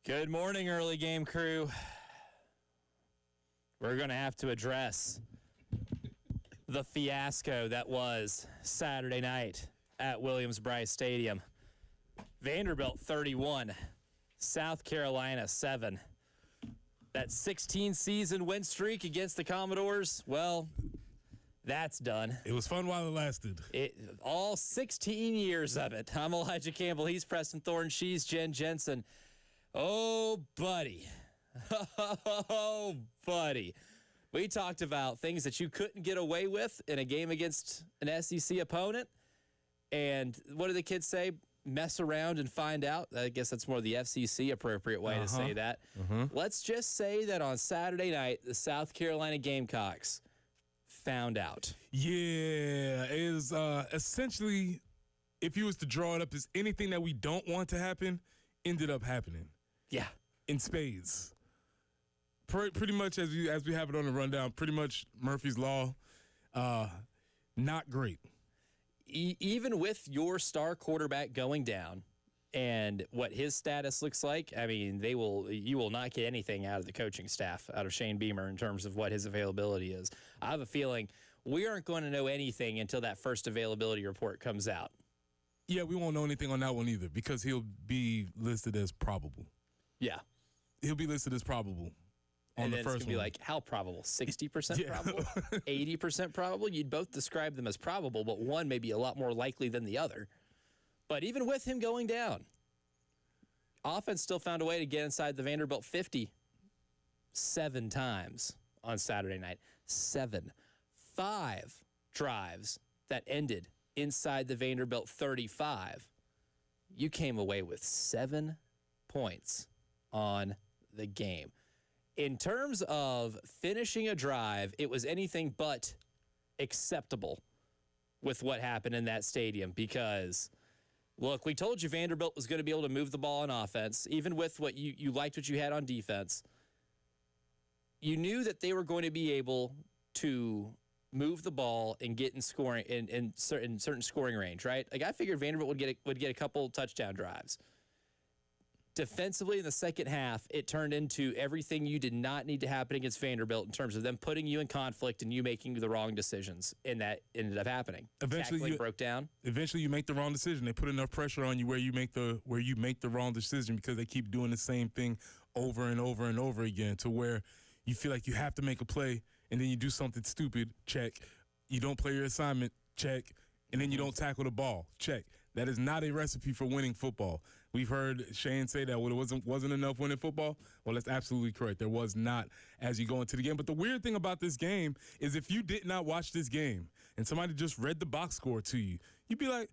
Good morning, early game crew. We're going to have to address the fiasco that was Saturday night at Williams-Brice Stadium. Vanderbilt 31, South Carolina 7. That 16-season win streak against the Commodores, well, that's done. It was fun while it lasted. All 16 years of it. I'm Elijah Campbell. He's Preston Thorne. She's Jen Jensen. Oh, buddy. Oh, buddy. We talked about things that you couldn't get away with in a game against an SEC opponent. And what do the kids say? Mess around and find out. I guess that's more the FCC appropriate way to say that. Let's just say that on Saturday night, the South Carolina Gamecocks found out. Yeah, it is essentially, if you was to draw it up as anything that we don't want to happen, ended up happening. Yeah. In spades. Pretty much as we have it on the rundown, pretty much Murphy's Law, not great. Even with your star quarterback going down and what his status looks like, I mean, you will not get anything out of the coaching staff, out of Shane Beamer in terms of what his availability is. I have a feeling we aren't going to know anything until that first availability report comes out. Yeah, we won't know anything on that one either because he'll be listed as probable. Yeah. He'll be listed as probable. And then it's going to be like, how probable? 60% probable? 80% probable? You'd both describe them as probable, but one may be a lot more likely than the other. But even with him going down, offense still found a way to get inside the Vanderbilt 50 7 times on Saturday night. 7. 5 drives that ended inside the Vanderbilt 35. You came away with 7 points on the game. In terms of finishing a drive, it was anything but acceptable with what happened in that stadium because, look, we told you Vanderbilt was going to be able to move the ball on offense, even with what you liked what you had on defense. You knew that they were going to be able to move the ball and get in scoring in certain scoring range, right? Like I figured Vanderbilt would get a couple touchdown drives. Defensively in the second half, it turned into everything you did not need to happen against Vanderbilt in terms of them putting you in conflict and you making the wrong decisions, and that ended up happening. Eventually, broke down. Eventually, you make the wrong decision. They put enough pressure on you where you make the wrong decision because they keep doing the same thing over and over and over again to where you feel like you have to make a play, and then you do something stupid, check. You don't play your assignment, check. And then you don't tackle the ball. Check. That is not a recipe for winning football. We've heard Shane say that it wasn't enough winning football. Well, that's absolutely correct. There was not as you go into the game. But the weird thing about this game is if you did not watch this game and somebody just read the box score to you, you'd be like,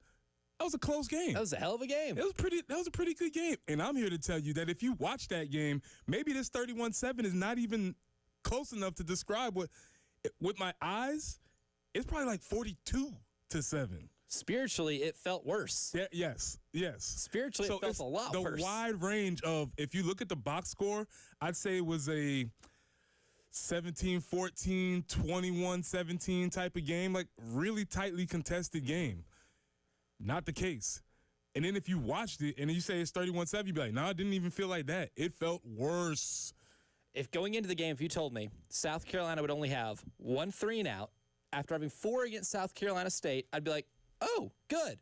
that was a close game. That was a hell of a game. That was a pretty good game. And I'm here to tell you that if you watch that game, maybe this 31-7 is not even close enough to describe what, with my eyes, it's probably like 42-7. Spiritually, it felt worse. Yeah, yes. Spiritually, it felt a lot worse. The wide range of, if you look at the box score, I'd say it was a 17-14, 21-17 type of game, like really tightly contested game. Not the case. And then if you watched it and you say it's 31-7, you'd be like, no, it didn't even feel like that. It felt worse. If going into the game, if you told me South Carolina would only have 1 3-and-out, after having 4 against South Carolina State, I'd be like, oh, good.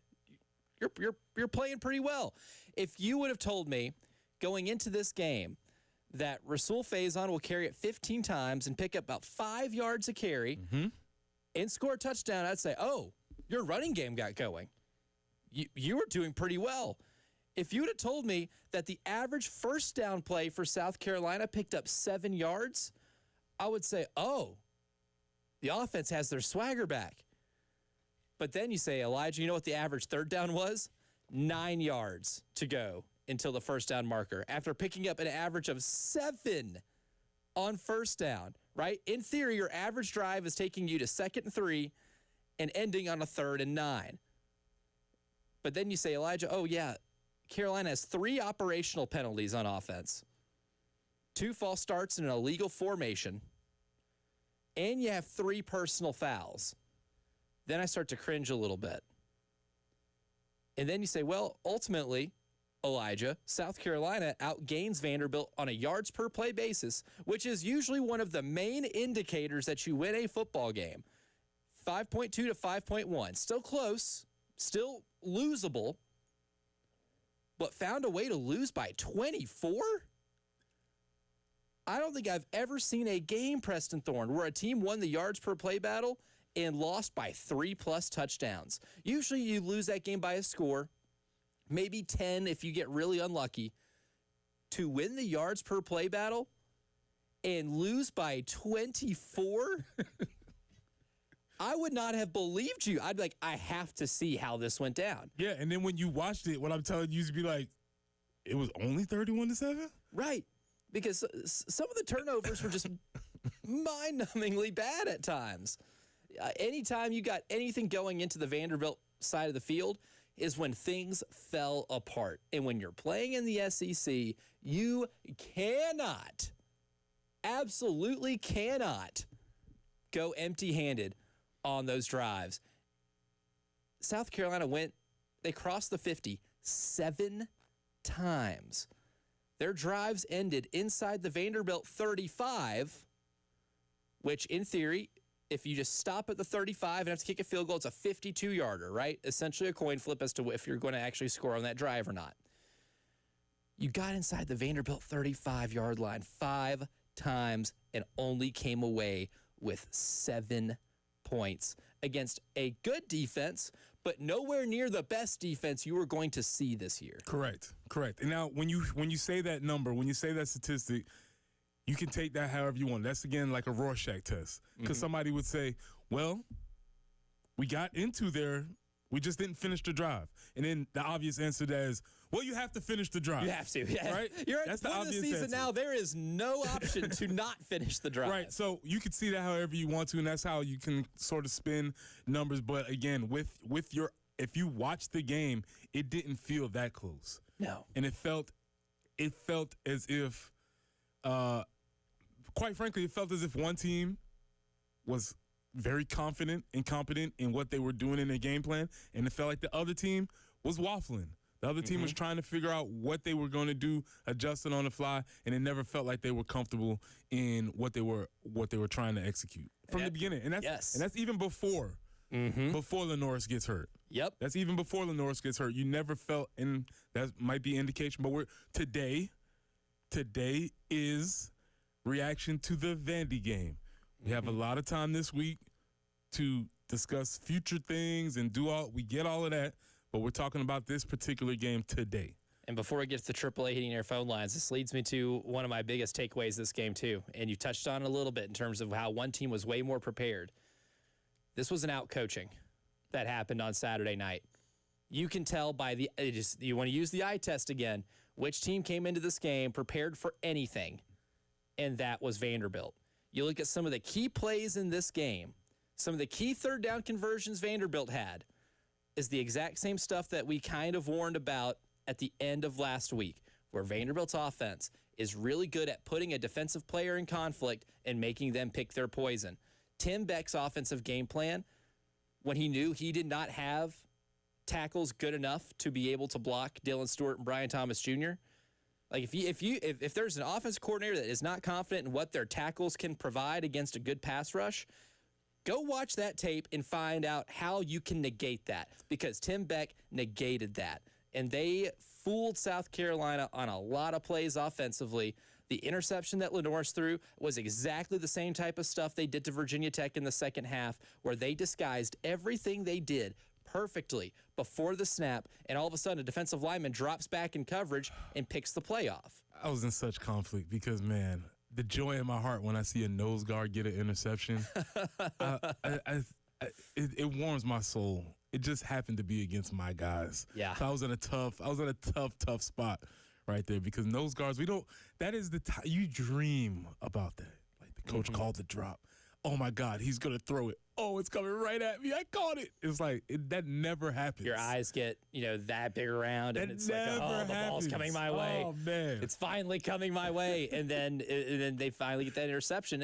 You're playing pretty well. If you would have told me going into this game that Rasul Faison will carry it 15 times and pick up about 5 yards a carry and score a touchdown, I'd say, oh, your running game got going. You were doing pretty well. If you would have told me that the average first down play for South Carolina picked up 7 yards, I would say, oh, the offense has their swagger back. But then you say, Elijah, you know what the average third down was? 9 yards to go until the first down marker after picking up an average of 7 on first down, right? In theory, your average drive is taking you to 2nd and 3 and ending on a 3rd and 9. But then you say, Elijah, oh, yeah, Carolina has 3 operational penalties on offense, 2 false starts in an illegal formation, and you have 3 personal fouls. Then I start to cringe a little bit. And then you say, well, ultimately, Elijah, South Carolina outgains Vanderbilt on a yards per play basis, which is usually one of the main indicators that you win a football game. 5.2 to 5.1. Still close, still losable, but found a way to lose by 24? I don't think I've ever seen a game, Preston Thorne, where a team won the yards per play battle and lost by 3+ touchdowns. Usually you lose that game by a score, maybe 10 if you get really unlucky. To win the yards per play battle and lose by 24? I would not have believed you. I'd be like, I have to see how this went down. Yeah, and then when you watched it, what I'm telling you is to be like, it was only 31-7? Right. Because some of the turnovers were just mind-numbingly bad at times. Anytime you got anything going into the Vanderbilt side of the field is when things fell apart. And when you're playing in the SEC, you cannot, absolutely cannot go empty-handed on those drives. South Carolina they crossed the 50 7 times. Their drives ended inside the Vanderbilt 35, which in theory, if you just stop at the 35 and have to kick a field goal, it's a 52-yarder, right? Essentially a coin flip as to if you're going to actually score on that drive or not. You got inside the Vanderbilt 35-yard line 5 times and only came away with 7 points against a good defense, but nowhere near the best defense you were going to see this year. Correct. And now, when you say that number, when you say that statistic, you can take that however you want. That's, again, like a Rorschach test. Because somebody would say, well, we got into there, we just didn't finish the drive. And then the obvious answer to that is, well, you have to finish the drive. You have to, yeah. Right? You're at That's the point of the season now. There is no option to not finish the drive. Right, so you can see that however you want to, and that's how you can sort of spin numbers. But, again, if you watch the game, it didn't feel that close. No. And it felt as if, quite frankly, it felt as if one team was very confident and competent in what they were doing in their game plan, and it felt like the other team was waffling. The other team was trying to figure out what they were going to do, adjusting on the fly, and it never felt like they were comfortable in what they were trying to execute from the beginning. And that's even before Lenoris gets hurt. Yep. That's even before Lenoris gets hurt. You never felt, and that might be indication, but today is reaction to the Vandy game. We have a lot of time this week to discuss future things and we get all of that, but we're talking about this particular game today. And before we get to the AAA Heating Air phone lines, this leads me to one of my biggest takeaways this game too, and you touched on it a little bit in terms of how one team was way more prepared. This was an out-coaching that happened on Saturday night. You can tell by you want to use the eye test again, which team came into this game prepared for anything, and that was Vanderbilt. You look at some of the key plays in this game, some of the key third down conversions Vanderbilt had is the exact same stuff that we kind of warned about at the end of last week, where Vanderbilt's offense is really good at putting a defensive player in conflict and making them pick their poison. Tim Beck's offensive game plan, when he knew he did not have tackles good enough to be able to block Dylan Stewart and Brian Thomas Jr., like if there's an offense coordinator that is not confident in what their tackles can provide against a good pass rush, go watch that tape and find out how you can negate that, because Tim Beck negated that. And they fooled South Carolina on a lot of plays offensively. The interception that Lenoris threw was exactly the same type of stuff they did to Virginia Tech in the second half, where they disguised everything they did perfectly before the snap, and all of a sudden a defensive lineman drops back in coverage and picks the play off. I was in such conflict because, man, the joy in my heart when I see a nose guard get an interception, it warms my soul. It just happened to be against my guys. Yeah. So I was in a tough spot right there, because nose guards, that is the time you dream about that. Like the coach called the drop. Oh my God, he's going to throw it. Oh, it's coming right at me. I caught it. It's like, that never happens. Your eyes get, that big around, and it's like, oh, the ball's coming my way. Oh, man. It's finally coming my way. And then they finally get that interception.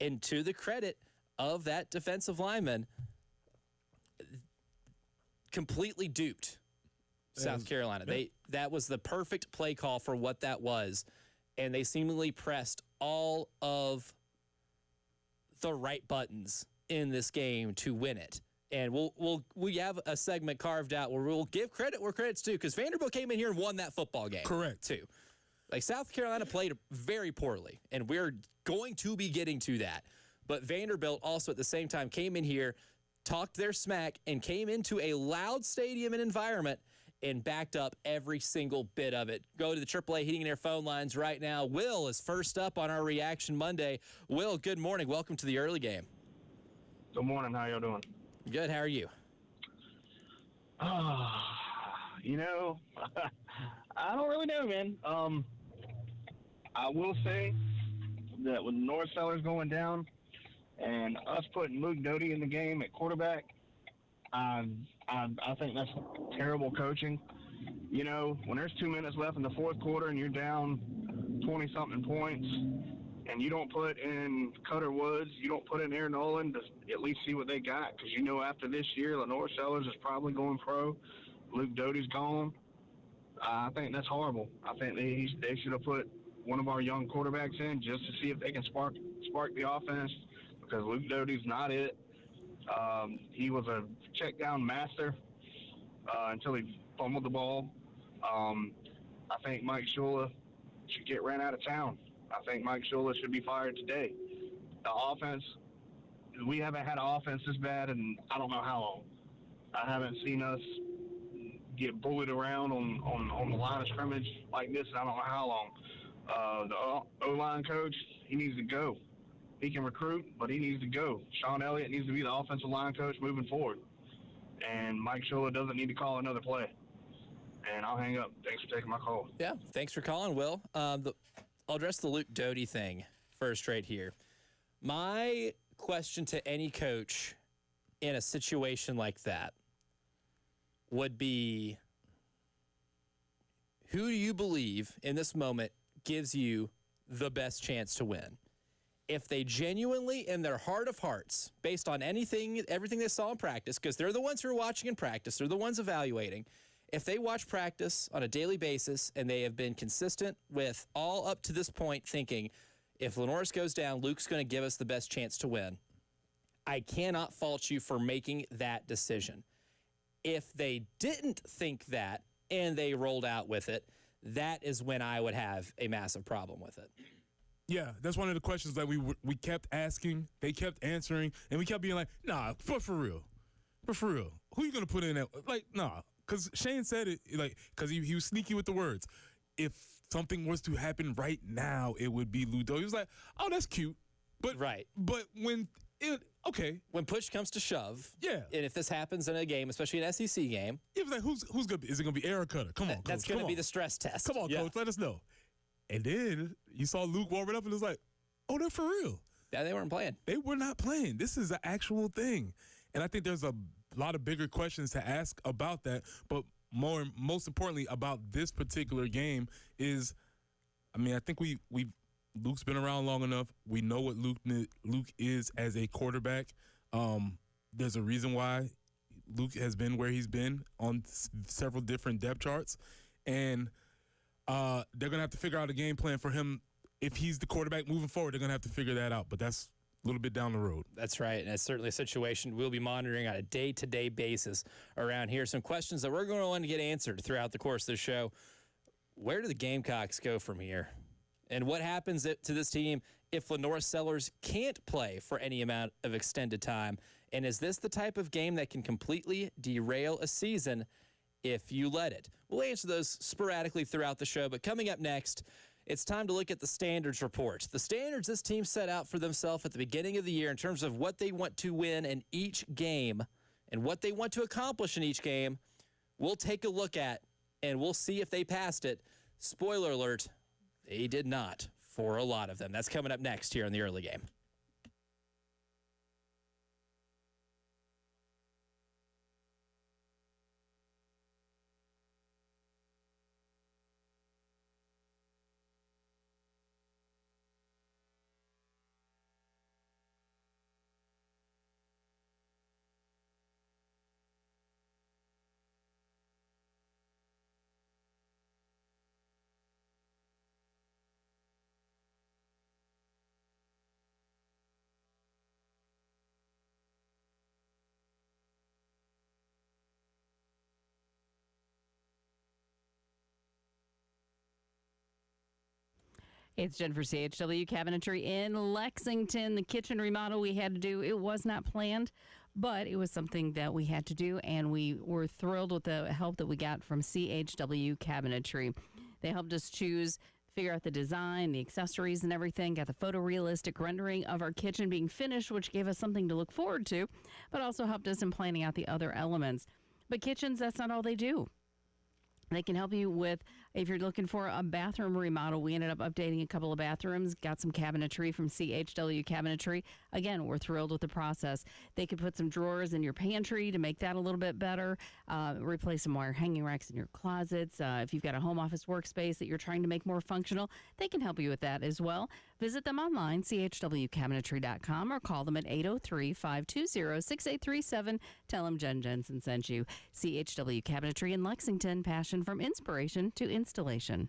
And to the credit of that defensive lineman, completely duped South Carolina. That was the perfect play call for what that was, and they seemingly pressed all of the right buttons in this game to win it. And we have a segment carved out where we'll give credit where credit's due, because Vanderbilt came in here and won that football game. Correct. Too. Like, South Carolina played very poorly, and we're going to be getting to that. But Vanderbilt also at the same time came in here, talked their smack, and came into a loud stadium and environment and backed up every single bit of it. Go to the AAA Heating and Air phone lines right now. Will is first up on our Reaction Monday. Will, good morning. Welcome to the early game. Good morning. How y'all doing? Good. How are you? You know, I don't really know, man. I will say that with North Sellers going down and us putting Luke Doty in the game at quarterback, I think that's terrible coaching. You know, when there's 2 minutes left in the fourth quarter and you're down 20-something points and you don't put in Cutter Woods, you don't put in Aaron Nolan to at least see what they got, because you know after this year, Lenore Sellers is probably going pro. Luke Doty's gone. I think that's horrible. I think they should have put one of our young quarterbacks in just to see if they can spark the offense, because Luke Doty's not it. He was a check down master until he fumbled the ball. I think Mike Shula should get ran out of town. I think Mike Shula should be fired today. The offense, we haven't had an offense this bad in I don't know how long. I haven't seen us get bullied around on the line of scrimmage like this in I don't know how long. The O-line coach, he needs to go. He can recruit, but he needs to go. Sean Elliott needs to be the offensive line coach moving forward. And Mike Shula doesn't need to call another play. And I'll hang up. Thanks for taking my call. Yeah, thanks for calling, Will. I'll address the Luke Doty thing first right here. My question to any coach in a situation like that would be, who do you believe in this moment gives you the best chance to win? If they genuinely, in their heart of hearts, based on everything they saw in practice, because they're the ones who are watching in practice, they're the ones evaluating, if they watch practice on a daily basis and they have been consistent with all up to this point thinking, if Lenoris goes down, Luke's going to give us the best chance to win, I cannot fault you for making that decision. If they didn't think that and they rolled out with it, that is when I would have a massive problem with it. Yeah, that's one of the questions that we kept asking, they kept answering, and we kept being like, nah, but for real, who you going to put in that? Like, nah, because Shane said it, like, because he was sneaky with the words. If something was to happen right now, it would be Ludo. He was like, oh, that's cute. But right. But when when push comes to shove, yeah, and if this happens in a game, especially an SEC game, it was like, who's gonna be? Is it gonna be Aaron Cutter? Come on, Coach. That's gonna be the stress test. Come on, Coach. Let us know. And then you saw Luke warming up, and it was like, oh, they're for real. Yeah, they weren't playing. They were not playing. This is an actual thing, and I think there's a lot of bigger questions to ask about that. But most importantly, about this particular game is, I mean, I think Luke's been around long enough. We know what Luke is as a quarterback. There's a reason why Luke has been where he's been on several different depth charts. And they're going to have to figure out a game plan for him. If he's the quarterback moving forward, they're going to have to figure that out. But that's a little bit down the road. That's right, and it's certainly a situation we'll be monitoring on a day-to-day basis around here. Some questions that we're going to want to get answered throughout the course of the show. Where do the Gamecocks go from here? And what happens to this team if Lenore Sellers can't play for any amount of extended time? And is this the type of game that can completely derail a season if you let it? We'll answer those sporadically throughout the show, but coming up next, it's time to look at the standards report. The standards this team set out for themselves at the beginning of the year in terms of what they want to win in each game and what they want to accomplish in each game, we'll take a look at, and we'll see if they passed it. Spoiler alert, they did not for a lot of them. That's coming up next here in the early game. It's Jen for CHW Cabinetry in Lexington. The kitchen remodel we had to do, it was not planned, but it was something that we had to do, and we were thrilled with the help that we got from CHW Cabinetry. They helped us figure out the design, the accessories, and everything. Got the photorealistic rendering of our kitchen being finished, which gave us something to look forward to, but also helped us in planning out the other elements. But kitchens, that's not all they do. They can help you with, if you're looking for a bathroom remodel, we ended up updating a couple of bathrooms, got some cabinetry from CHW Cabinetry. Again, we're thrilled with the process. They could put some drawers in your pantry to make that a little bit better, replace some wire hanging racks in your closets. If you've got a home office workspace that you're trying to make more functional, they can help you with that as well. Visit them online, chwcabinetry.com, or call them at 803-520-6837. Tell them Jen Jensen sent you. CHW Cabinetry in Lexington, passion from inspiration to installation.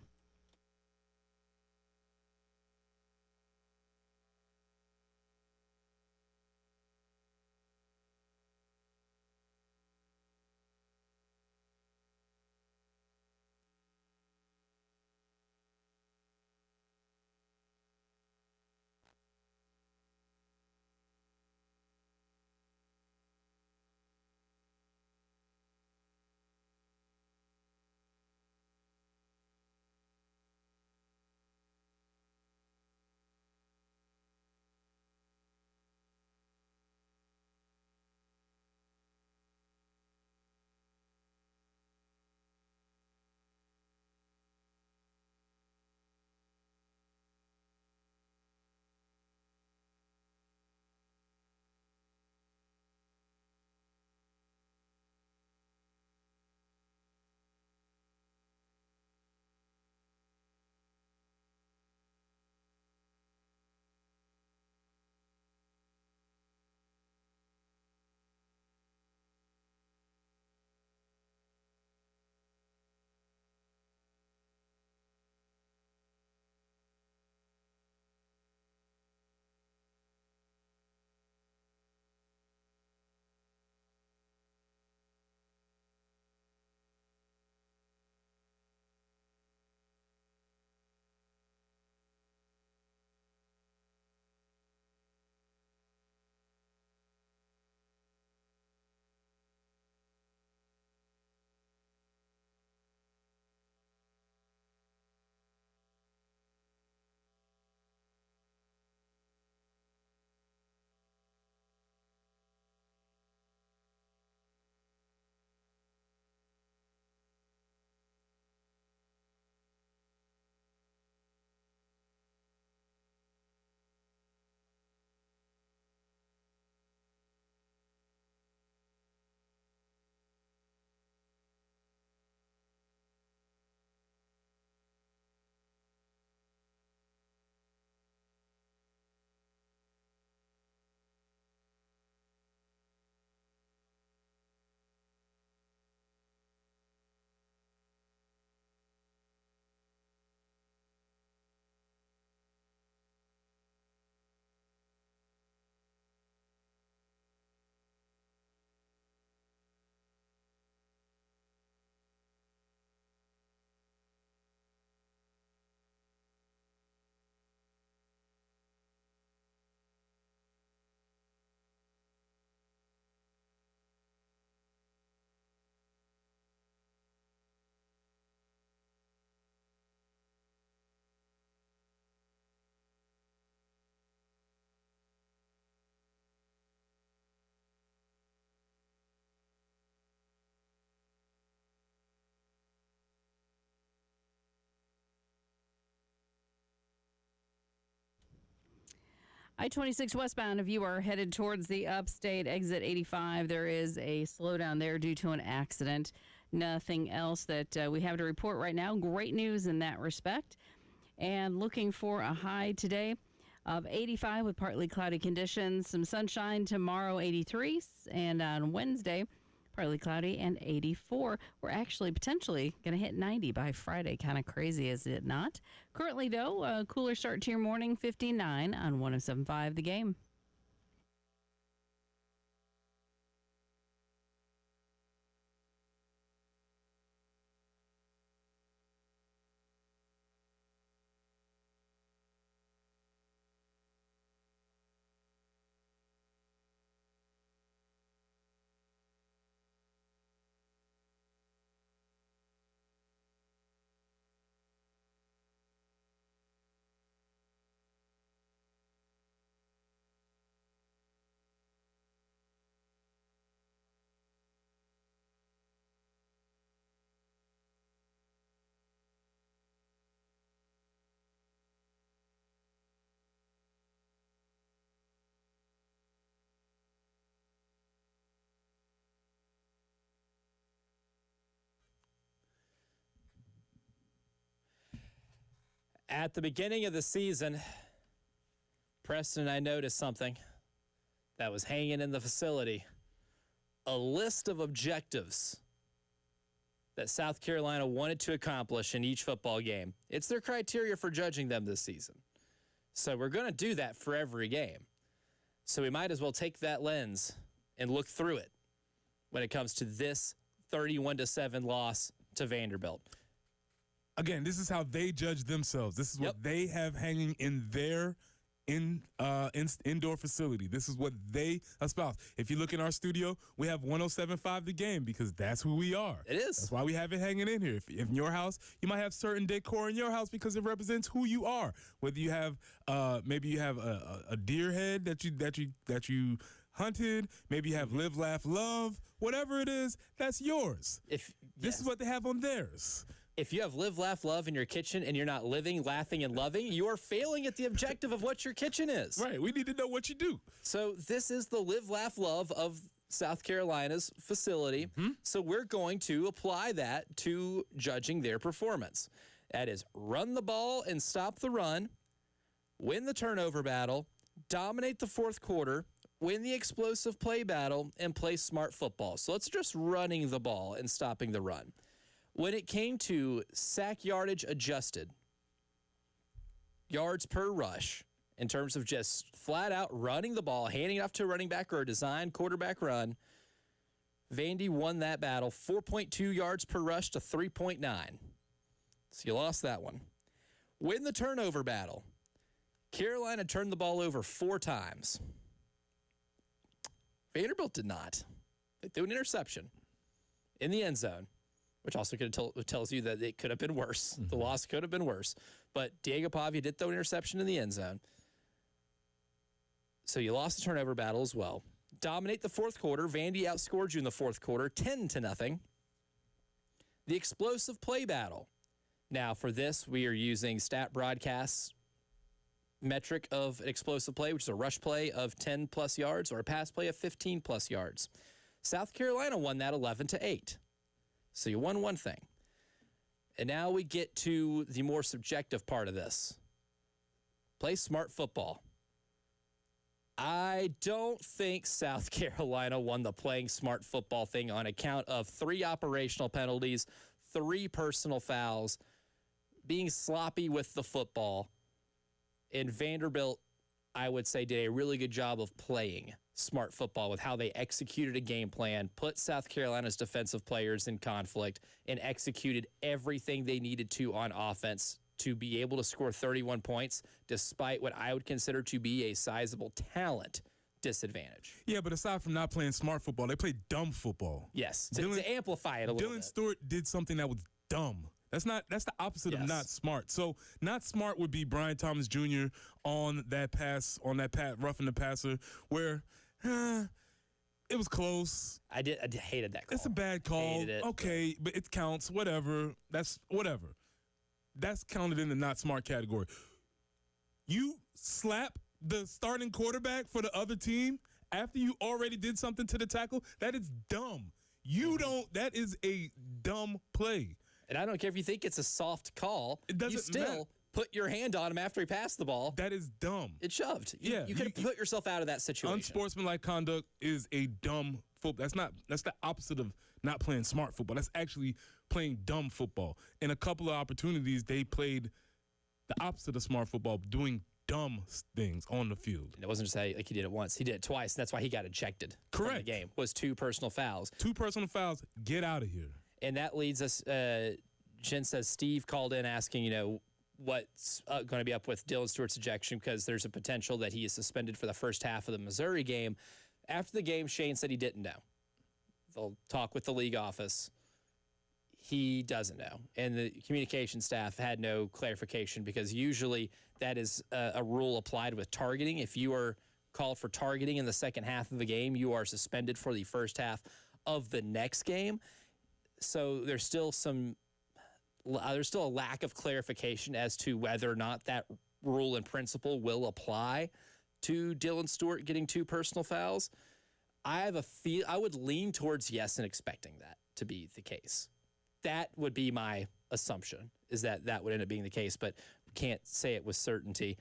I-26 westbound, if you are headed towards the upstate exit 85, there is a slowdown there due to an accident. Nothing else that we have to report right now. Great news in that respect. And looking for a high today of 85 with partly cloudy conditions. Some sunshine tomorrow, 83. And on Wednesday, partly cloudy and 84. We're actually potentially going to hit 90 by Friday. Kind of crazy, is it not? Currently, though, a cooler start to your morning, 59 on 107.5 The Game. At the beginning of the season, Preston and I noticed something that was hanging in the facility. A list of objectives that South Carolina wanted to accomplish in each football game. It's their criteria for judging them this season. So we're going to do that for every game. So we might as well take that lens and look through it when it comes to this 31-7 loss to Vanderbilt. Again, this is how they judge themselves. This is what they have hanging in their indoor facility. This is what they espouse. If you look in our studio, we have 107.5 The Game because that's who we are. It is. That's why we have it hanging in here. If in your house, you might have certain decor in your house because it represents who you are. Whether you have maybe you have a deer head that you hunted, maybe you have live, laugh, love, whatever it is, that's yours. This is what they have on theirs. If you have live, laugh, love in your kitchen and you're not living, laughing, and loving, you are failing at the objective of what your kitchen is. Right. We need to know what you do. So this is the live, laugh, love of South Carolina's facility. Mm-hmm. So we're going to apply that to judging their performance. That is run the ball and stop the run, win the turnover battle, dominate the fourth quarter, win the explosive play battle, and play smart football. So let's just running the ball and stopping the run. When it came to sack yardage adjusted, yards per rush, in terms of just flat out running the ball, handing it off to a running back or a designed quarterback run, Vandy won that battle 4.2 yards per rush to 3.9. So you lost that one. Win the turnover battle. Carolina turned the ball over 4 times. Vanderbilt did not. They threw an interception in the end zone, which also tells you that it could have been worse. Mm-hmm. The loss could have been worse. But Diego Pavia did throw an interception in the end zone. So you lost the turnover battle as well. Dominate the fourth quarter. Vandy outscored you in the fourth quarter 10-0. The explosive play battle. Now, for this, we are using Stat Broadcast's metric of an explosive play, which is a rush play of 10-plus yards or a pass play of 15-plus yards. South Carolina won that 11-8. So you won one thing. And now we get to the more subjective part of this. Play smart football. I don't think South Carolina won the playing smart football thing on account of 3 operational penalties, 3 personal fouls, being sloppy with the football. And Vanderbilt, I would say, did a really good job of playing smart football with how they executed a game plan, put South Carolina's defensive players in conflict, and executed everything they needed to on offense to be able to score 31 points, despite what I would consider to be a sizable talent disadvantage. Yeah, but aside from not playing smart football, they played dumb football. Yes, to amplify it a little bit. Dylan Stewart did something that was dumb. That's the opposite of not smart. So not smart would be Brian Thomas Jr. on that pass, roughing the passer, where it was close. I hated that call. It's a bad call. Hated it. Okay, but it counts. Whatever. That's whatever. That's counted in the not smart category. You slap the starting quarterback for the other team after you already did something to the tackle. That is dumb. That is a dumb play. And I don't care if you think it's a soft call. It doesn't you still matter. Put your hand on him after he passed the ball. That is dumb. It shoved. Yeah, You could have put yourself out of that situation. Unsportsmanlike conduct is a dumb football. That's the opposite of not playing smart football. That's actually playing dumb football. In a couple of opportunities, they played the opposite of smart football, doing dumb things on the field. And it wasn't just like he did it once. He did it twice. And that's why he got ejected from the game. Was 2 personal fouls. 2 personal fouls. Get out of here. And that leads us, Jen says, Steve called in asking, what's going to be up with Dylan Stewart's ejection because there's a potential that he is suspended for the first half of the Missouri game. After the game, Shane said he didn't know. They'll talk with the league office. He doesn't know. And the communication staff had no clarification because usually that is a rule applied with targeting. If you are called for targeting in the second half of the game, you are suspended for the first half of the next game. So there's still a lack of clarification as to whether or not that rule and principle will apply to Dylan Stewart getting 2 personal fouls. I would lean towards yes and expecting that to be the case. That would be my assumption, is that would end up being the case. But can't say it with certainty.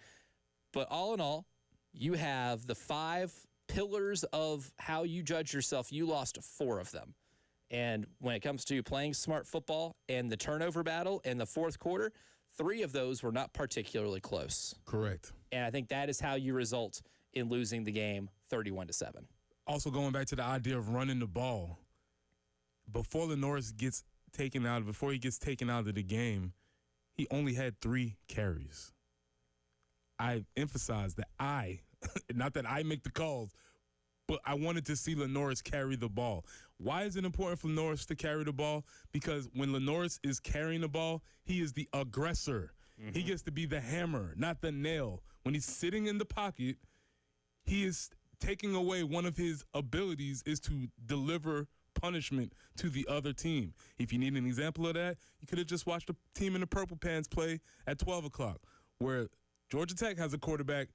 But all in all, you have the 5 pillars of how you judge yourself. You lost 4 of them. And when it comes to playing smart football and the turnover battle in the fourth quarter, 3 of those were not particularly close. Correct. And I think that is how you result in losing the game 31-7. Also, going back to the idea of running the ball, before Lenoris gets taken out, before he gets taken out of the game, he only had 3 carries. I emphasize that not that I make the calls, but I wanted to see Lenoris carry the ball. Why is it important for Lenoris to carry the ball? Because when Lenoris is carrying the ball, he is the aggressor. Mm-hmm. He gets to be the hammer, not the nail. When he's sitting in the pocket, he is taking away one of his abilities is to deliver punishment to the other team. If you need an example of that, you could have just watched the team in the Purple Pants play at 12 o'clock, where Georgia Tech has a quarterback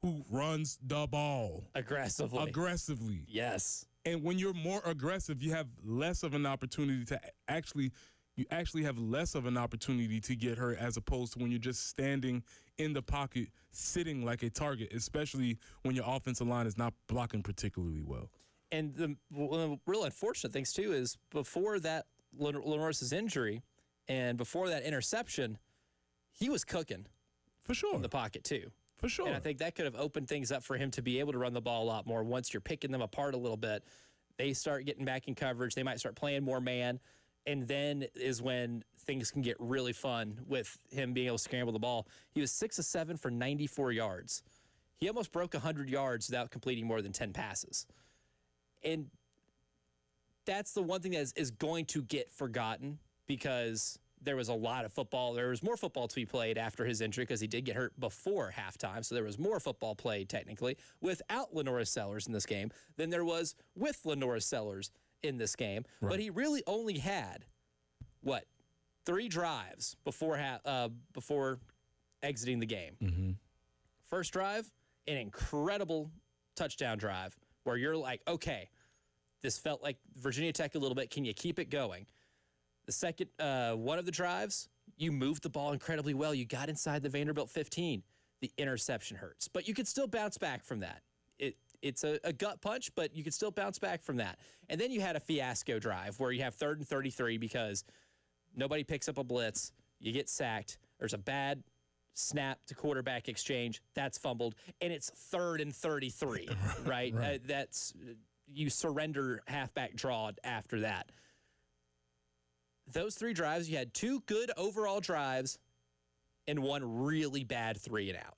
who runs the ball. Aggressively. Yes. And when you're more aggressive, you have less of an opportunity to you actually have less of an opportunity to get hurt as opposed to when you're just standing in the pocket, sitting like a target, especially when your offensive line is not blocking particularly well. And one of the real unfortunate things, too, is before that Lenoris's injury and before that interception, he was cooking. For sure. In the pocket, too. For sure. And I think that could have opened things up for him to be able to run the ball a lot more. Once you're picking them apart a little bit, they start getting back in coverage. They might start playing more man. And then is when things can get really fun with him being able to scramble the ball. He was 6 of 7 for 94 yards. He almost broke 100 yards without completing more than 10 passes. And that's the one thing that is going to get forgotten because there was a lot of football. There was more football to be played after his injury because he did get hurt before halftime. So there was more football played technically without Lenoris Sellers in this game than there was with Lenoris Sellers in this game. Right. But he really only had, 3 drives before exiting the game. Mm-hmm. First drive, an incredible touchdown drive where you're like, okay, this felt like Virginia Tech a little bit. Can you keep it going? The second one of the drives, you moved the ball incredibly well. You got inside the Vanderbilt 15. The interception hurts. But you could still bounce back from that. It's a gut punch, but you could still bounce back from that. And then you had a fiasco drive where you have 3rd and 33 because nobody picks up a blitz. You get sacked. There's a bad snap to quarterback exchange. That's fumbled. And it's 3rd and 33, right? That's you surrender halfback draw after that. Those 3 drives, you had 2 good overall drives and 1 really bad 3 and out.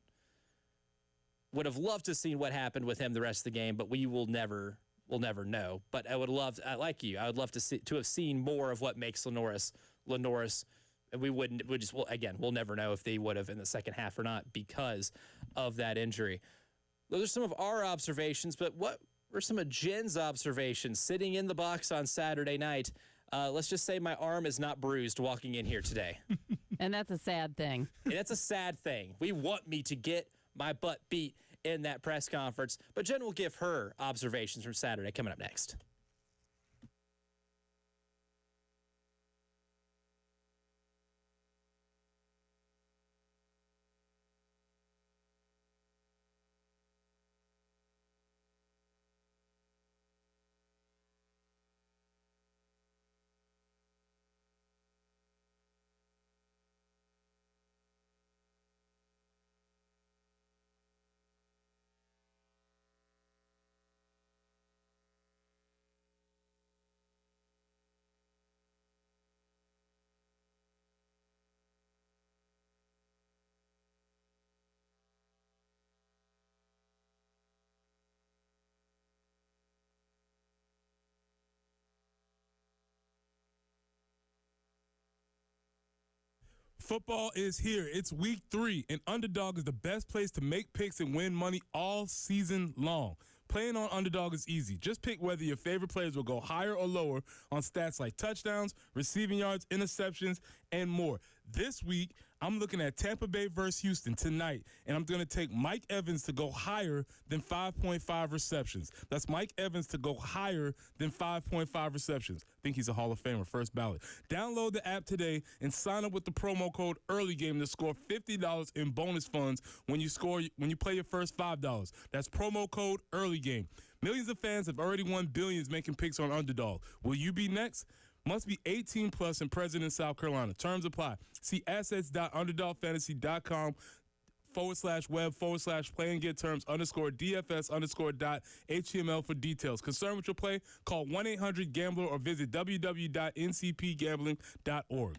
Would have loved to see what happened with him the rest of the game, but we will never know. But I would love, like you, I would love to have seen more of what makes Lenoris. And we'll never know if they would have in the second half or not because of that injury. Those are some of our observations, but what were some of Jen's observations sitting in the box on Saturday night? Let's just say my arm is not bruised walking in here today. And that's a sad thing. And that's a sad thing. We want me to get my butt beat in that press conference. But Jen will give her observations from Saturday coming up next. Football is here. It's week 3, and Underdog is the best place to make picks and win money all season long. Playing on Underdog is easy. Just pick whether your favorite players will go higher or lower on stats like touchdowns, receiving yards, interceptions, and more. This week, I'm looking at Tampa Bay versus Houston tonight, and I'm going to take Mike Evans to go higher than 5.5 receptions. That's Mike Evans to go higher than 5.5 receptions. I think he's a Hall of Famer, first ballot. Download the app today and sign up with the promo code EARLYGAME to score $50 in bonus funds when you play your first $5. That's promo code EARLYGAME. Millions of fans have already won billions making picks on Underdog. Will you be next? Must be 18 plus and present in South Carolina. Terms apply. See assets.underdogfantasy.com/web/play and get terms _DFS_.html for details. Concerned with your play? Call 1-800-GAMBLER or visit www.ncpgambling.org.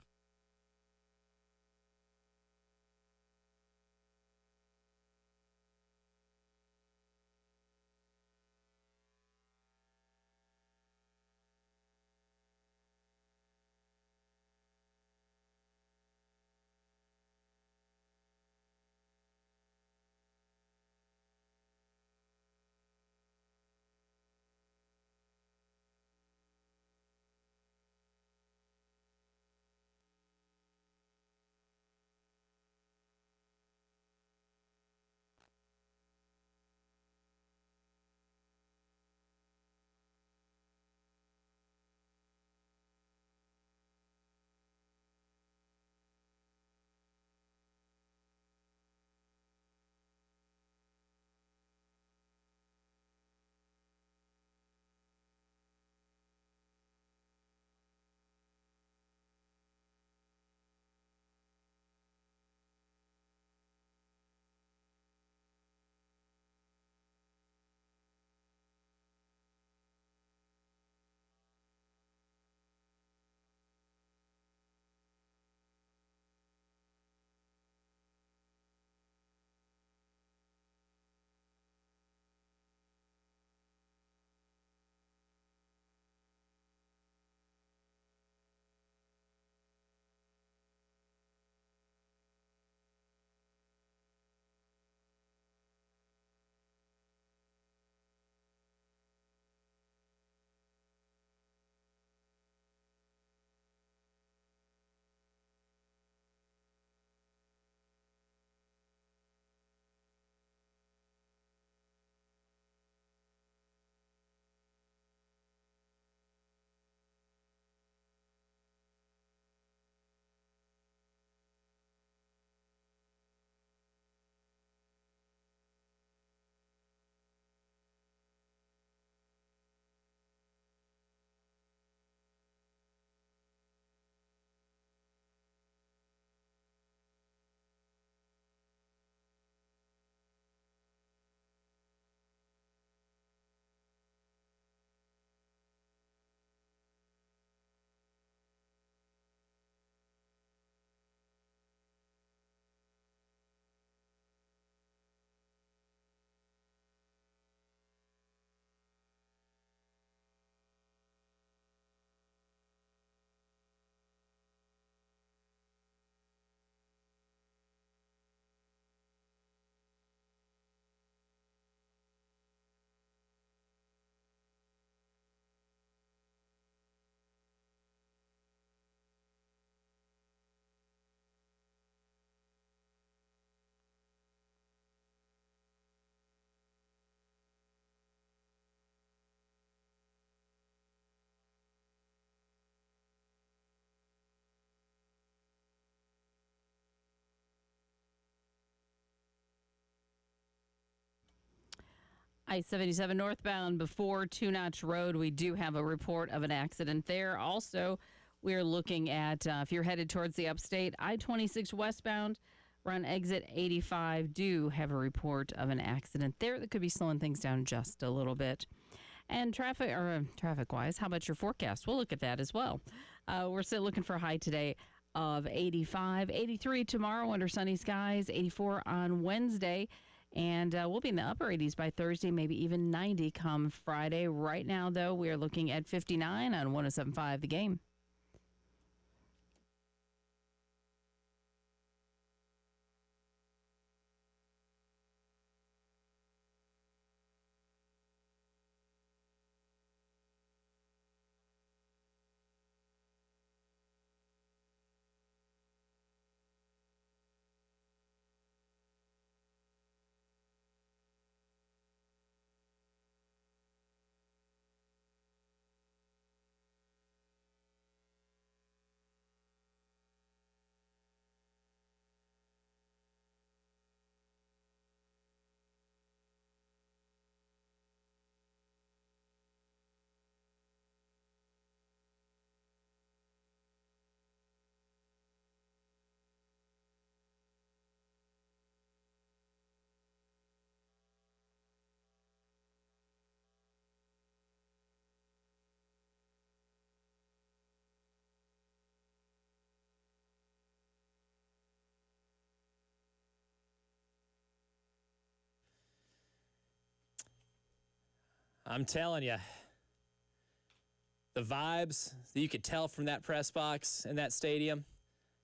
I-77 northbound before Two Notch Road, we do have a report of an accident there. Also, we're looking at, if you're headed towards the upstate, I-26 westbound, around exit 85, do have a report of an accident there that could be slowing things down just a little bit. And traffic-wise, how about your forecast? We'll look at that as well. We're still looking for a high today of 85, 83 tomorrow under sunny skies, 84 on Wednesday. And we'll be in the upper 80s by Thursday, maybe even 90 come Friday. Right now, though, we are looking at 59 on 107.5 The Game. I'm telling you, the vibes that you could tell from that press box in that stadium,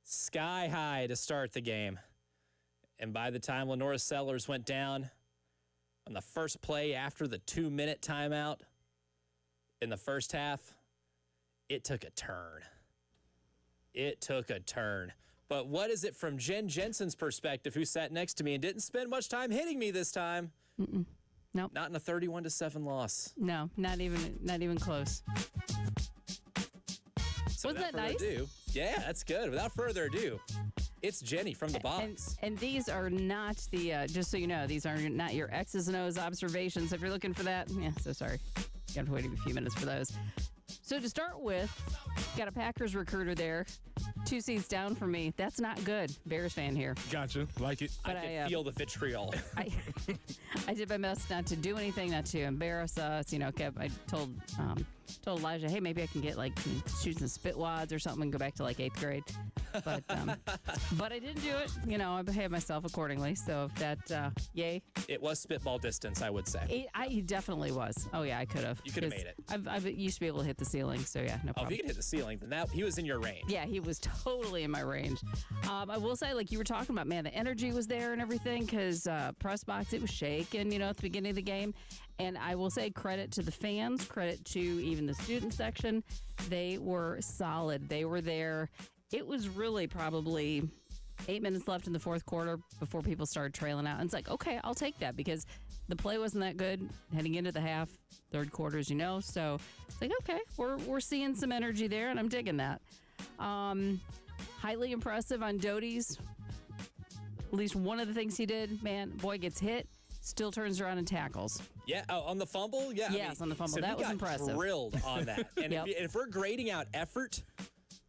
sky high to start the game. And by the time Lenora Sellers went down on the first play after the 2-minute timeout in the first half, it took a turn. It took a turn. But what is it from Jen Jensen's perspective, who sat next to me and didn't spend much time hitting me this time? Nope. Not in a 31-7 loss. No, not even close. So Wasn't that nice? Yeah, that's good. Without further ado, it's Jenny from the box. And these are not the, just so you know, these are not your X's and O's observations. If you're looking for that, yeah, so sorry. You have to wait a few minutes for those. So to start with, got a Packers recruiter there, 2 seats down from me. That's not good. Bears fan here. Gotcha. Like it. But I can feel the vitriol. I did my best not to do anything, not to embarrass us. You know, I told Elijah, hey, maybe I can get shoot some spit wads or something and go back to 8th grade. But I didn't do it. You know, I behaved myself accordingly. So that, yay. It was spitball distance, I would say. It definitely was. Oh yeah, I could have. You could have made it. I used to be able to hit the ceiling. So yeah, no problem. If you could hit the ceiling, then he was in your range. Yeah, he was totally in my range. I will say, you were talking about, man, the energy was there and everything because press box, it was shaking, you know, at the beginning of the game. And I will say credit to the fans, credit to even the student section. They were solid. They were there. It was really probably 8 minutes left in the fourth quarter before people started trailing out. And it's okay, I'll take that because the play wasn't that good heading into the half, third quarter, as you know. So it's okay, we're seeing some energy there, and I'm digging that. Highly impressive on Doty's. At least one of the things he did, man, boy gets hit, still turns around and tackles. Yeah, on the fumble? Yeah. Yes, on the fumble. So that was impressive. Drilled on that. And Yep. if we're grading out effort,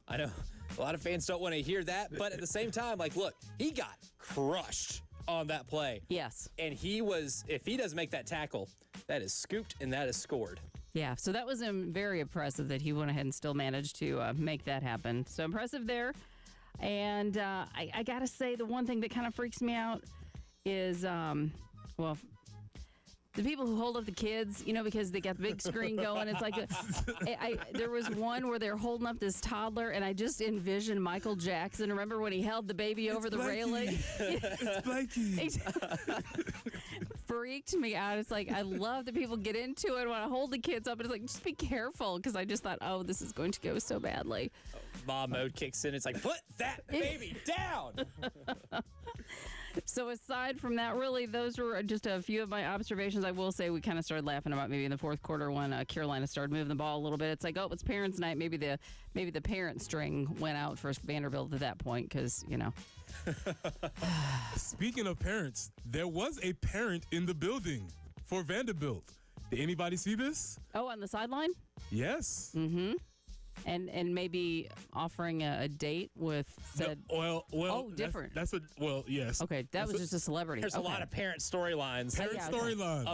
I know a lot of fans don't want to hear that, but at the same time, look, he got crushed on that play. Yes. And if he doesn't make that tackle, that is scooped and that is scored. Yeah, so that was very impressive that he went ahead and still managed to make that happen. So impressive there. And I got to say, the one thing that kind of freaks me out is, the people who hold up the kids, you know, because they got the big screen going. It's there was one where they're holding up this toddler, and I just envisioned Michael Jackson. Remember when he held the baby over the railing? It's Blakey. Freaked me out. It's I love that people get into it when I hold the kids up. And it's just be careful, because I just thought, oh, this is going to go so badly. Mom mode kicks in. It's put that baby down. So aside from that, really, those were just a few of my observations. I will say we kind of started laughing about maybe in the fourth quarter when Carolina started moving the ball a little bit. It's it's parents' night. Maybe the parent string went out for Vanderbilt at that point because, you know. Speaking of parents, there was a parent in the building for Vanderbilt. Did anybody see this? Oh, on the sideline? Yes. Mm-hmm. And maybe offering a date with said. No, well. Different. Yes. Okay, that was just a celebrity. There's a lot of parent storylines. Storylines.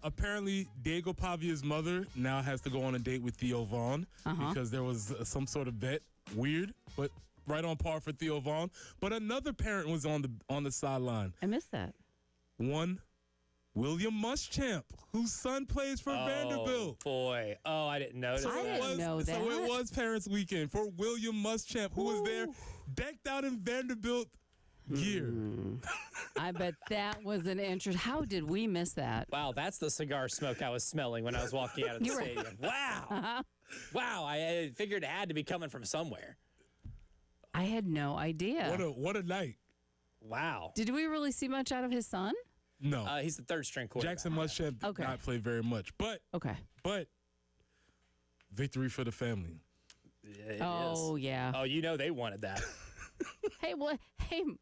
Apparently, Diego Pavia's mother now has to go on a date with Theo Vaughn because there was some sort of bet. Weird, but right on par for Theo Vaughn. But another parent was on the sideline. I missed that. One. William Muschamp, whose son plays for Vanderbilt. Boy. Oh, I didn't notice I didn't know that. So it was Parents Weekend for William Muschamp, who was there decked out in Vanderbilt gear. I bet that was an interest. How did we miss that? Wow, that's the cigar smoke I was smelling when I was walking out of the stadium. Wow. Uh-huh. Wow, I figured it had to be coming from somewhere. I had no idea. What a night. Wow. Did we really see much out of his son? No. He's the third string quarterback. Jackson Muschamp did not play very much. But victory for the family. It is. Yeah. Oh, you know they wanted that. Hey,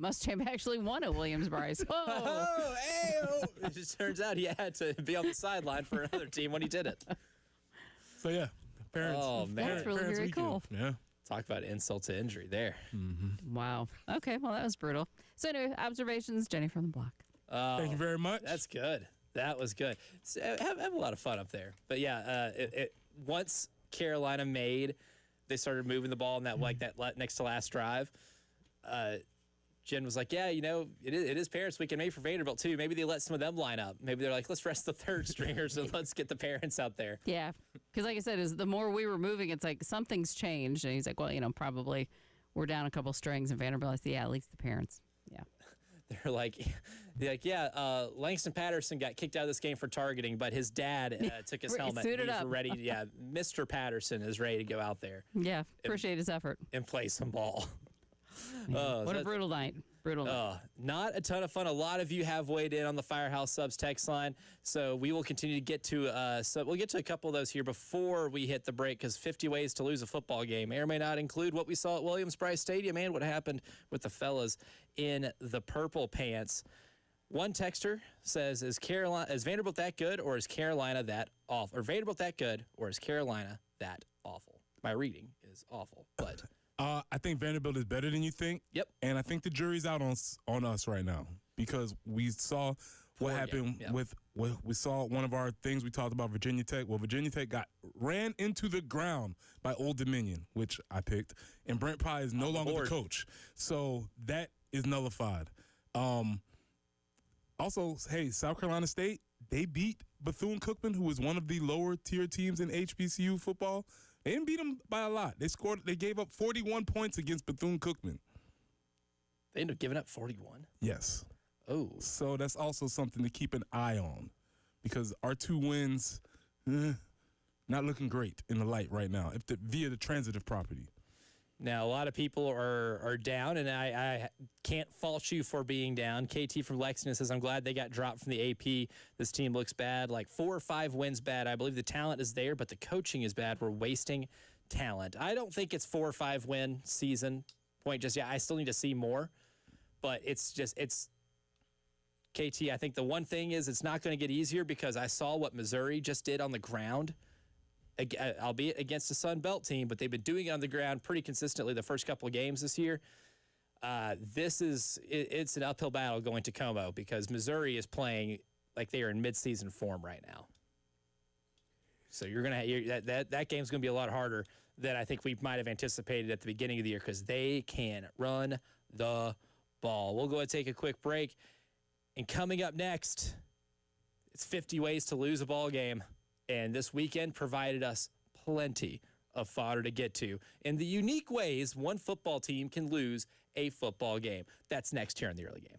Muschamp actually won at Williams-Brice. Whoa. Oh, hey. It just turns out he had to be on the sideline for another team when he did it. So, yeah. Parents. Oh, man. That's really very cool. Yeah. Talk about insult to injury there. Mm-hmm. Wow. Okay, well, that was brutal. So, anyway, observations, Jenny from the block. Oh, thank you very much. That's good. That was good. So, have a lot of fun up there. But yeah, once Carolina they started moving the ball in that next to last drive. Jen was like, yeah, it is Parents Weekend maybe for Vanderbilt, too. Maybe they let some of them line up. Maybe they're like, let's rest the third stringers and let's get the parents out there. Yeah, because like I said, the more we were moving, it's like something's changed. And he's like, well, probably we're down a couple strings. And Vanderbilt's, yeah, at least the parents. Yeah. They're like, yeah, Langston Patterson got kicked out of this game for targeting, but his dad took his helmet. Suited He's up. ready. Yeah, Mr. Patterson is ready to go out there. Yeah, appreciate his effort. And play some ball. What a brutal night. Brutal night. Not a ton of fun. A lot of you have weighed in on the Firehouse Subs text line, so we will continue to get to we'll get to a couple of those here before we hit the break, because 50 ways to lose a football game may or may not include what we saw at Williams-Brice Stadium and what happened with the fellas in the purple pants. One texter says, is Vanderbilt that good, or is Carolina that awful? Or Vanderbilt that good, or is Carolina that awful? My reading is awful, but... I think Vanderbilt is better than you think. Yep. And I think the jury's out on us right now, because we saw what happened with we saw one of our things we talked about, Virginia Tech. Well, Virginia Tech got ran into the ground by Old Dominion, which I picked, and Brent Pye is no longer the coach. So that is nullified. Also, hey, South Carolina State, they beat Bethune-Cookman, who was one of the lower tier teams in HBCU football. They didn't beat them by a lot. They gave up 41 points against Bethune-Cookman. They ended up giving up 41? Yes. Oh. So that's also something to keep an eye on, because our 2 wins, not looking great in the light right now via the transitive property. Now, a lot of people are down, and I can't fault you for being down. KT from Lexington says, I'm glad they got dropped from the AP. This team looks bad, like 4 or 5 wins bad. I believe the talent is there, but the coaching is bad. We're wasting talent. I don't think it's 4 or 5 win season. I still need to see more. But it's KT, I think the one thing is it's not going to get easier, because I saw what Missouri just did on the ground, albeit against the Sun Belt team, but they've been doing it on the ground pretty consistently the first couple of games this year. It's an uphill battle going to Como, because Missouri is playing like they are in midseason form right now. So that game's going to be a lot harder than I think we might have anticipated at the beginning of the year, because they can run the ball. We'll go ahead and take a quick break. And coming up next, it's 50 ways to lose a ball game. And this weekend provided us plenty of fodder to get to in the unique ways one football team can lose a football game. That's next here in the early game.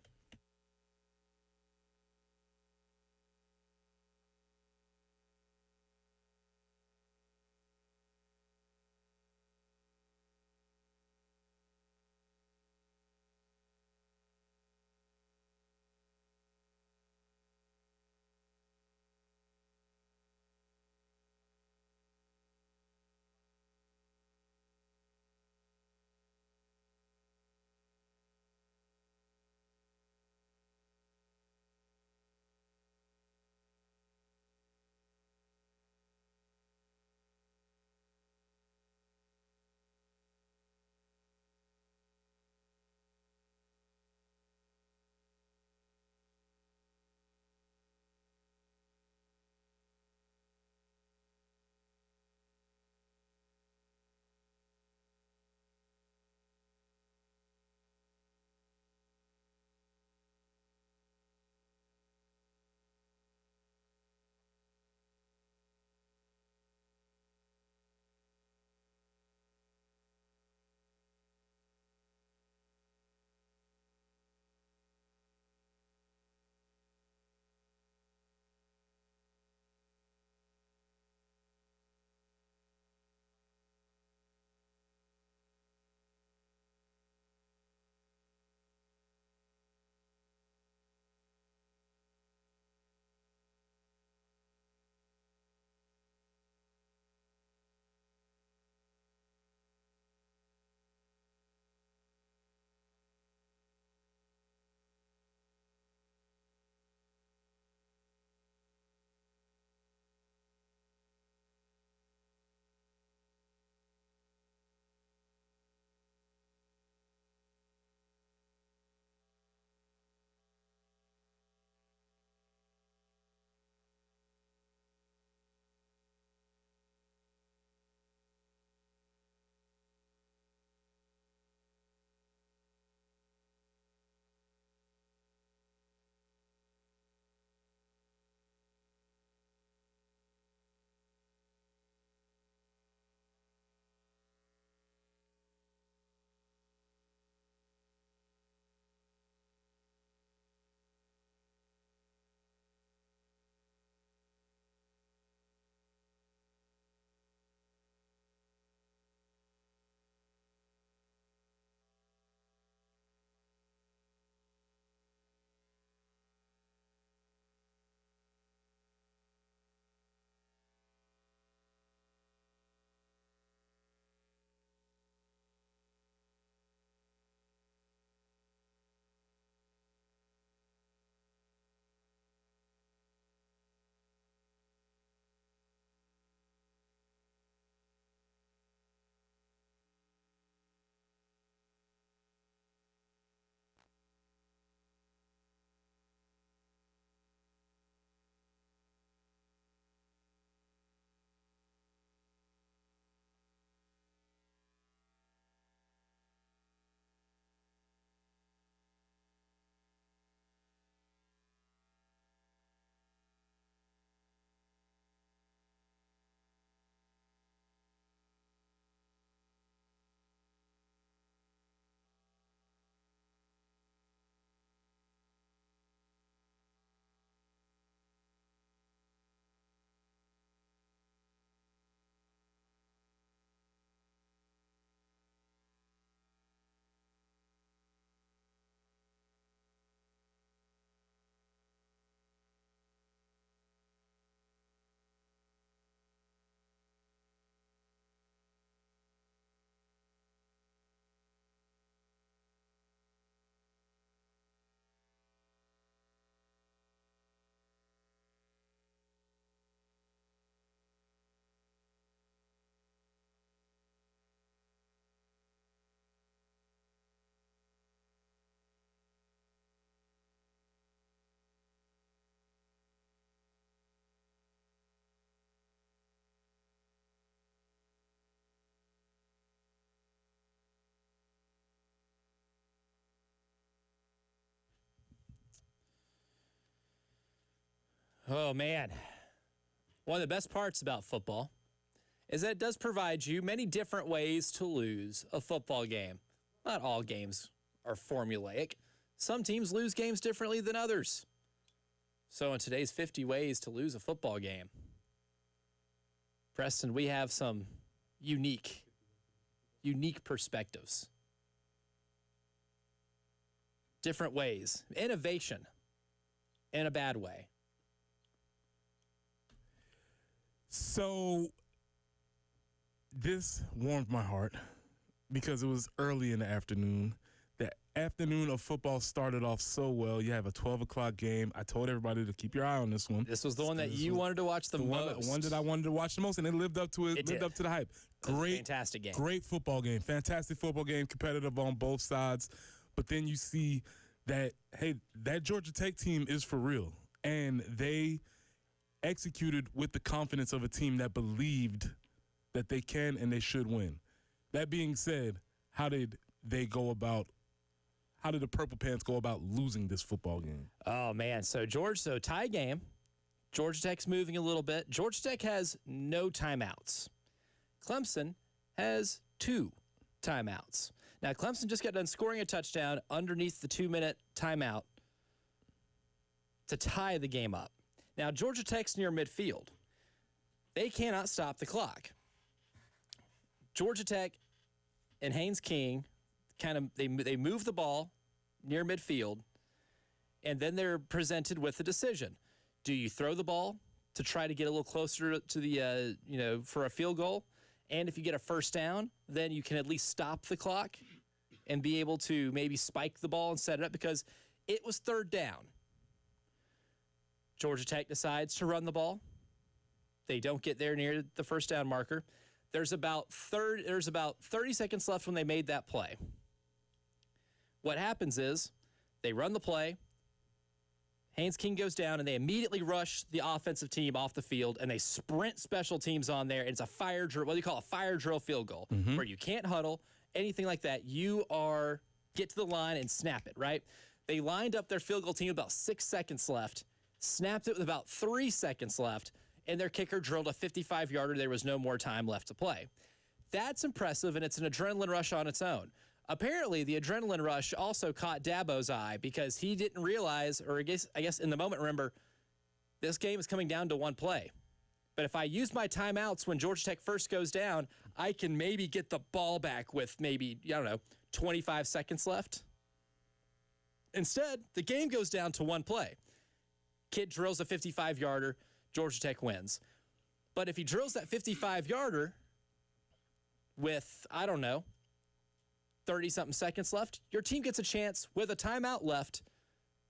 Oh, man. One of the best parts about football is that it does provide you many different ways to lose a football game. Not all games are formulaic. Some teams lose games differently than others. So in today's 50 ways to lose a football game, Preston, we have some unique perspectives. Different ways. Innovation in a bad way. So this warmed my heart because it was early in the afternoon. The afternoon of football started off so well. You have a 12 o'clock game. I told everybody to keep your eye on this one. This was the one that you wanted to watch the most. One that I wanted to watch the most, and it lived up to it. It lived up to the hype. Great, fantastic game. Great football game. Fantastic football game. Competitive on both sides. But then you see that, hey, that Georgia Tech team is for real. And they executed with the confidence of a team that believed that they can and they should win. That being said, how did the Purple Pants go about losing this football game? Oh, man. So tie game. Georgia Tech's moving a little bit. Georgia Tech has no timeouts. Clemson has 2 timeouts. Now, Clemson just got done scoring a touchdown underneath the 2-minute timeout to tie the game up. Now, Georgia Tech's near midfield. They cannot stop the clock. Georgia Tech and Haynes King they move the ball near midfield, and then they're presented with a decision. Do you throw the ball to try to get a little closer to the, for a field goal? And if you get a first down, then you can at least stop the clock and be able to maybe spike the ball and set it up because it was 3rd down. Georgia Tech decides to run the ball. They don't get there near the first down marker. There's about 30 seconds left when they made that play. What happens is they run the play. Haynes King goes down, and they immediately rush the offensive team off the field, and they sprint special teams on there. It's a fire drill, what do you call a fire drill field goal, where you can't huddle, anything like that. You get to the line and snap it, right? They lined up their field goal team with about 6 seconds left, snapped it with about 3 seconds left, and their kicker drilled a 55-yarder. There was no more time left to play. That's impressive, and it's an adrenaline rush on its own. Apparently, the adrenaline rush also caught Dabo's eye because he didn't realize, or I guess in the moment, remember, this game is coming down to 1 play. But if I use my timeouts when Georgia Tech first goes down, I can maybe get the ball back with maybe, 25 seconds left. Instead, the game goes down to 1 play. Kid drills a 55-yarder. Georgia Tech wins. But if he drills that 55-yarder with, 30-something seconds left, your team gets a chance with a timeout left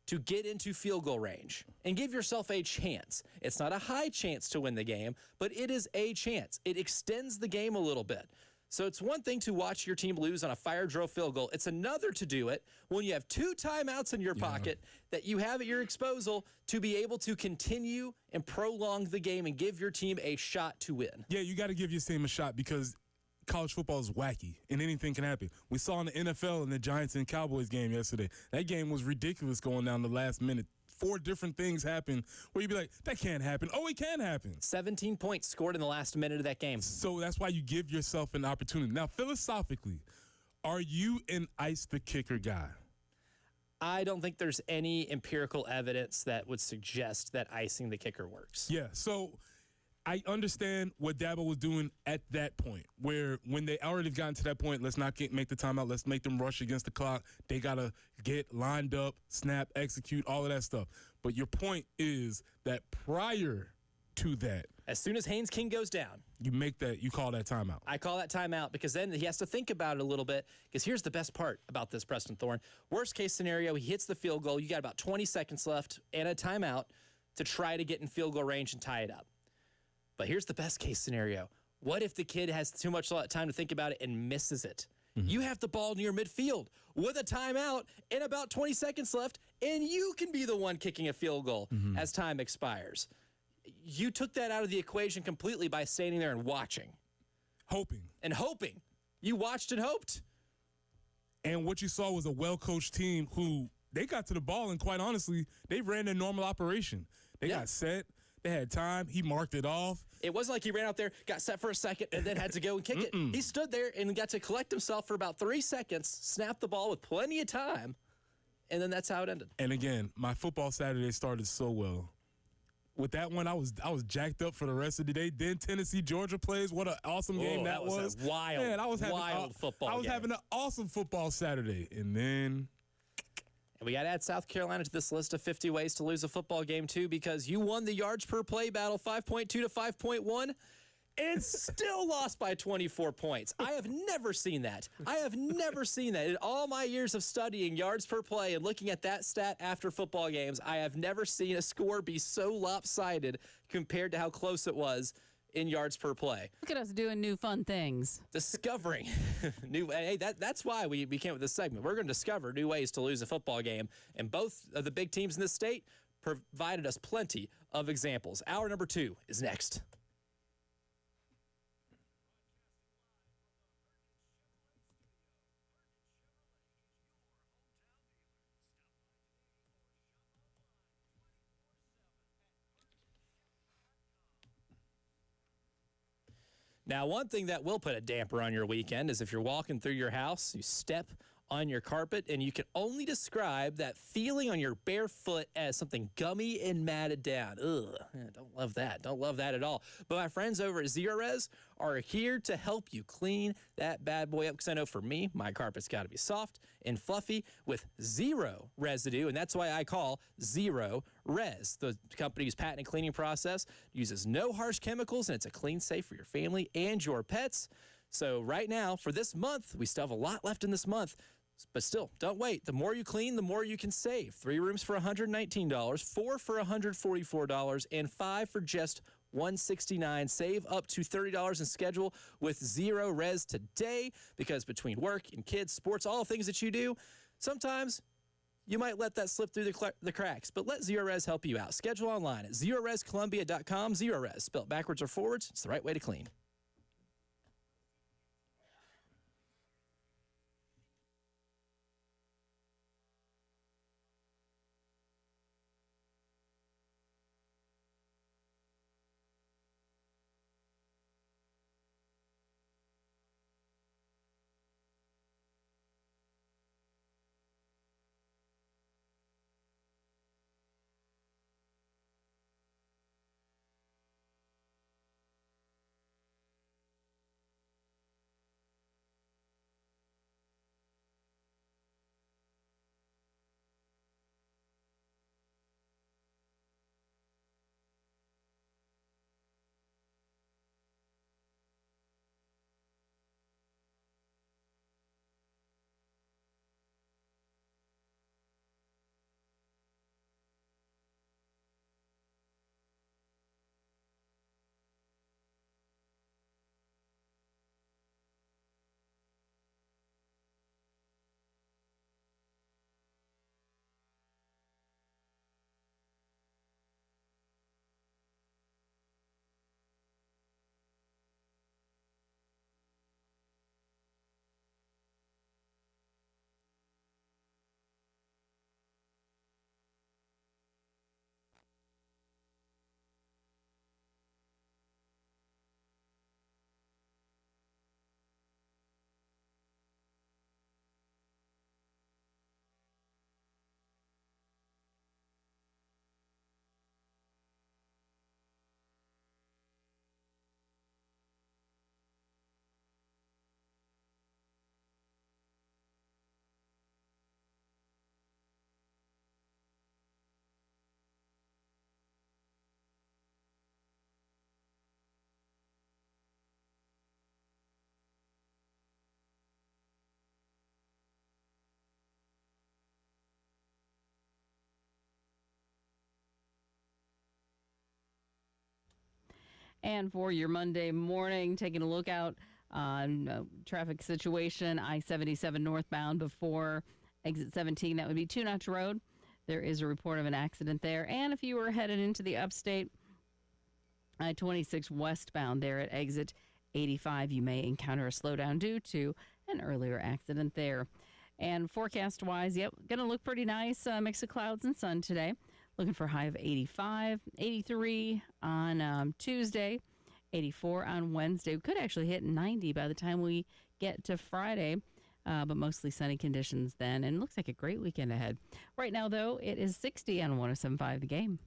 to get into field goal range and give yourself a chance. It's not a high chance to win the game, but it is a chance. It extends the game a little bit. So it's one thing to watch your team lose on a fire drill field goal. It's another to do it when you have 2 timeouts in your pocket that you have at your disposal to be able to continue and prolong the game and give your team a shot to win. Yeah, you got to give your team a shot because college football is wacky and anything can happen. We saw in the NFL in the Giants and Cowboys game yesterday. That game was ridiculous going down the last minute. 4 different things happen where you'd be like, that can't happen. Oh, it can happen. 17 points scored in the last minute of that game. So that's why you give yourself an opportunity. Now, philosophically, are you an ice the kicker guy? I don't think there's any empirical evidence that would suggest that icing the kicker works. Yeah, so I understand what Dabo was doing at that point, where when they already gotten to that point, let's not make the timeout, let's make them rush against the clock. They got to get lined up, snap, execute, all of that stuff. But your point is that prior to that, as soon as Haynes King goes down, you call that timeout. I call that timeout because then he has to think about it a little bit, because here's the best part about this, Preston Thorne. Worst case scenario, he hits the field goal. You got about 20 seconds left and a timeout to try to get in field goal range and tie it up. But here's the best case scenario. What if the kid has too much time to think about it and misses it? Mm-hmm. You have the ball near midfield with a timeout and about 20 seconds left, and you can be the one kicking a field goal as time expires. You took that out of the equation completely by standing there and watching. Hoping. You watched and hoped. And what you saw was a well-coached team who they got to the ball, and quite honestly, they ran their normal operation. They got set. They had time. He marked it off. It wasn't like he ran out there, got set for a second, and then had to go and kick it. He stood there and got to collect himself for about 3 seconds, snapped the ball with plenty of time, and then that's how it ended. And again, my football Saturday started so well. With that one, I was jacked up for the rest of the day. Then Tennessee Georgia plays. What an awesome game that was! A wild, man, I was having wild football. I was game. having an awesome football Saturday, and then. And we got to add South Carolina to this list of 50 ways to lose a football game, too, because you won the yards per play battle 5.2 to 5.1 and still lost by 24 points. I have never seen that. I have never seen that. In all my years of studying yards per play and looking at that stat after football games, I have never seen a score be so lopsided compared to how close it was in yards per play. Look at us doing new fun things. Discovering new. Hey, that's why we came with this segment. We're going to discover new ways to lose a football game, and both of the big teams in this state provided us plenty of examples. Hour number 2 is next. Now, one thing that will put a damper on your weekend is if you're walking through your house, you step on your carpet, and you can only describe that feeling on your bare foot as something gummy and matted down. Ugh, don't love that. Don't love that at all. But my friends over at Zerorez are here to help you clean that bad boy up, because I know for me, my carpet's got to be soft and fluffy with zero residue, and that's why I call Zerorez. The company's patented cleaning process uses no harsh chemicals, and it's a clean safe for your family and your pets. So right now, for this month, we still have a lot left in this month, but still, don't wait. The more you clean, the more you can save. 3 rooms for $119, 4 for $144, and 5 for just $169. Save up to $30 in schedule with Zerorez today, because between work and kids, sports, all the things that you do, sometimes you might let that slip through the cracks, but let Zerorez help you out. Schedule online at ZerorezColumbia.com. Zerorez, spelled backwards or forwards, it's the right way to clean. And for your Monday morning, taking a look out on traffic situation, I-77 northbound before exit 17. That would be Two Notch Road. There is a report of an accident there. And if you were headed into the upstate, I-26 westbound there at exit 85, you may encounter a slowdown due to an earlier accident there. And forecast-wise, yep, going to look pretty nice. Mix of clouds and sun today. Looking for a high of 85, 83 on Tuesday, 84 on Wednesday. We could actually hit 90 by the time we get to Friday, but mostly sunny conditions then. And it looks like a great weekend ahead. Right now, though, it is 60 on 107.5 The Game.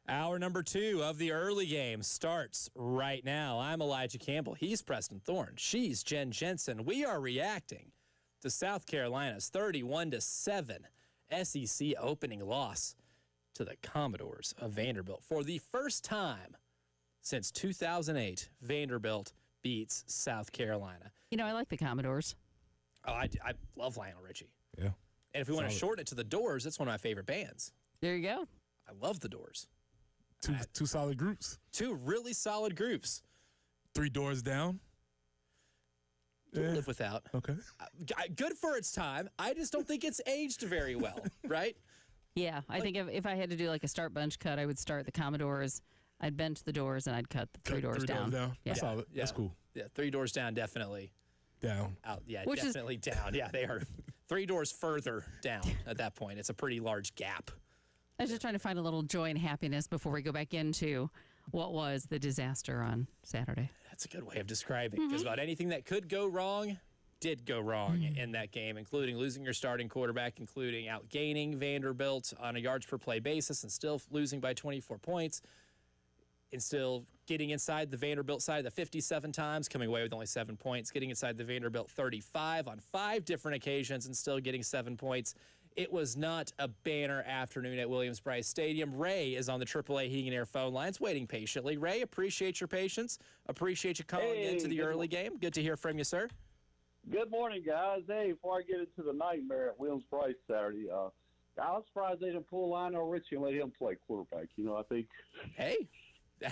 Hour number 2 of the early game starts right now. I'm Elijah Campbell. He's Preston Thorne. She's Jen Jensen. We are reacting to South Carolina's 31-7 SEC opening loss to the Commodores of Vanderbilt. For the first time since 2008, Vanderbilt beats South Carolina. You know, I like the Commodores. Oh, I love Lionel Richie. Yeah. And if we want to shorten it to the Doors, that's one of my favorite bands. There you go. I love the Doors. Two solid groups. 2 really solid groups. 3 Doors Down. Live without. Okay. Good for its time. I just don't think it's aged very well, right? Yeah, I think if I had to do like a start bench cut, I would start the Commodores, I'd bench the Doors, and I'd cut the 3 Doors down. Yeah. That's solid. Yeah. That's cool. Yeah, 3 Doors Down, definitely. Down. Out. Yeah, Which definitely down. Yeah, they are 3 doors further down at that point. It's a pretty large gap. I was just trying to find a little joy and happiness before we go back into what was the disaster on Saturday. That's a good way of describing, because about anything that could go wrong did go wrong in that game, including losing your starting quarterback, including outgaining Vanderbilt on a yards per play basis and still losing by 24 points, and still getting inside the Vanderbilt side of the 57 times, coming away with only 7 points, getting inside the Vanderbilt 35 on 5 different occasions and still getting 7 points. It was not a banner afternoon at Williams-Brice Stadium. Ray is on the AAA Heating and Air phone lines waiting patiently. Ray, appreciate your patience. Appreciate you calling into the early game. Good to hear from you, sir. Good morning, guys. Hey, before I get into the nightmare at Williams-Brice Saturday, I was surprised they didn't pull Lionel Richie and let him play quarterback. You know, I think. Hey.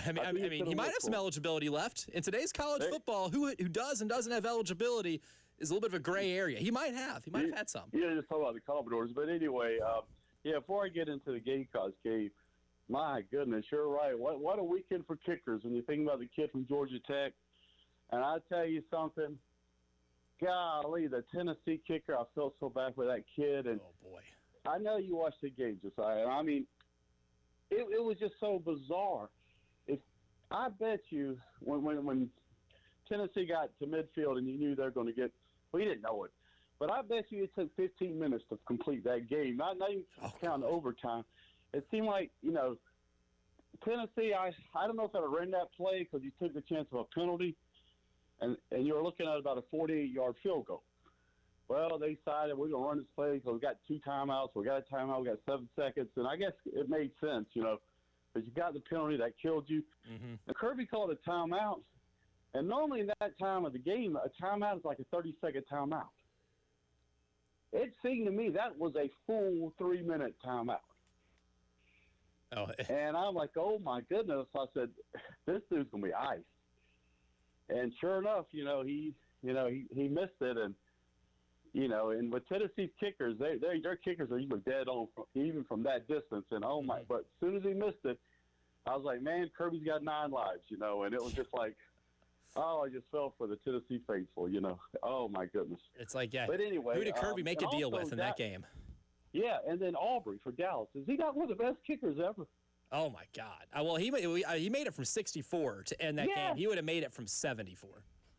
I mean, he might have some eligibility left. In today's college football, who does and doesn't have eligibility is a little bit of a gray area. He might have. He might have had some. Yeah, just talk about the Commodores. But anyway, before I get into the Gamecocks game, my goodness, you're right. What a weekend for kickers when you think about the kid from Georgia Tech. And I tell you something, golly, the Tennessee kicker, I felt so bad for that kid. And oh, boy. I know you watched the game, Josiah. And I mean, it was just so bizarre. I bet you when Tennessee got to midfield and you knew they were going to get – well, you didn't know it. But I bet you it took 15 minutes to complete that game, not even counting overtime. It seemed like, you know, Tennessee, I don't know if I'd have run that play because you took the chance of a penalty, and you were looking at about a 48-yard field goal. Well, they decided we're going to run this play because we got 2 timeouts. We got a timeout. We got 7 seconds. And I guess it made sense, you know. But you got the penalty that killed you. Mm-hmm. And Kirby called a timeout. And normally in that time of the game, a timeout is like a 30-second timeout. It seemed to me that was a full 3-minute timeout. Oh. And I'm like, oh, my goodness. I said, this dude's going to be iced. And sure enough, he missed it. And, and with Tennessee's kickers, their kickers are usually dead on even from that distance. And oh my! But as soon as he missed it, I was like, man, Kirby's got 9 lives, and it was just like, oh, I just fell for the Tennessee faithful, Oh my goodness! It's like, yeah. But anyway, who did Kirby make a deal with in that game? Yeah, and then Aubrey for Dallas. Is he not one of the best kickers ever? Oh my God! Well, he made it from 64 to end that game. He would have made it from 74.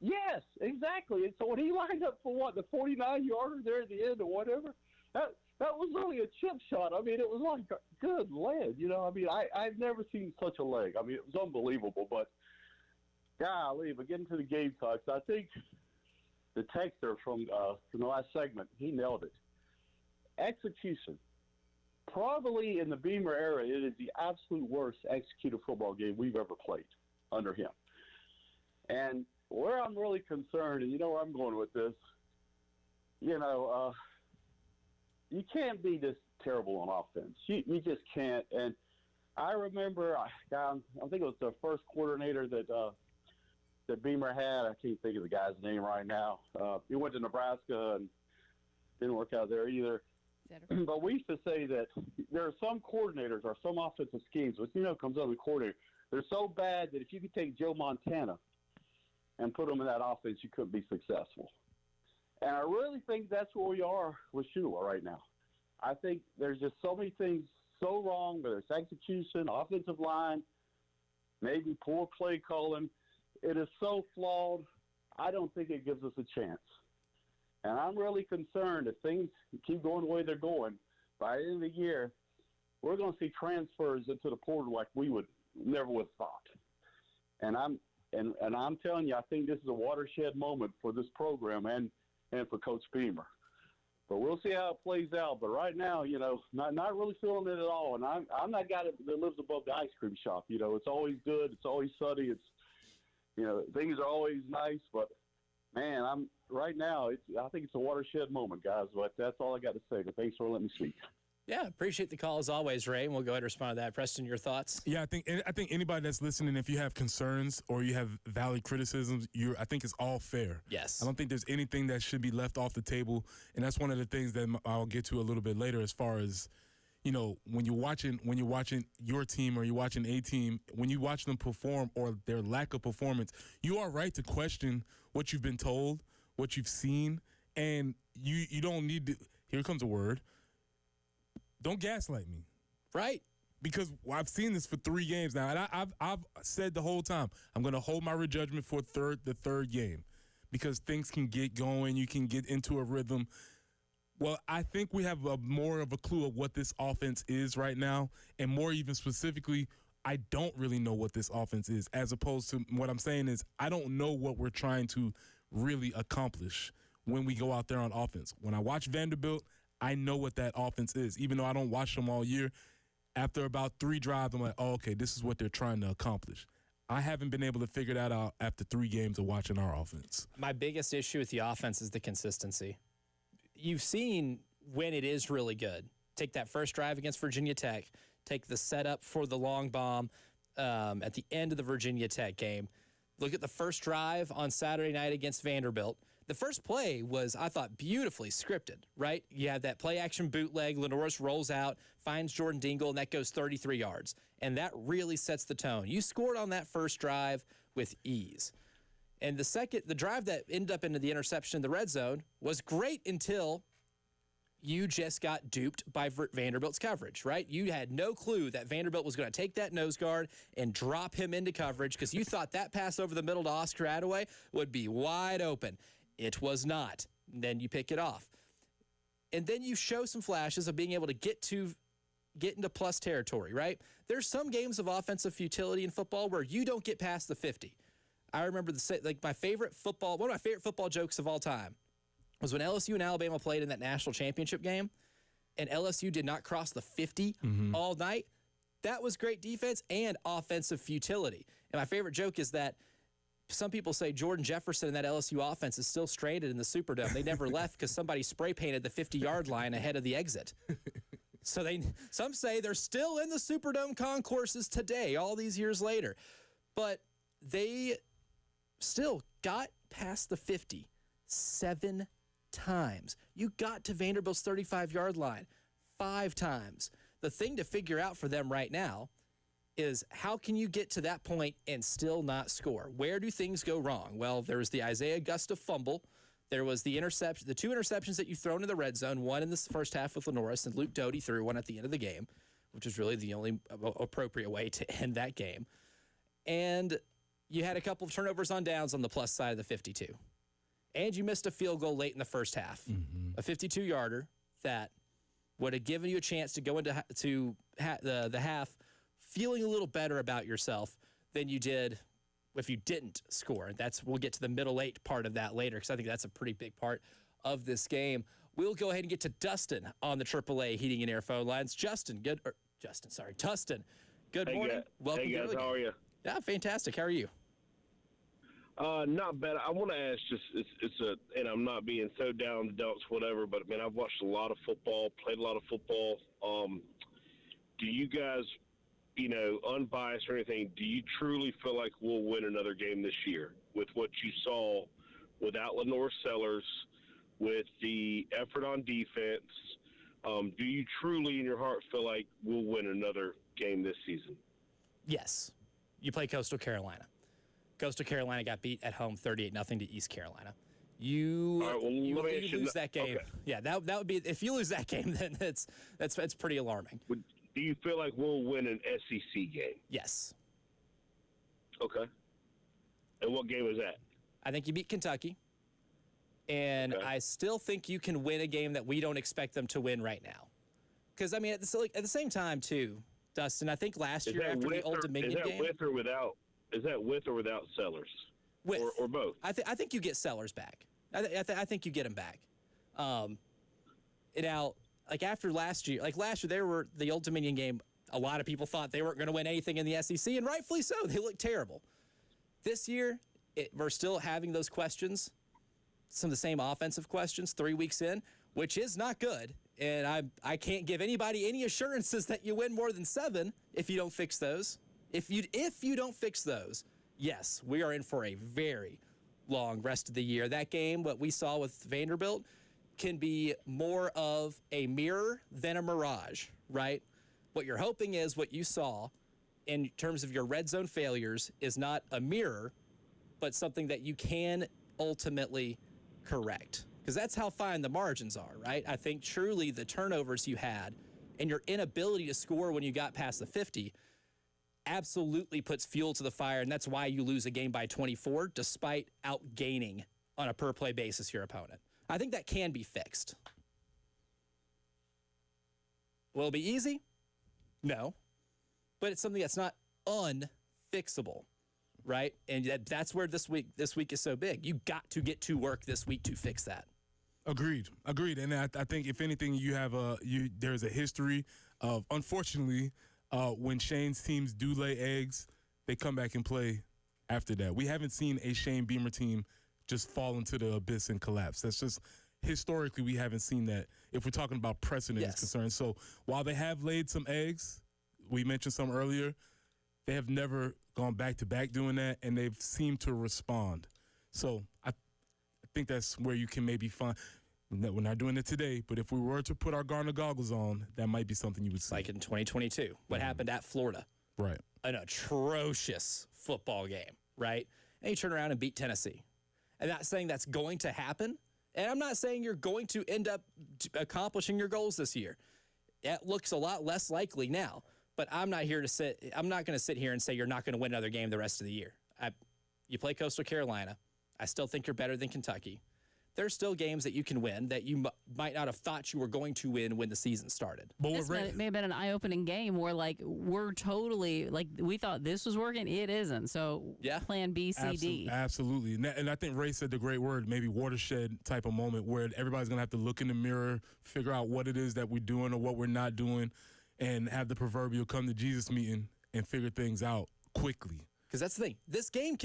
Yes, exactly. And so when he lined up for the 49-yarder there at the end or whatever, that was really a chip shot. I mean, it was like a good leg. I mean, I've never seen such a leg. I mean, it was unbelievable. But golly, but getting to the Gamecocks, I think the texter from the last segment, he nailed it. Execution. probably in the Beamer era, it is the absolute worst executed football game we've ever played under him. And where I'm really concerned, and you know where I'm going with this, you can't be this terrible on offense. You just can't. And I remember, I think it was the first coordinator that Beamer had. I can't think of the guy's name right now. He went to Nebraska and didn't work out there either. But we used to say that there are some coordinators or some offensive schemes, which comes under the coordinator. They're so bad that if you could take Joe Montana and put him in that offense, you couldn't be successful. And I really think that's where we are with Shula right now. I think there's just so many things so wrong, whether it's execution, offensive line, maybe poor play calling. It is so flawed, I don't think it gives us a chance. And I'm really concerned if things keep going the way they're going, by the end of the year, we're going to see transfers into the portal like we would never would have thought. And I'm telling you, I think this is a watershed moment for this program and for Coach Beamer. But we'll see how it plays out. But right now, not really feeling it at all. And I'm that guy that lives above the ice cream shop. It's always good. It's always sunny. It's, things are always nice. But, man, right now, I think it's a watershed moment, guys. But that's all I got to say. But thanks for letting me speak. Yeah, appreciate the call as always, Ray, and we'll go ahead and respond to that. Preston, your thoughts? Yeah, I think anybody that's listening, if you have concerns or you have valid criticisms, I think it's all fair. Yes. I don't think there's anything that should be left off the table, and that's one of the things that I'll get to a little bit later as far as, when you're watching your team or you're watching a team, when you watch them perform or their lack of performance, you are right to question what you've been told, what you've seen, and you don't need to – here comes a word – don't gaslight me. Right. Because I've seen this for 3 games now, and I've said the whole time, I'm going to hold my judgment for the third game because things can get going. You can get into a rhythm. Well, I think we have more of a clue of what this offense is right now, and more even specifically, I don't really know what this offense is, as opposed to what I'm saying is I don't know what we're trying to really accomplish when we go out there on offense. When I watch Vanderbilt, I know what that offense is. Even though I don't watch them all year, after about 3 drives, I'm like, oh, okay, this is what they're trying to accomplish. I haven't been able to figure that out after 3 games of watching our offense. My biggest issue with the offense is the consistency. You've seen when it is really good. Take that first drive against Virginia Tech. Take the setup for the long bomb at the end of the Virginia Tech game. Look at the first drive on Saturday night against Vanderbilt. The first play was, I thought, beautifully scripted, right? You have that play-action bootleg. Lenoris rolls out, finds Jordan Dingle, and that goes 33 yards. And that really sets the tone. You scored on that first drive with ease. And the drive that ended up into the interception in the red zone was great until you just got duped by Vanderbilt's coverage, right? You had no clue that Vanderbilt was going to take that nose guard and drop him into coverage because you thought that pass over the middle to Oscar Attaway would be wide open. It was not. Then you pick it off. And then you show some flashes of being able to get into plus territory, right? There's some games of offensive futility in football where you don't get past the 50. I remember one of my favorite football jokes of all time was when LSU and Alabama played in that national championship game, and LSU did not cross the 50 all night. That was great defense and offensive futility. And my favorite joke is that some people say Jordan Jefferson and that LSU offense is still stranded in the Superdome. They never left because somebody spray painted the 50-yard line ahead of the exit. So some say they're still in the Superdome concourses today, all these years later. But they still got past the 50 7 times. You got to Vanderbilt's 35-yard line 5 times. The thing to figure out for them right now is how can you get to that point and still not score? Where do things go wrong? Well, there was the Isaiah Augusta fumble. There was the 2 interceptions that you've thrown in the red zone, one in the first half with Lenoris, and Luke Doty threw one at the end of the game, which was really the only appropriate way to end that game. And you had a couple of turnovers on downs on the plus side of the 52. And you missed a field goal late in the first half, a 52-yarder that would have given you a chance to go into the half feeling a little better about yourself than you did if you didn't score. We'll get to the middle 8 part of that later because I think that's a pretty big part of this game. We'll go ahead and get to Dustin on the AAA Heating and Air phone lines. Tustin, good morning. Welcome. Hey guys, how are you? Yeah, fantastic. How are you? Not bad. I want to ask, and I'm not being so down the dumps, whatever, but man, I've watched a lot of football, played a lot of football. Do you guys, unbiased or anything, do you truly feel like we'll win another game this year with what you saw without Lenore Sellers, with the effort on defense? Do you truly in your heart feel like we'll win another game this season? Yes. You play Coastal Carolina. Coastal Carolina got beat at home 38-0 to East Carolina. You lose that game. Okay. Yeah, that would be, if you lose that game, then that's pretty alarming. Do you feel like we'll win an SEC game? Yes. Okay. And what game is that? I think you beat Kentucky. And Okay. I still think you can win a game that we don't expect them to win right now. Because, I mean, at the same time, too, Dustin, I think last year after the Old Dominion game. Is that with or without Sellers? With. Or both? I think you get Sellers back. I think you get him back. Now, after last year, there were the Old Dominion game, a lot of people thought they weren't going to win anything in the SEC, and rightfully so. They looked terrible. This year, we're still having those questions, some of the same offensive questions 3 weeks in, which is not good. And I can't give anybody any assurances that you win more than 7 if you don't fix those. If you don't fix those, yes, we are in for a very long rest of the year. That game, what we saw with Vanderbilt, can be more of a mirror than a mirage, right? What you're hoping is what you saw in terms of your red zone failures is not a mirror, but something that you can ultimately correct. Because that's how fine the margins are, right? I think truly the turnovers you had and your inability to score when you got past the 50 absolutely puts fuel to the fire, and that's why you lose a game by 24 despite outgaining on a per-play basis your opponent. I think that can be fixed. Will it be easy? No. But it's something that's not unfixable, right? And that's where this week is so big. You got to get to work this week to fix that. Agreed. And I think if anything, there's a history of, unfortunately, when Shane's teams do lay eggs, they come back and play after that. We haven't seen a Shane Beamer team just fall into the abyss and collapse. That's just historically we haven't seen that if we're talking about precedent is concerned. So while they have laid some eggs, we mentioned some earlier, they have never gone back-to-back doing that, and they've seemed to respond. So I think that's where you can maybe find – we're not doing it today, but if we were to put our Garner goggles on, that might be something you would see. Like in 2022, what happened at Florida. Right. An atrocious football game, right? And you turn around and beat Tennessee. I'm not saying that's going to happen, and I'm not saying you're going to end up accomplishing your goals this year. It looks a lot less likely now, but I'm not going to sit here and say you're not going to win another game the rest of the year. You play Coastal Carolina. I still think you're better than Kentucky. There's still games that you can win that you might not have thought you were going to win when the season started. This may have been an eye-opening game where, we're totally, we thought this was working. It isn't. So, yeah. Plan B, C, D. Absolutely. And I think Ray said the great word, maybe watershed type of moment where everybody's going to have to look in the mirror, figure out what it is that we're doing or what we're not doing, and have the proverbial come to Jesus meeting and figure things out quickly. Because that's the thing. This game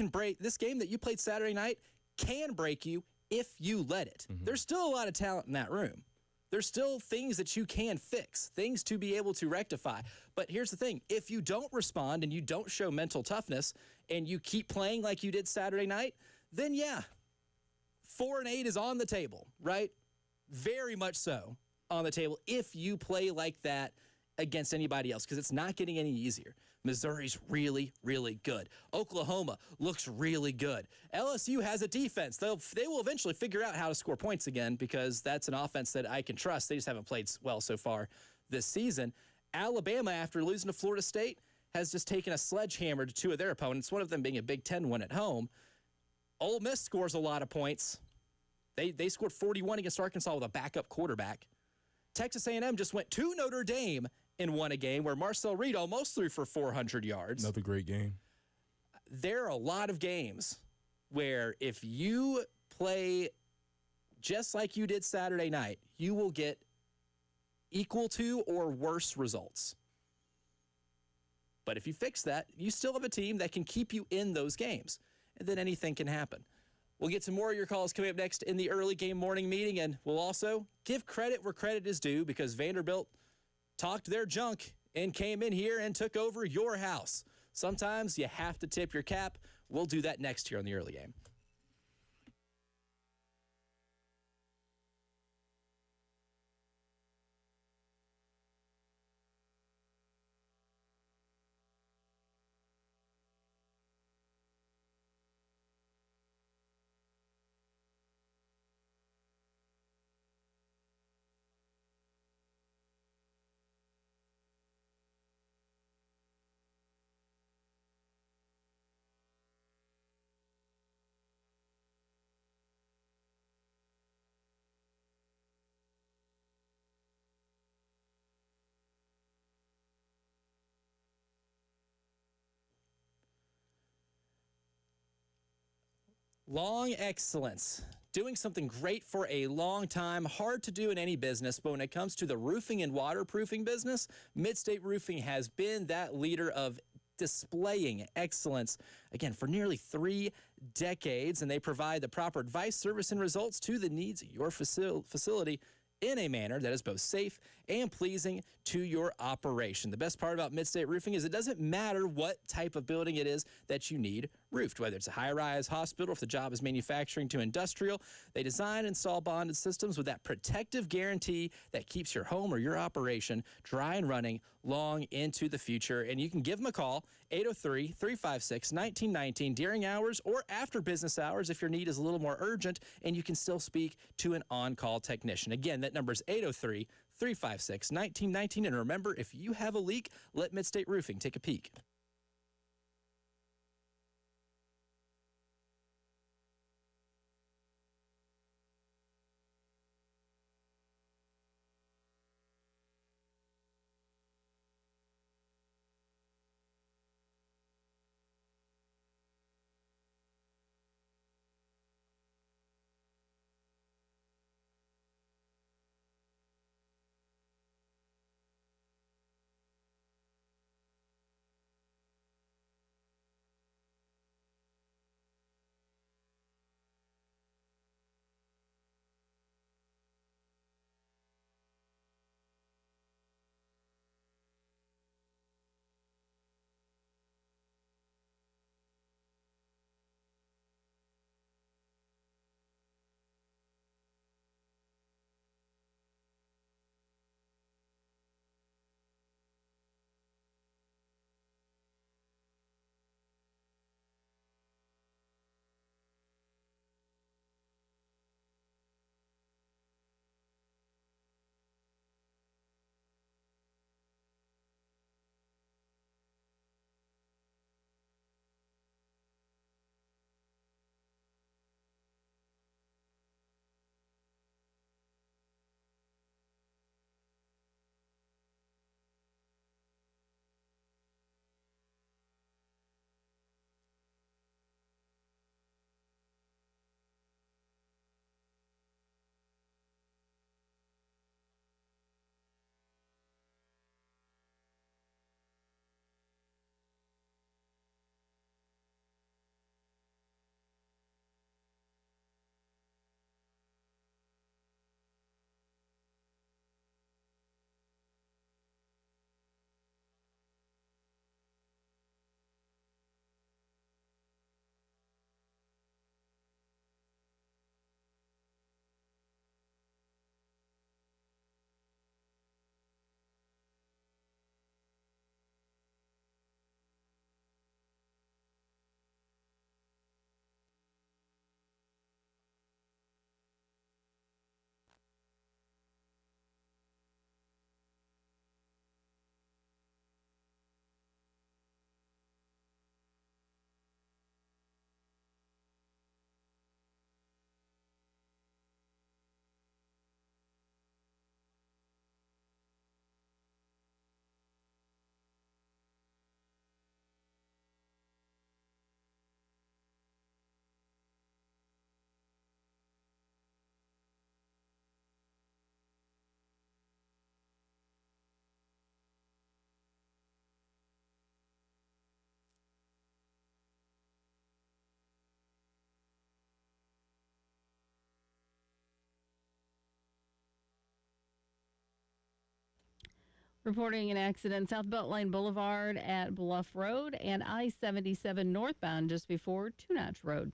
that you played Saturday night can break you if you let it. Mm-hmm. There's still a lot of talent in that room. There's still things that you can fix, things to be able to rectify. But here's the thing. If you don't respond and you don't show mental toughness and you keep playing like you did Saturday night, then 4-8 is on the table, right? Very much so on the table if you play like that against anybody else, because it's not getting any easier. Missouri's really, really good. Oklahoma looks really good. LSU has a defense. They will eventually figure out how to score points again, because that's an offense that I can trust. They just haven't played well so far this season. Alabama, after losing to Florida State, has just taken a sledgehammer to 2 of their opponents, one of them being a Big Ten win at home. Ole Miss scores a lot of points. They scored 41 against Arkansas with a backup quarterback. Texas A&M just went to Notre Dame and won a game where Marcel Reed almost threw for 400 yards. Another great game. There are a lot of games where if you play just like you did Saturday night, you will get equal to or worse results. But if you fix that, you still have a team that can keep you in those games, and then anything can happen. We'll get some more of your calls coming up next in the early game morning meeting, and we'll also give credit where credit is due because Vanderbilt talked their junk and came in here and took over your house. Sometimes you have to tip your cap. We'll do that next here on the early game. Long excellence. Doing something great for a long time, hard to do in any business, but when it comes to the roofing and waterproofing business, Midstate Roofing has been that leader of displaying excellence, again, for nearly 3 decades, and they provide the proper advice, service, and results to the needs of your facility in a manner that is both safe and pleasing to your operation. The best part about Midstate Roofing is it doesn't matter what type of building it is that you need roofed, whether it's a high-rise hospital, if the job is manufacturing to industrial. They design and install bonded systems with that protective guarantee that keeps your home or your operation dry and running long into the future. And you can give them a call, 803-356-1919 during hours or after business hours if your need is a little more urgent, and you can still speak to an on-call technician. Again, that number is 803-356-1919. And remember, if you have a leak, let Midstate Roofing take a peek. Reporting an accident South Beltline Boulevard at Bluff Road and I-77 northbound just before Two Notch Road.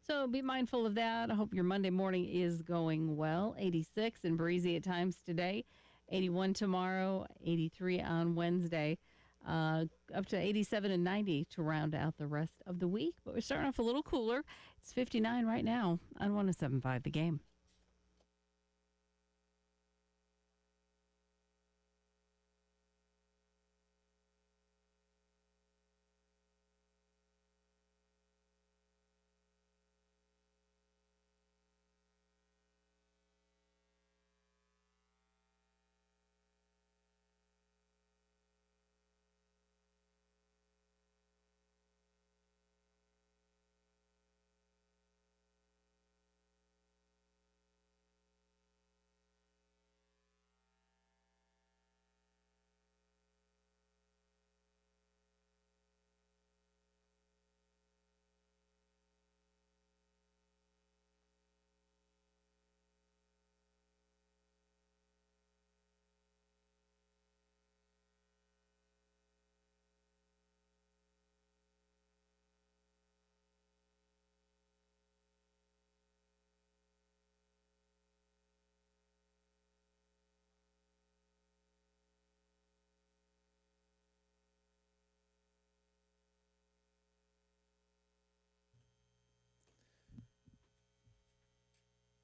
So be mindful of that. I hope your Monday morning is going well. 86 and breezy at times today. 81 tomorrow, 83 on Wednesday. Up to 87 and 90 to round out the rest of the week. But we're starting off a little cooler. It's 59 right now on 107.5 The Game.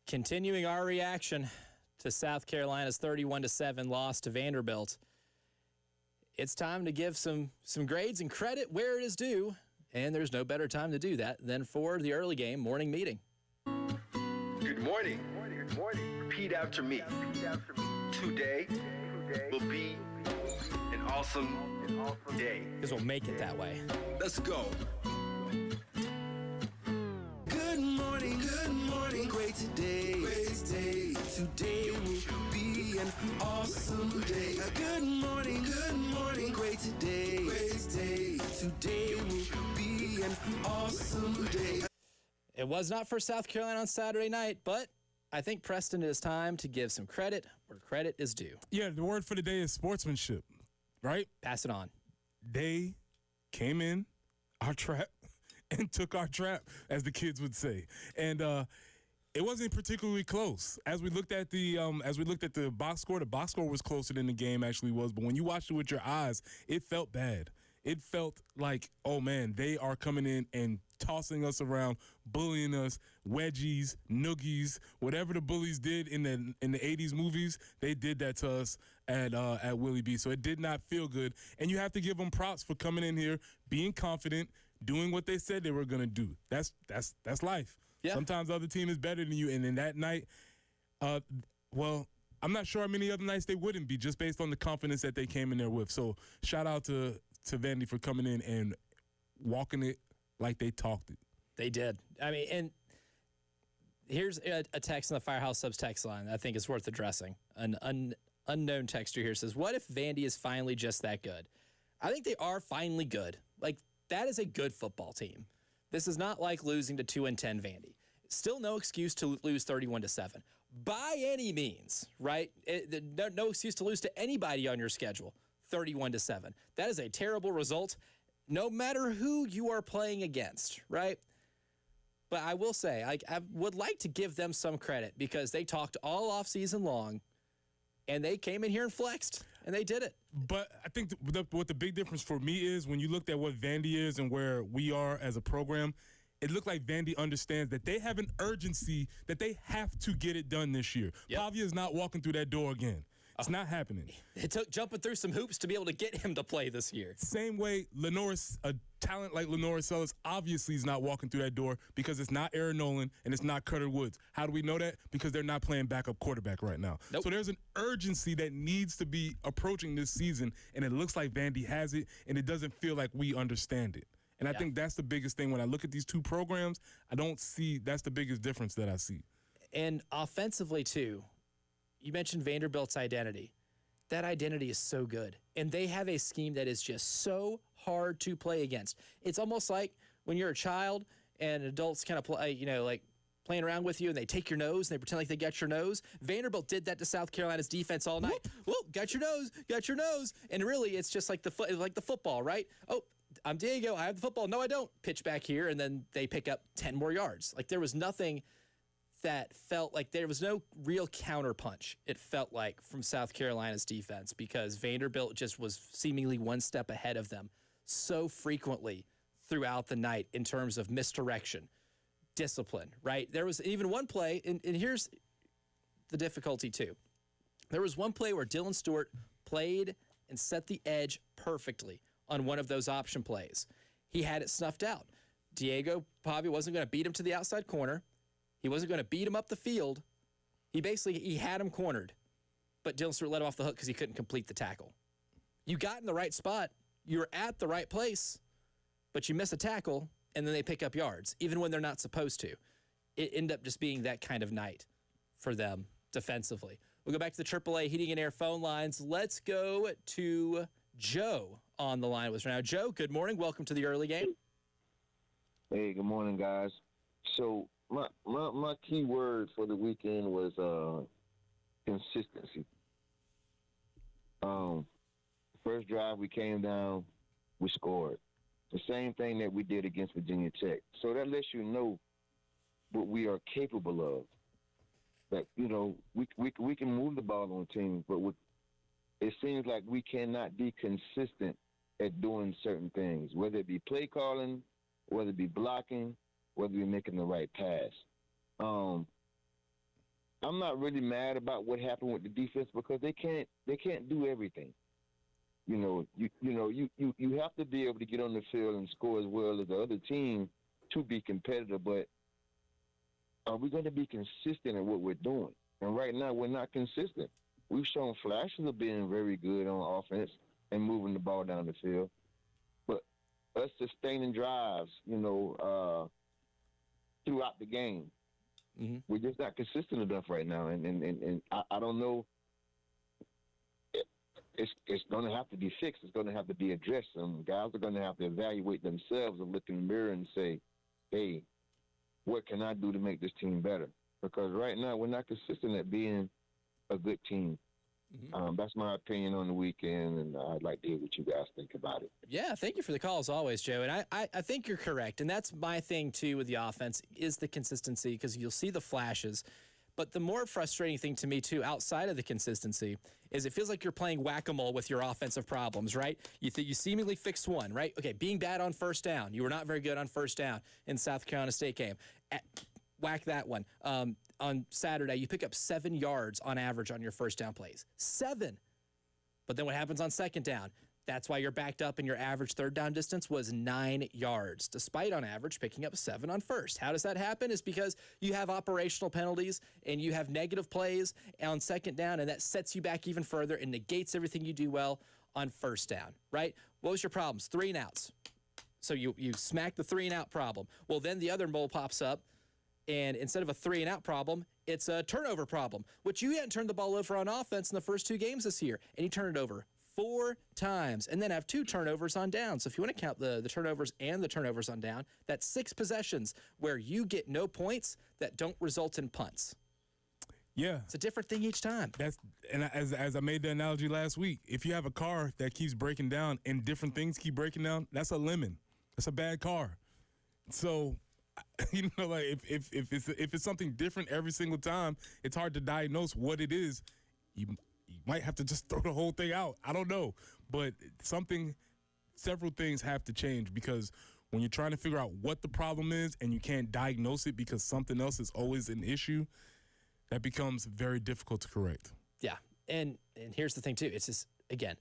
Continuing our reaction to South Carolina's 31-7 loss to Vanderbilt, it's time to give some grades and credit where it is due, and there's no better time to do that than for the early game morning meeting. Good morning. Good morning. Repeat after me. Today will be an awesome day. Because we'll make it that way. Let's go. Good morning, great today. Today will be an awesome day. Good morning, great today. Today will be an awesome day. It was not for South Carolina on Saturday night, but I think, Preston, it is time to give some credit where credit is due. Yeah, the word for the day is sportsmanship, right? Pass it on. They came in our trap and took our trap, as the kids would say. And it wasn't particularly close. As we looked at the box score was closer than the game actually was. But when you watched it with your eyes, it felt bad. It felt like, oh man, they are coming in and tossing us around, bullying us, wedgies, noogies, whatever the bullies did in the 80s movies, they did that to us at Willie B. So it did not feel good. And you have to give them props for coming in here, being confident, doing what they said they were going to do. That's life. Yeah. Sometimes the other team is better than you. And then that night, well, I'm not sure how many other nights they wouldn't be just based on the confidence that they came in there with. So shout out to Vandy for coming in and walking it like they talked it. They did. I mean, and here's a text on the Firehouse Subs text line that I think is worth addressing. An unknown texter here says, what if Vandy is finally just that good? I think they are finally good. Like, that is a good football team. This is not like losing to 2-10 Vandy. Still no excuse to lose 31-7 by any means, right? No excuse to lose to anybody on your schedule, 31-7. That is a terrible result, no matter who you are playing against, right? But I will say, I would like to give them some credit because they talked all offseason long, and they came in here and flexed, and they did it. But I think what the big difference for me is when you looked at what Vandy is and where we are as a program, it looked like Vandy understands that they have an urgency that they have to get it done this year. Yep. Pavia is not walking through that door again. It's not happening. It took jumping through some hoops to be able to get him to play this year. Same way, a talent like Lenora Sellers obviously is not walking through that door because it's not Aaron Nolan and it's not Cutter Woods. How do we know that? Because they're not playing backup quarterback right now. Nope. So there's an urgency that needs to be approaching this season, and it looks like Vandy has it, and it doesn't feel like we understand it. And I think that's the biggest thing. When I look at these two programs, that's the biggest difference that I see. And offensively, too, you mentioned Vanderbilt's identity. That identity is so good. And they have a scheme that is just so hard to play against. It's almost like when you're a child and adults kind of play, like playing around with you and they take your nose and they pretend like they got your nose. Vanderbilt did that to South Carolina's defense all night. Whoop, got your nose. And really, it's just like the football, right? Oh, I'm Diego. I have the football. No, I don't. Pitch back here, and then they pick up 10 more yards. Like, there was nothing that felt like there was no real counterpunch, it felt like, from South Carolina's defense, because Vanderbilt just was seemingly one step ahead of them so frequently throughout the night in terms of misdirection, discipline, right? There was even one play, and here's the difficulty too. There was one play where Dylan Stewart played and set the edge perfectly on one of those option plays. He had it snuffed out. Diego Pavia wasn't going to beat him to the outside corner. He wasn't going to beat him up the field. He had him cornered, but Dylan Stewart let him off the hook because he couldn't complete the tackle. You got in the right spot. You were at the right place, but you miss a tackle, and then they pick up yards, even when they're not supposed to. It ended up just being that kind of night for them defensively. We'll go back to the AAA Heating and Air phone lines. Let's go to Joe on the line with us right now. Joe, good morning. Welcome to the early game. Hey, good morning, guys. So my key word for the weekend was consistency. First drive, we came down, we scored. The same thing that we did against Virginia Tech. So that lets you know what we are capable of. That, you know, we can move the ball on teams, but it seems like we cannot be consistent at doing certain things, whether it be play calling, whether it be blocking, whether we're making the right pass. I'm not really mad about what happened with the defense because they can't do everything. You have to be able to get on the field and score as well as the other team to be competitive, but are we going to be consistent at what we're doing? And right now, we're not consistent. We've shown flashes of being very good on offense and moving the ball down the field. But us sustaining drives, throughout the game, we're just not consistent enough right now. And I don't know. It's going to have to be fixed. It's going to have to be addressed. And guys are going to have to evaluate themselves and look in the mirror and say, hey, what can I do to make this team better? Because right now we're not consistent at being a good team. That's my opinion on the weekend, and I'd like to hear what you guys think about it. Yeah, thank you for the call as always, Joe. And I think you're correct. And that's my thing, too, with the offense is the consistency, because you'll see the flashes. But the more frustrating thing to me, too, outside of the consistency, is it feels like you're playing whack-a-mole with your offensive problems, right? You seemingly fixed one, right? Okay, being bad on first down. You were not very good on first down in South Carolina State game. Whack that one. On Saturday, you pick up 7 yards on average on your first down plays. 7. But then what happens on second down? That's why you're backed up and your average third down distance was 9 yards, despite on average picking up 7 on first. How does that happen? It's because you have operational penalties and you have negative plays on second down, and that sets you back even further and negates everything you do well on first down, right? What was your problems? 3 and outs. So you smack the 3 and out problem. Well, then the other mole pops up, and instead of a 3 and out problem, it's a turnover problem, which you hadn't turned the ball over on offense in the first 2 games this year, and you turn it over 4 times, and then have 2 turnovers on down. So if you want to count the turnovers and the turnovers on down, that's 6 possessions where you get no points that don't result in punts. Yeah. It's a different thing each time. As I made the analogy last week, if you have a car that keeps breaking down and different things keep breaking down, that's a lemon. That's a bad car. So, like if it's something different every single time, it's hard to diagnose what it is. You might have to just throw the whole thing out. I don't know. But several things have to change, because when you're trying to figure out what the problem is and you can't diagnose it because something else is always an issue, that becomes very difficult to correct. Yeah. And here's the thing, too. It's just, again,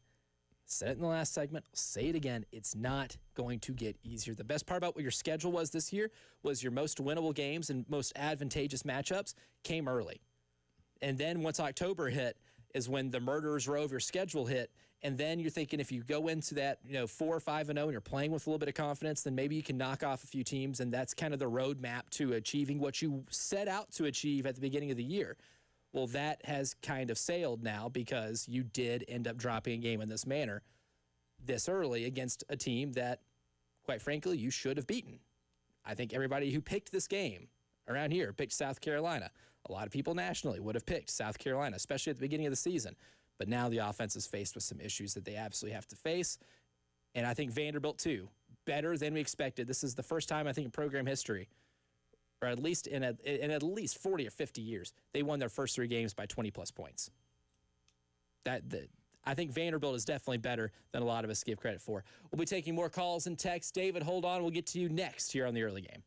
said it in the last segment, I'll say it again, it's not going to get easier. The best part about what your schedule was this year was your most winnable games and most advantageous matchups came early. And then once October hit is when the murderers row of your schedule hit, and then you're thinking if you go into that 4 or 5-0 and you're playing with a little bit of confidence, then maybe you can knock off a few teams, and that's kind of the roadmap to achieving what you set out to achieve at the beginning of the year. Well, that has kind of sailed now because you did end up dropping a game in this manner this early against a team that, quite frankly, you should have beaten. I think everybody who picked this game, around here picked South Carolina. A lot of people nationally would have picked South Carolina, especially at the beginning of the season. But now the offense is faced with some issues that they absolutely have to face. And I think Vanderbilt, too, better than we expected. This is the first time, I think, in program history, or at least in at least 40 or 50 years, they won their first 3 games by 20-plus points. I think Vanderbilt is definitely better than a lot of us give credit for. We'll be taking more calls and texts. David, hold on. We'll get to you next here on the early game.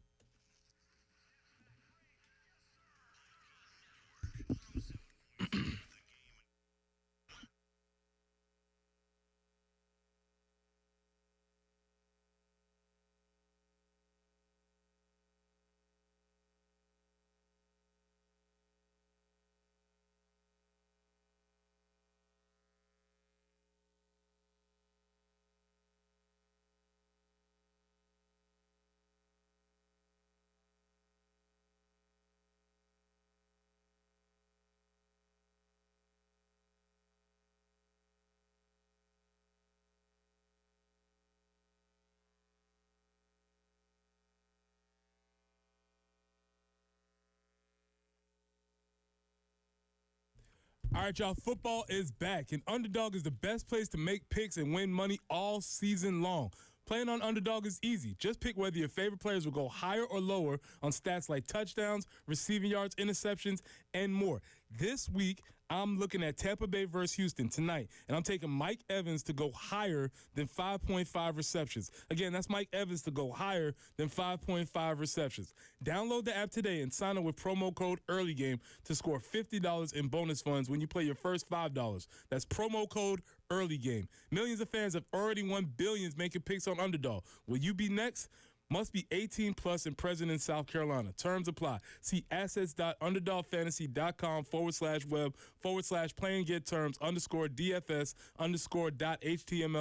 All right, y'all, football is back, and Underdog is the best place to make picks and win money all season long. Playing on Underdog is easy. Just pick whether your favorite players will go higher or lower on stats like touchdowns, receiving yards, interceptions, and more. This week, I'm looking at Tampa Bay versus Houston tonight, and I'm taking Mike Evans to go higher than 5.5 receptions. Again, that's Mike Evans to go higher than 5.5 receptions. Download the app today and sign up with promo code EARLYGAME to score $50 in bonus funds when you play your first $5. That's promo code EARLYGAME. Millions of fans have already won billions making picks on Underdog. Will you be next? Must be 18 plus and present in South Carolina. Terms apply. See assets.underdogfantasy.com/web/play and get terms _DFS_.html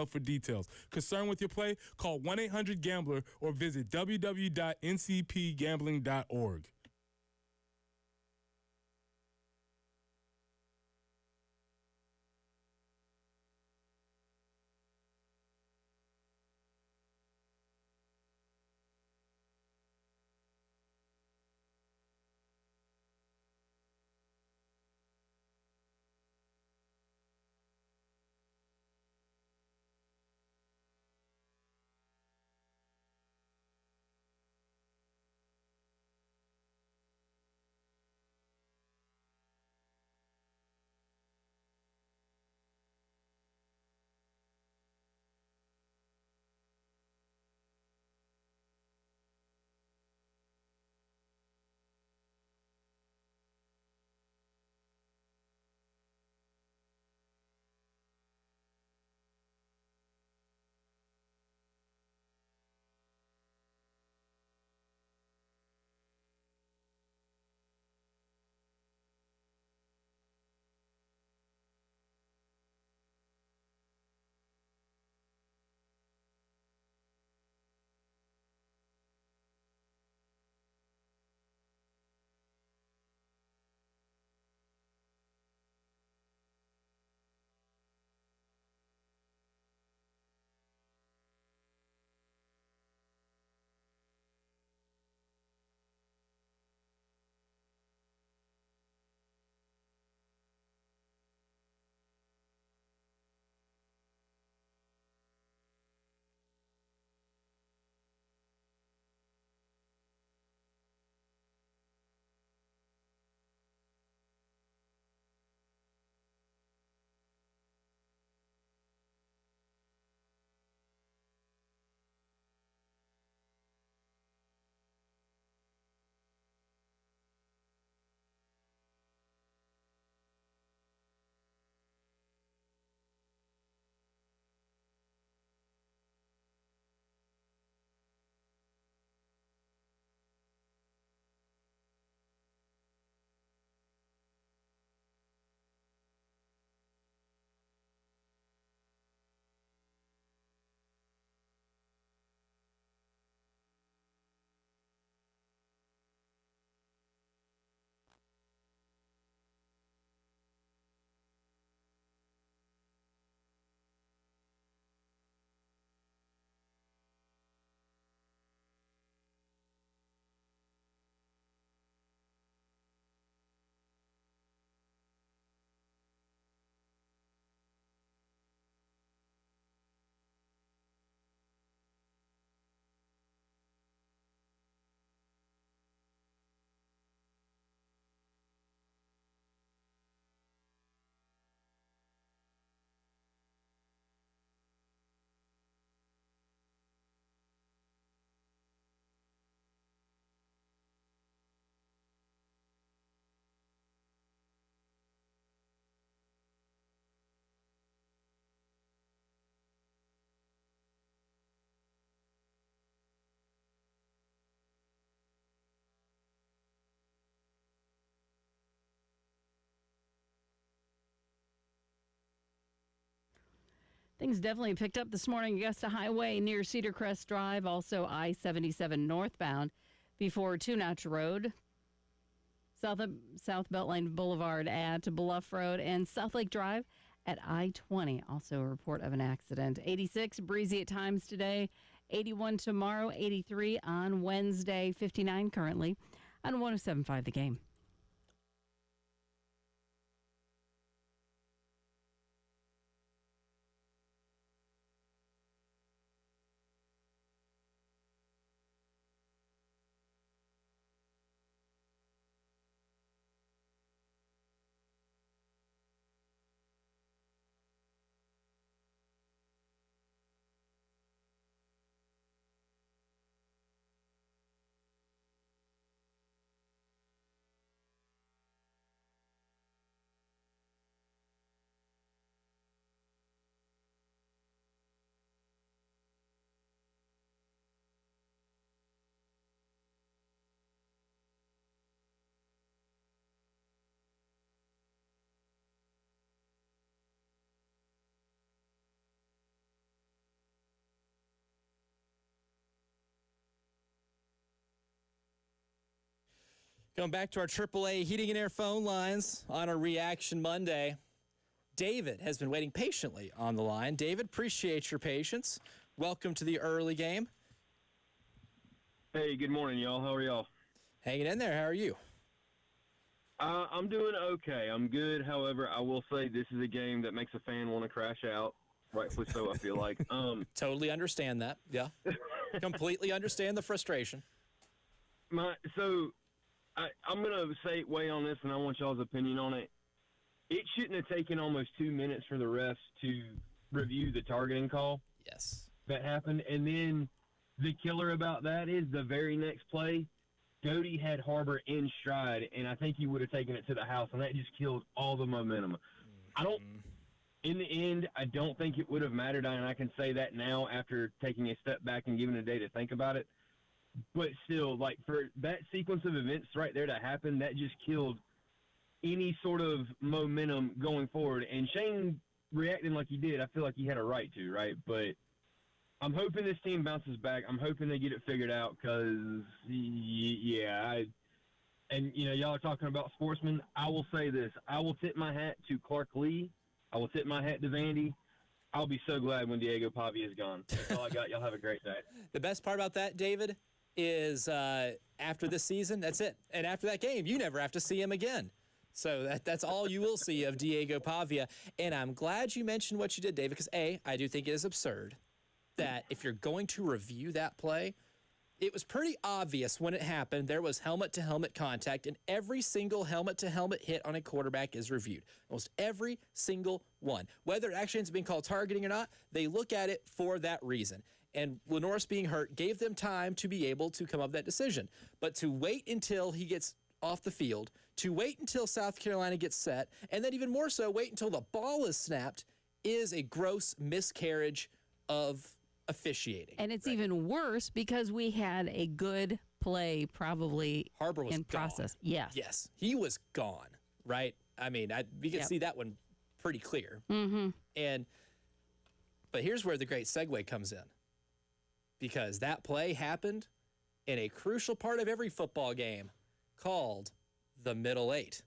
for details. Concerned with your play? Call 1-800-GAMBLER or visit www.ncpgambling.org. Things definitely picked up this morning. Augusta Highway near Cedar Crest Drive, also I-77 northbound before Two Notch Road. South Beltline Boulevard at Bluff Road and South Lake Drive at I-20. Also a report of an accident. 86, breezy at times today. 81 tomorrow, 83 on Wednesday, 59 currently on 107.5 The Game. Going back to our AAA Heating and Air phone lines on our Reaction Monday. David has been waiting patiently on the line. David, appreciate your patience. Welcome to the early game. Hey, good morning, y'all. How are y'all? Hanging in there. How are you? I'm doing okay. I'm good. However, I will say this is a game that makes a fan want to crash out. Rightfully so, I feel like. Totally understand that. Yeah. Completely understand the frustration. I'm going to weigh on this, and I want y'all's opinion on it. It shouldn't have taken almost 2 minutes for the refs to review the targeting call. Yes. That happened. And then the killer about that is the very next play, Doty had Harbor in stride, and I think he would have taken it to the house, and that just killed all the momentum. In the end, I don't think it would have mattered, and I can say that now after taking a step back and giving a day to think about it. But still, like, for that sequence of events right there to happen, that just killed any sort of momentum going forward. And Shane reacting like he did, I feel like he had a right to, right? But I'm hoping this team bounces back. I'm hoping they get it figured out because, y'all are talking about sportsmen. I will say this. I will tip my hat to Clark Lee. I will tip my hat to Vandy. I'll be so glad when Diego Pavia is gone. That's all I got. Y'all have a great day. The best part about that, David, is after this season, that's it. And after that game, you never have to see him again. So that's all you will see of Diego Pavia. And I'm glad you mentioned what you did, David, because, A, I do think it is absurd that if you're going to review that play, it was pretty obvious when it happened. There was helmet-to-helmet contact, and every single helmet-to-helmet hit on a quarterback is reviewed. Almost every single one. Whether it actually ends up being called targeting or not, they look at it for that reason. And Lenoris being hurt gave them time to be able to come up with that decision. But to wait until he gets off the field, to wait until South Carolina gets set, and then even more so, wait until the ball is snapped, is a gross miscarriage of officiating. And it's even worse because we had a good play probably Harbor was in process. Gone. Yes. Yes. He was gone, right? I mean, we could see that one pretty clear. Mm-hmm. But here's where the great segue comes in. Because that play happened in a crucial part of every football game called the Middle Eight.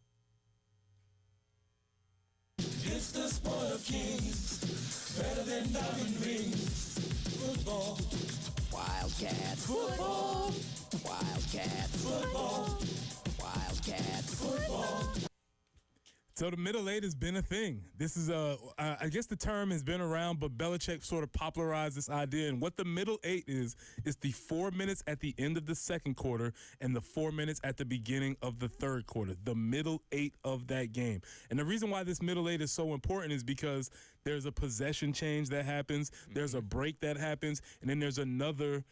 It's the sport of kings, better than diamond rings. Football, Wildcat football, Wildcat football, Wildcat football. So the Middle Eight has been a thing. This is I guess the term has been around, but Belichick sort of popularized this idea. And what the Middle Eight is the 4 minutes at the end of the second quarter and the 4 minutes at the beginning of the third quarter. The Middle Eight of that game. And the reason why this Middle Eight is so important is because there's a possession change that happens, there's a break that happens, and then there's another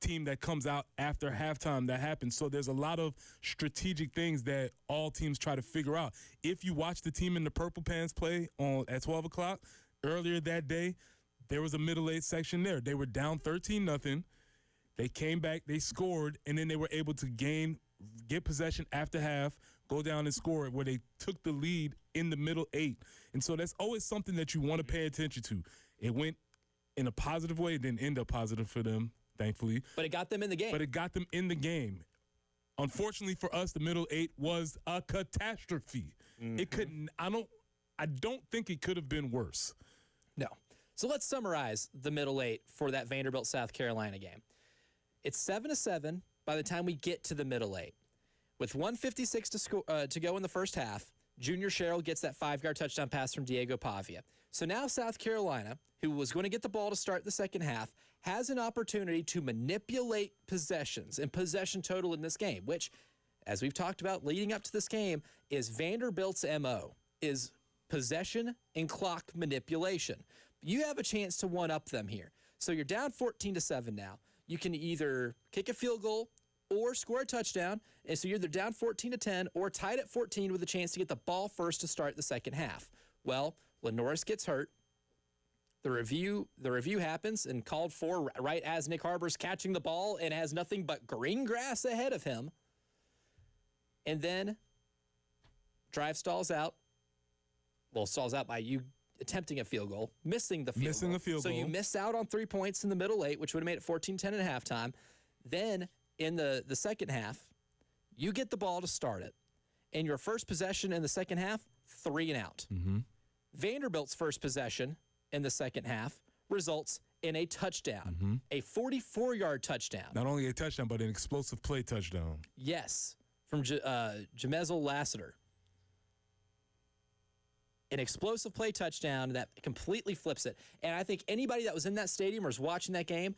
team that comes out after halftime that happens. So there's a lot of strategic things that all teams try to figure out. If you watch the team in the Purple Pants play at 12 o'clock earlier that day, there was a Middle Eight section there. They were down 13-0. They came back, they scored, and then they were able to get possession after half, go down and score where they took the lead in the middle 8. And so that's always something that you want to pay attention to. It went in a positive way, it didn't end up positive for them, thankfully. But it got them in the game. Unfortunately for us, the middle 8 was a catastrophe. It couldn't. I don't think it could have been worse. No. So let's summarize the middle 8 for that Vanderbilt South Carolina game. It's 7-7 by the time we get to the middle 8. With 1:56 to go in the first half, Junior Sherrill gets that 5-yard touchdown pass from Diego Pavia. So now South Carolina, who was going to get the ball to start the second half, has an opportunity to manipulate possessions and possession total in this game, which, as we've talked about leading up to this game, is Vanderbilt's MO, is possession and clock manipulation. You have a chance to one-up them here. So you're down 14-7 now. You can either kick a field goal or score a touchdown, and so you're either down 14-10 or tied at 14 with a chance to get the ball first to start the second half. Well, Lenoris gets hurt. The review happens and called for right as Nick Harbor's catching the ball and has nothing but green grass ahead of him. And then drive stalls out. Well, stalls out by you attempting a field goal, missing the field goal. So you miss out on 3 points in the middle 8, which would have made it 14-10 at halftime. Then in the second half, you get the ball to start it. And your first possession in the second half, 3 and out. Vanderbilt's first possession in the second half results in a touchdown, a 44-yard touchdown. Not only a touchdown, but an explosive play touchdown. Yes, from Jamezel Lassiter. An explosive play touchdown that completely flips it. And I think anybody that was in that stadium or was watching that game,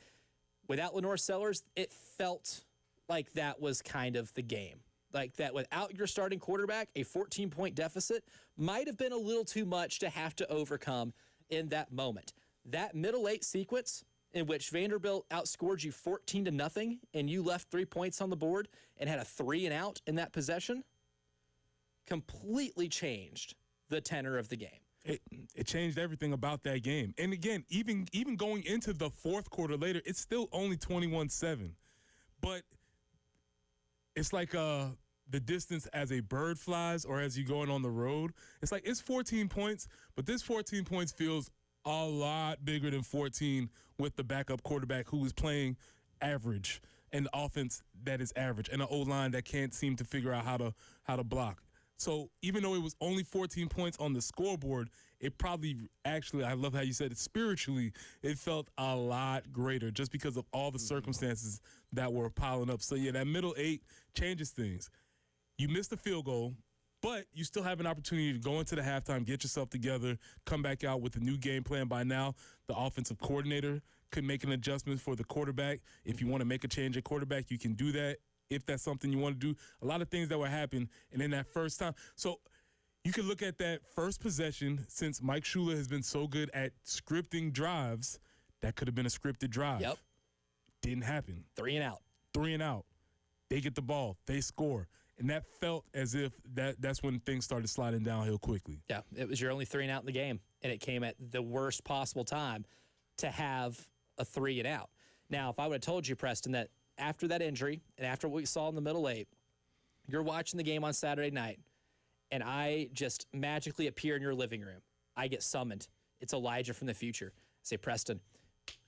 without Lenore Sellers, it felt like that was kind of the game. Like that without your starting quarterback, a 14-point deficit might have been a little too much to have to overcome in that moment. That middle 8 sequence in which Vanderbilt outscored you 14-0 and you left 3 points on the board and had a 3 and out in that possession completely changed the tenor of the game. It changed everything about that game. And again, even going into the fourth quarter later, it's still only 21-7. But it's like the distance as a bird flies or as you're going on the road. It's like it's 14 points, but this 14 points feels a lot bigger than 14 with the backup quarterback who is playing average and the offense that is average and an O-line that can't seem to figure out how to block. So even though it was only 14 points on the scoreboard, it probably actually, I love how you said it, spiritually, it felt a lot greater just because of all the circumstances that were piling up. So, yeah, that middle 8 changes things. You missed the field goal, but you still have an opportunity to go into the halftime, get yourself together, come back out with a new game plan. By now, the offensive coordinator could make an adjustment for the quarterback. If you want to make a change at quarterback, you can do that. If that's something you want to do, a lot of things that will happen. And in that first time, so you can look at that first possession, since Mike Shula has been so good at scripting drives, that could have been a scripted drive. Yep. Didn't happen. 3 and out. 3 and out. They get the ball. They score. And that felt as if that's when things started sliding downhill quickly. Yeah, it was your only 3 and out in the game, and it came at the worst possible time to have a 3 and out. Now, if I would have told you, Preston, that after that injury and after what we saw in the middle 8, you're watching the game on Saturday night, and I just magically appear in your living room. I get summoned. It's Elijah from the future. I say, Preston,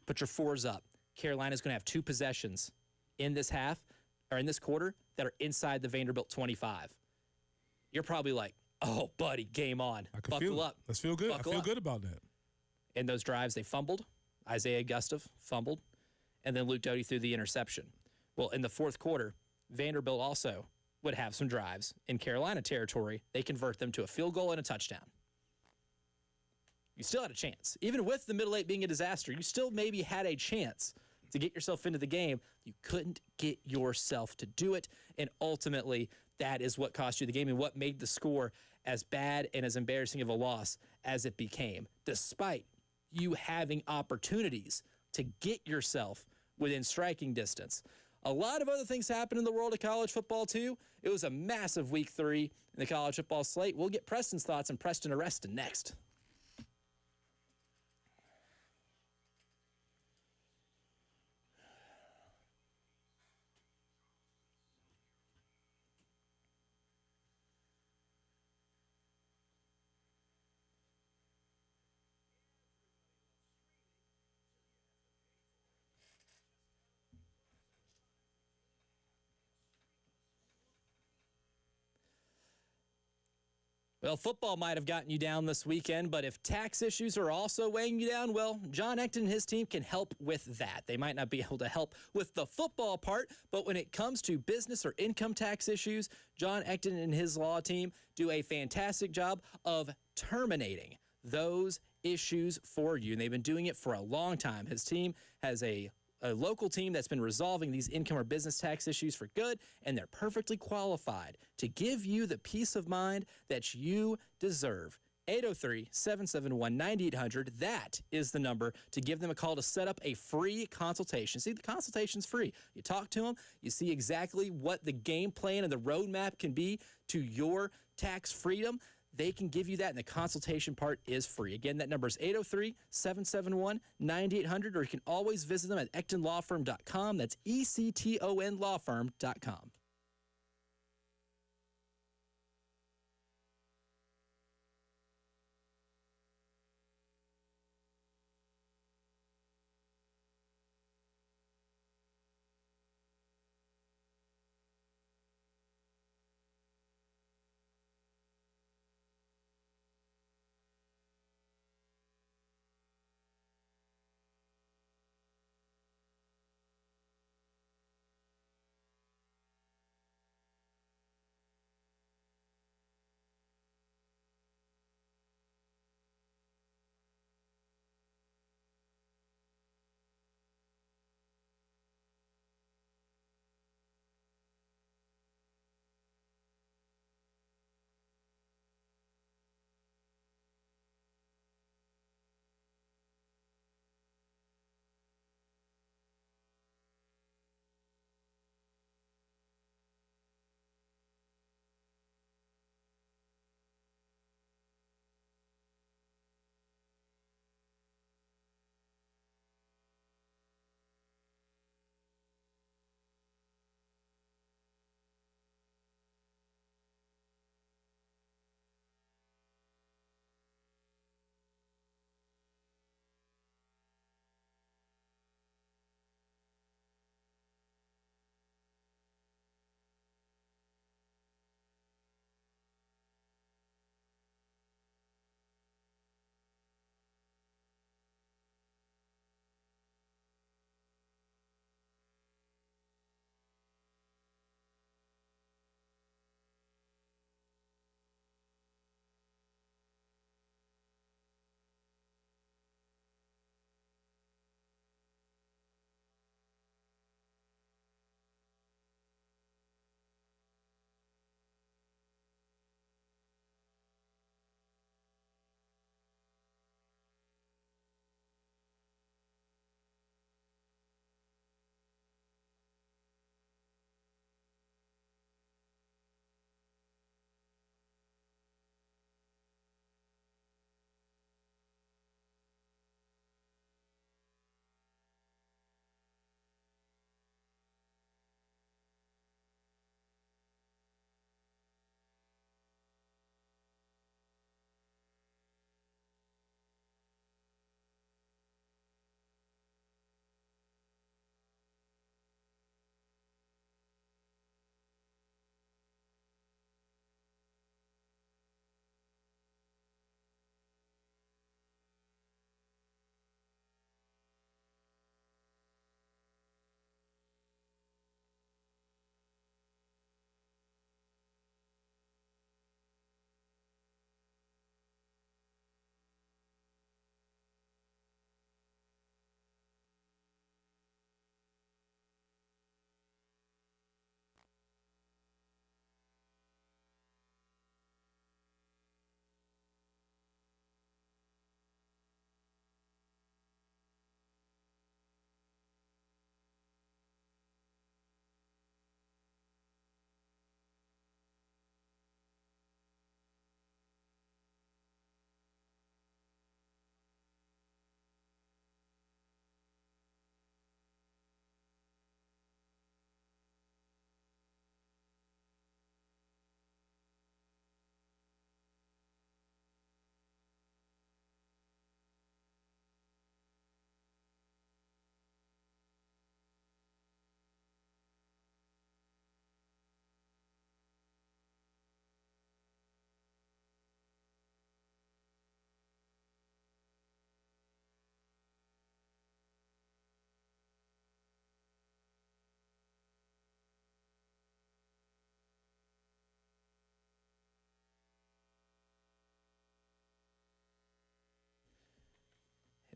put your 4s up. Carolina's going to have 2 possessions in this half or in this quarter that are inside the Vanderbilt 25. You're probably like, oh, buddy, game on. I can Buckle feel up. Let's feel good. Buckle I feel up. good about that. In those drives, they fumbled. Isaiah Gustav fumbled. And then Luke Doty threw the interception. Well, in the fourth quarter, Vanderbilt also would have some drives in Carolina territory. They convert them to a field goal and a touchdown. You still had a chance. Even with the middle 8 being a disaster, you still maybe had a chance to get yourself into the game. You couldn't get yourself to do it, and ultimately that is what cost you the game and what made the score as bad and as embarrassing of a loss as it became, despite you having opportunities to get yourself within striking distance. A lot of other things happened in the world of college football, too. It was a massive week 3 in the college football slate. We'll get Preston's thoughts on Preston Arreston next. Well, football might have gotten you down this weekend, but if tax issues are also weighing you down, well, John Ecton and his team can help with that. They might not be able to help with the football part, but when it comes to business or income tax issues, John Ecton and his law team do a fantastic job of terminating those issues for you, and they've been doing it for a long time. His team has a local team that's been resolving these income or business tax issues for good, and they're perfectly qualified to give you the peace of mind that you deserve. 803-771-9800. That is the number to give them a call to set up a free consultation. See, the consultation's free. You talk to them, you see exactly what the game plan and the roadmap can be to your tax freedom. They can give you that, and the consultation part is free. Again, that number is 803-771-9800, or you can always visit them at ectonlawfirm.com. That's ECTON lawfirm.com.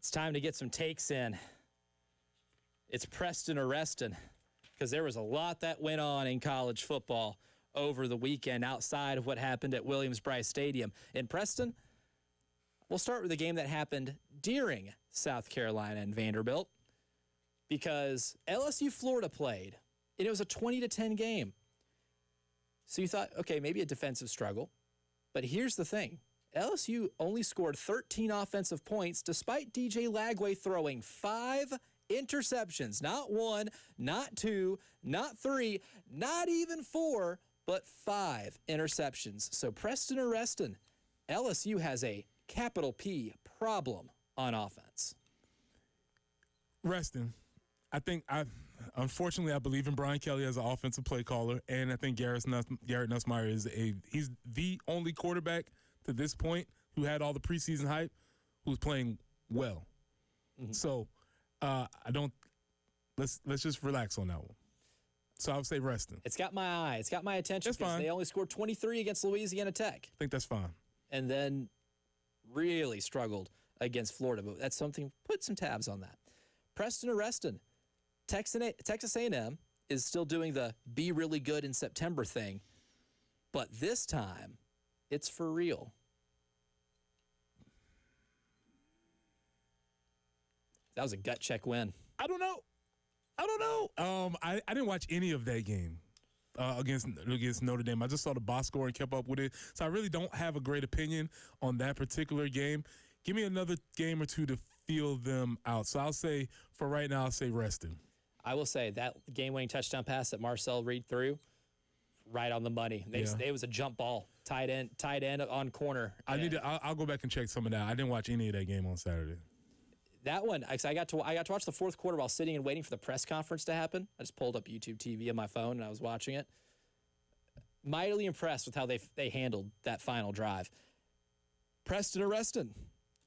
It's time to get some takes in. It's Preston or Reston, because there was a lot that went on in college football over the weekend outside of what happened at Williams-Brice Stadium. In Preston, we'll start with a game that happened during South Carolina and Vanderbilt, because LSU-Florida played, and it was a 20-10 game. So you thought, okay, maybe a defensive struggle. But here's the thing. LSU only scored 13 offensive points despite DJ Lagway throwing 5 interceptions. Not 1, not 2, not 3, not even 4, but 5 interceptions. So Preston or Reston, LSU has a capital P problem on offense. Reston. Unfortunately, I believe in Brian Kelly as an offensive play caller, and I think Garrett Nussmeier he's the only quarterback to this point who had all the preseason hype who's playing well. Mm-hmm. So let's just relax on that one. So I would say Reston. It's got my eye. It's got my attention because they only scored 23 against Louisiana Tech. I think that's fine. And then really struggled against Florida, but that's something. Put some tabs on that. Preston or Reston. Texas A&M is still doing the be really good in September thing, but this time it's for real. That was a gut check win. I don't know. I didn't watch any of that game against Notre Dame. I just saw the box score and kept up with it, so I really don't have a great opinion on that particular game. Give me another game or two to feel them out. So I'll say, for right now, I'll say Reston. I will say that game-winning touchdown pass that Marcel Reed threw, right on the money. It was a jump ball, tight end on corner. I'll go back and check some of that. I didn't watch any of that game on Saturday. That one, I got to watch the fourth quarter while sitting and waiting for the press conference to happen. I just pulled up YouTube TV on my phone and I was watching it. Mightily impressed with how they handled that final drive. Preston or Reston,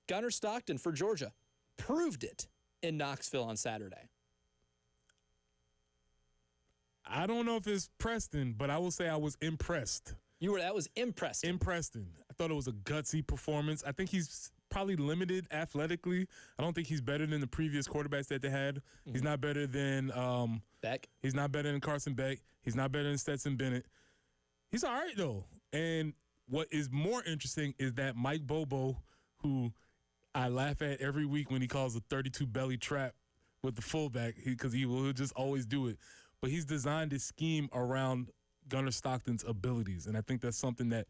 Gunnar Stockton for Georgia proved it in Knoxville on Saturday. I don't know if it's Preston, but I will say I was impressed. That was impressive. In Preston. I thought it was a gutsy performance. I think he's probably limited athletically. I don't think he's better than the previous quarterbacks that they had. Mm-hmm. He's not better than Beck. He's not better than Carson Beck. He's not better than Stetson Bennett. He's all right, though. And what is more interesting is that Mike Bobo, who I laugh at every week when he calls a 32 belly trap with the fullback, because he will just always do it. But he's designed his scheme around Gunnar Stockton's abilities, and I think that's something that,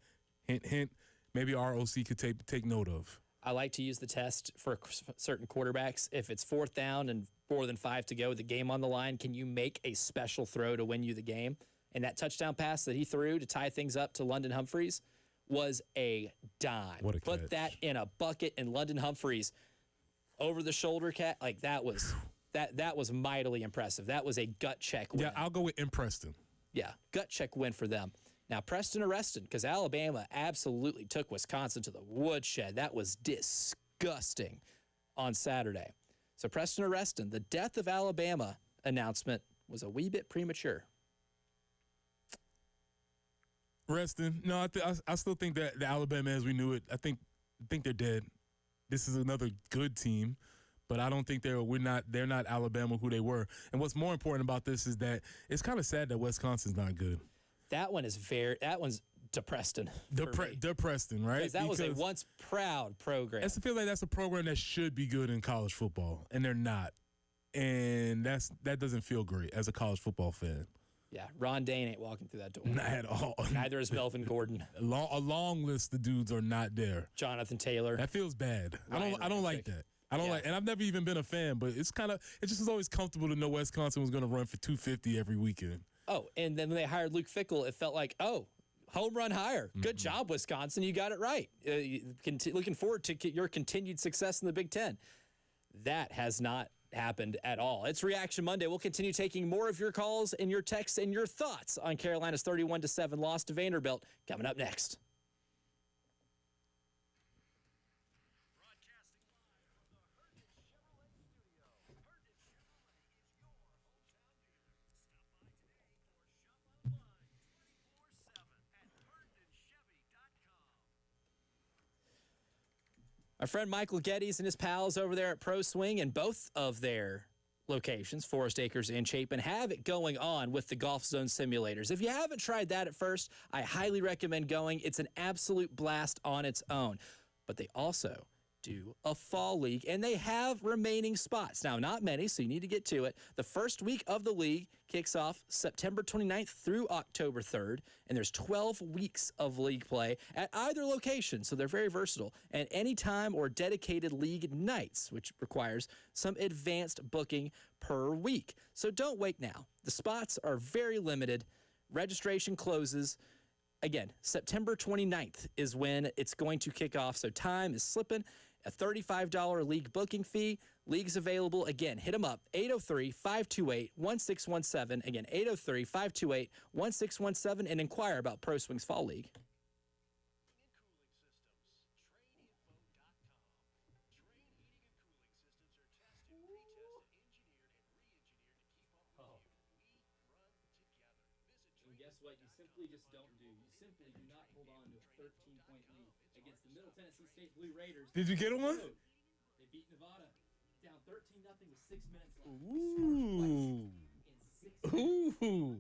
hint, maybe ROC could take note of. I like to use the test for certain quarterbacks. If it's 4th down and more than 5 to go, the game on the line, can you make a special throw to win you the game? And that touchdown pass that he threw to tie things up to London Humphreys was a dime. What a Put catch. that in a bucket, and London Humphreys over the shoulder that was mightily impressive. That was a gut check win. Yeah, I'll go with Preston. Yeah, gut check win for them. Now, Preston or Reston, because Alabama absolutely took Wisconsin to the woodshed. That was disgusting on Saturday. So Preston or Reston, the death of Alabama announcement was a wee bit premature. Reston. No, I still think that the Alabama as we knew it, I think they're dead. This is another good team, but I don't think they're not Alabama who they were. And what's more important about this is that it's kind of sad that Wisconsin's not good. That one's Depreston. Depreston, right? Because that was a once proud program. I feel like that's a program that should be good in college football, and they're not. And that doesn't feel great as a college football fan. Yeah, Ron Dane ain't walking through that door. Not at all. Neither is Melvin Gordon. A long list of dudes are not there. Jonathan Taylor. That feels bad. I don't like that. And I've never even been a fan, but it just was always comfortable to know Wisconsin was going to run for 250 every weekend. Oh, and then when they hired Luke Fickell, it felt like, home run hire. Good job, Wisconsin. You got it right. Looking forward to your continued success in the Big Ten. That has not happened at all. It's Reaction Monday. We'll continue taking more of your calls and your texts and your thoughts on Carolina's 31-7 loss to Vanderbilt coming up next. Our friend Michael Geddes and his pals over there at Pro Swing and both of their locations, Forest Acres and Chapin, have it going on with the Golf Zone simulators. If you haven't tried that at first, I highly recommend going. It's an absolute blast on its own. But they also do a fall league, and they have remaining spots. Now, not many, so you need to get to it. The first week of the league kicks off September 29th through October 3rd, and there's 12 weeks of league play at either location, so they're very versatile, and anytime or dedicated league nights, which requires some advanced booking per week. So don't wait now. The spots are very limited. Registration closes. Again, September 29th is when it's going to kick off, so time is slipping. A $35 league booking fee. Leagues available. Again, hit them up, 803-528-1617. Again, 803-528-1617, and inquire about Pro Swing's Fall League. Guess what? You simply just don't do. You simply do not hold on to a 13-point lead against the Middle Tennessee State Blue Raiders. Did you get him one? They beat Nevada down 13-0 with 6 minutes left. Ooh. Ooh.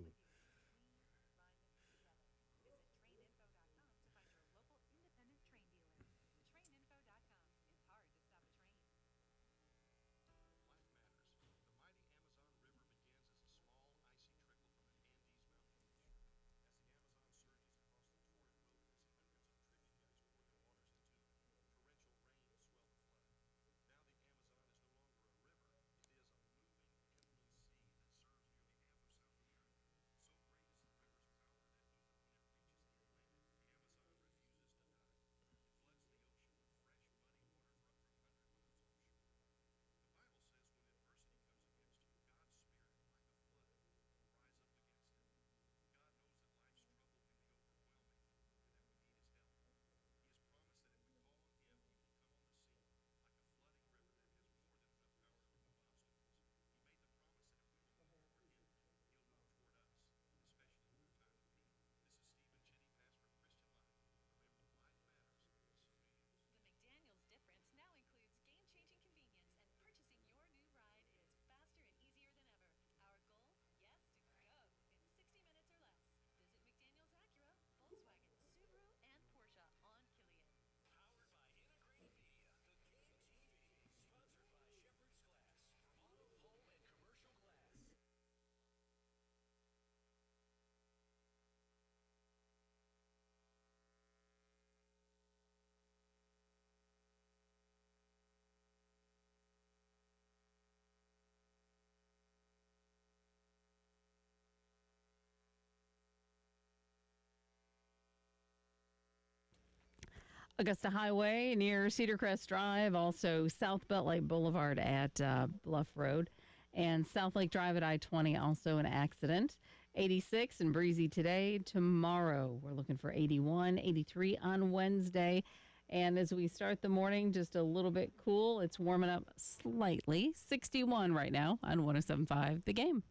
Augusta Highway near Cedar Crest Drive, also South Beltline Boulevard at Bluff Road, and South Lake Drive at I-20, also an accident. 86 and breezy today. Tomorrow, we're looking for 81, 83 on Wednesday. And as we start the morning, just a little bit cool. It's warming up slightly. 61 right now on 107.5 The Game.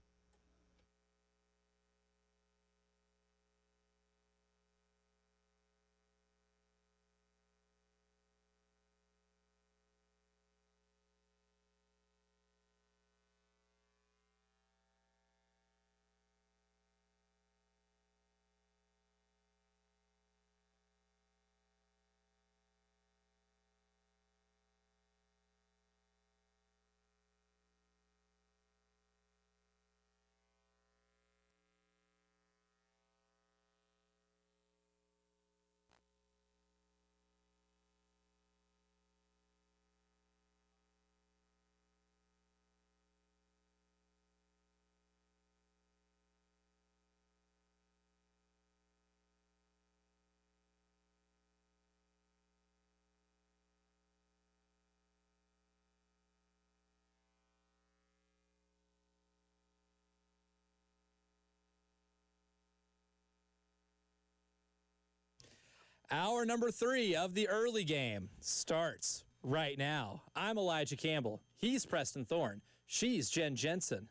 Hour number 3 of the early game starts right now. I'm Elijah Campbell. He's Preston Thorne. She's Jen Jensen.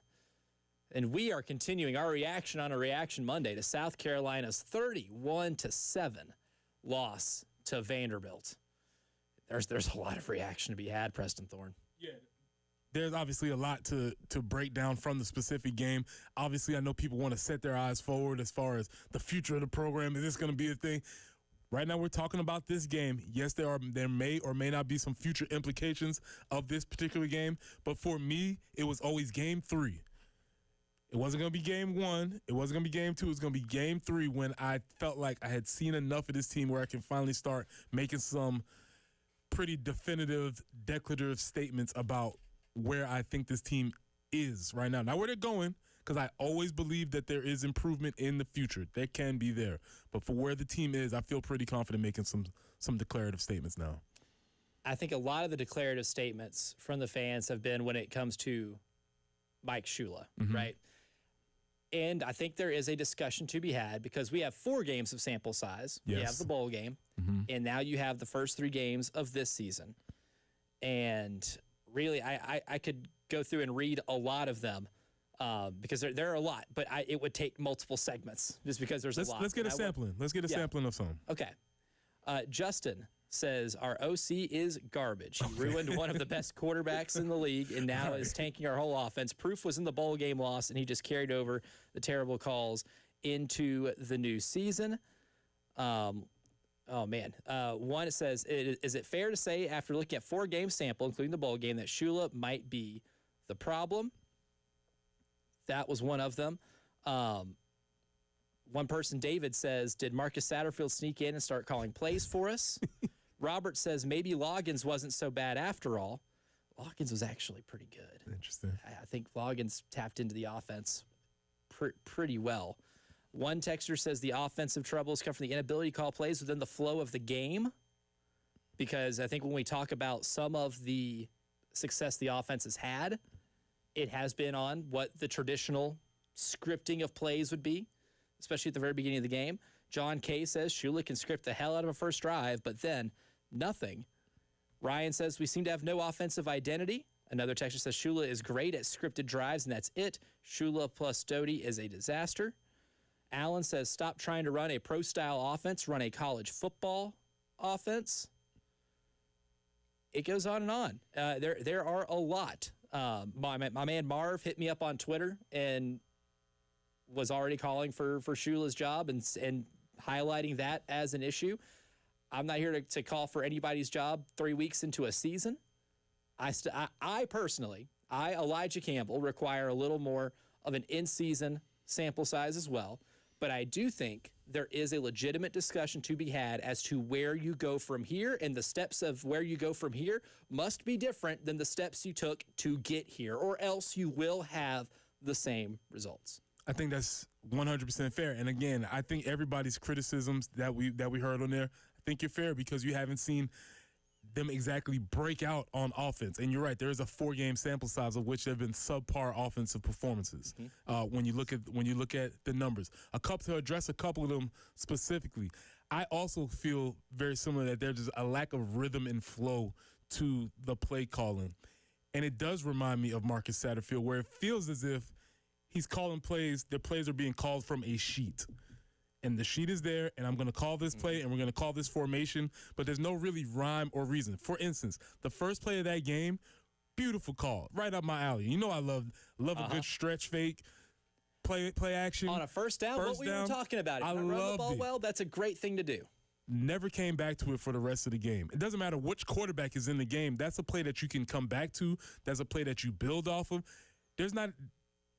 And we are continuing our reaction on a Reaction Monday to South Carolina's 31-7 loss to Vanderbilt. there's a lot of reaction to be had, Preston Thorne. Yeah. There's obviously a lot to break down from the specific game. Obviously, I know people want to set their eyes forward as far as the future of the program. Is this going to be a thing? Right now, we're talking about this game. Yes, there may or may not be some future implications of this particular game, but for me, it was always game 3. It wasn't going to be game 1. It wasn't going to be game 2. It was going to be game 3 when I felt like I had seen enough of this team where I can finally start making some pretty definitive, declarative statements about where I think this team is right now. Not where they're going, because I always believe that there is improvement in the future. There can be there. But for where the team is, I feel pretty confident making some declarative statements now. I think a lot of the declarative statements from the fans have been when it comes to Mike Shula, right? And I think there is a discussion to be had because we have 4 games of sample size. Yes. You have the bowl game, and now you have the first 3 games of this season. And really, I could go through and read a lot of them because there are a lot, but it would take multiple segments just because there's a lot. Let's get a sampling. Let's get a sampling of some. Okay. Justin says, our OC is garbage. He ruined one of the best quarterbacks in the league and now is tanking our whole offense. Proof was in the bowl game loss, and he just carried over the terrible calls into the new season. Oh, man. One says, is it fair to say after looking at 4 game sample, including the bowl game, that Shula might be the problem? That was one of them. One person, David, says, did Marcus Satterfield sneak in and start calling plays for us? Robert says, maybe Loggins wasn't so bad after all. Loggins was actually pretty good. Interesting. I think Loggins tapped into the offense pretty well. One texter says the offensive troubles come from the inability to call plays within the flow of the game, because I think when we talk about some of the success the offense has had, it has been on what the traditional scripting of plays would be, especially at the very beginning of the game. John K. says Shula can script the hell out of a first drive, but then nothing. Ryan says we seem to have no offensive identity. Another texter says Shula is great at scripted drives, and that's it. Shula plus Doty is a disaster. Allen says stop trying to run a pro-style offense, run a college football offense. It goes on and on. There are a lot. My man Marv hit me up on Twitter and was already calling for Shula's job and highlighting that as an issue. I'm not here to call for anybody's job 3 weeks into a season. I personally, Elijah Campbell, require a little more of an in-season sample size as well. But I do think there is a legitimate discussion to be had as to where you go from here, and the steps of where you go from here must be different than the steps you took to get here, or else you will have the same results. I think that's 100% fair. And again, I think everybody's criticisms that we heard on there, I think you're fair because you haven't seen them exactly break out on offense. And you're right, there is a 4 game sample size of which there have been subpar offensive performances. When you look at the numbers, to address a couple of them specifically, I also feel very similar that there's just a lack of rhythm and flow to the play calling. And it does remind me of Marcus Satterfield, where it feels as if he's calling plays, the plays are being called from a sheet. And the sheet is there, and I'm going to call this play, and we're going to call this formation, but there's no really rhyme or reason. For instance, the first play of that game, beautiful call, right up my alley. You know I love a good stretch fake, play action. On a first down, what we were talking about. If I run the ball well, that's a great thing to do. Never came back to it for the rest of the game. It doesn't matter which quarterback is in the game. That's a play that you can come back to. That's a play that you build off of.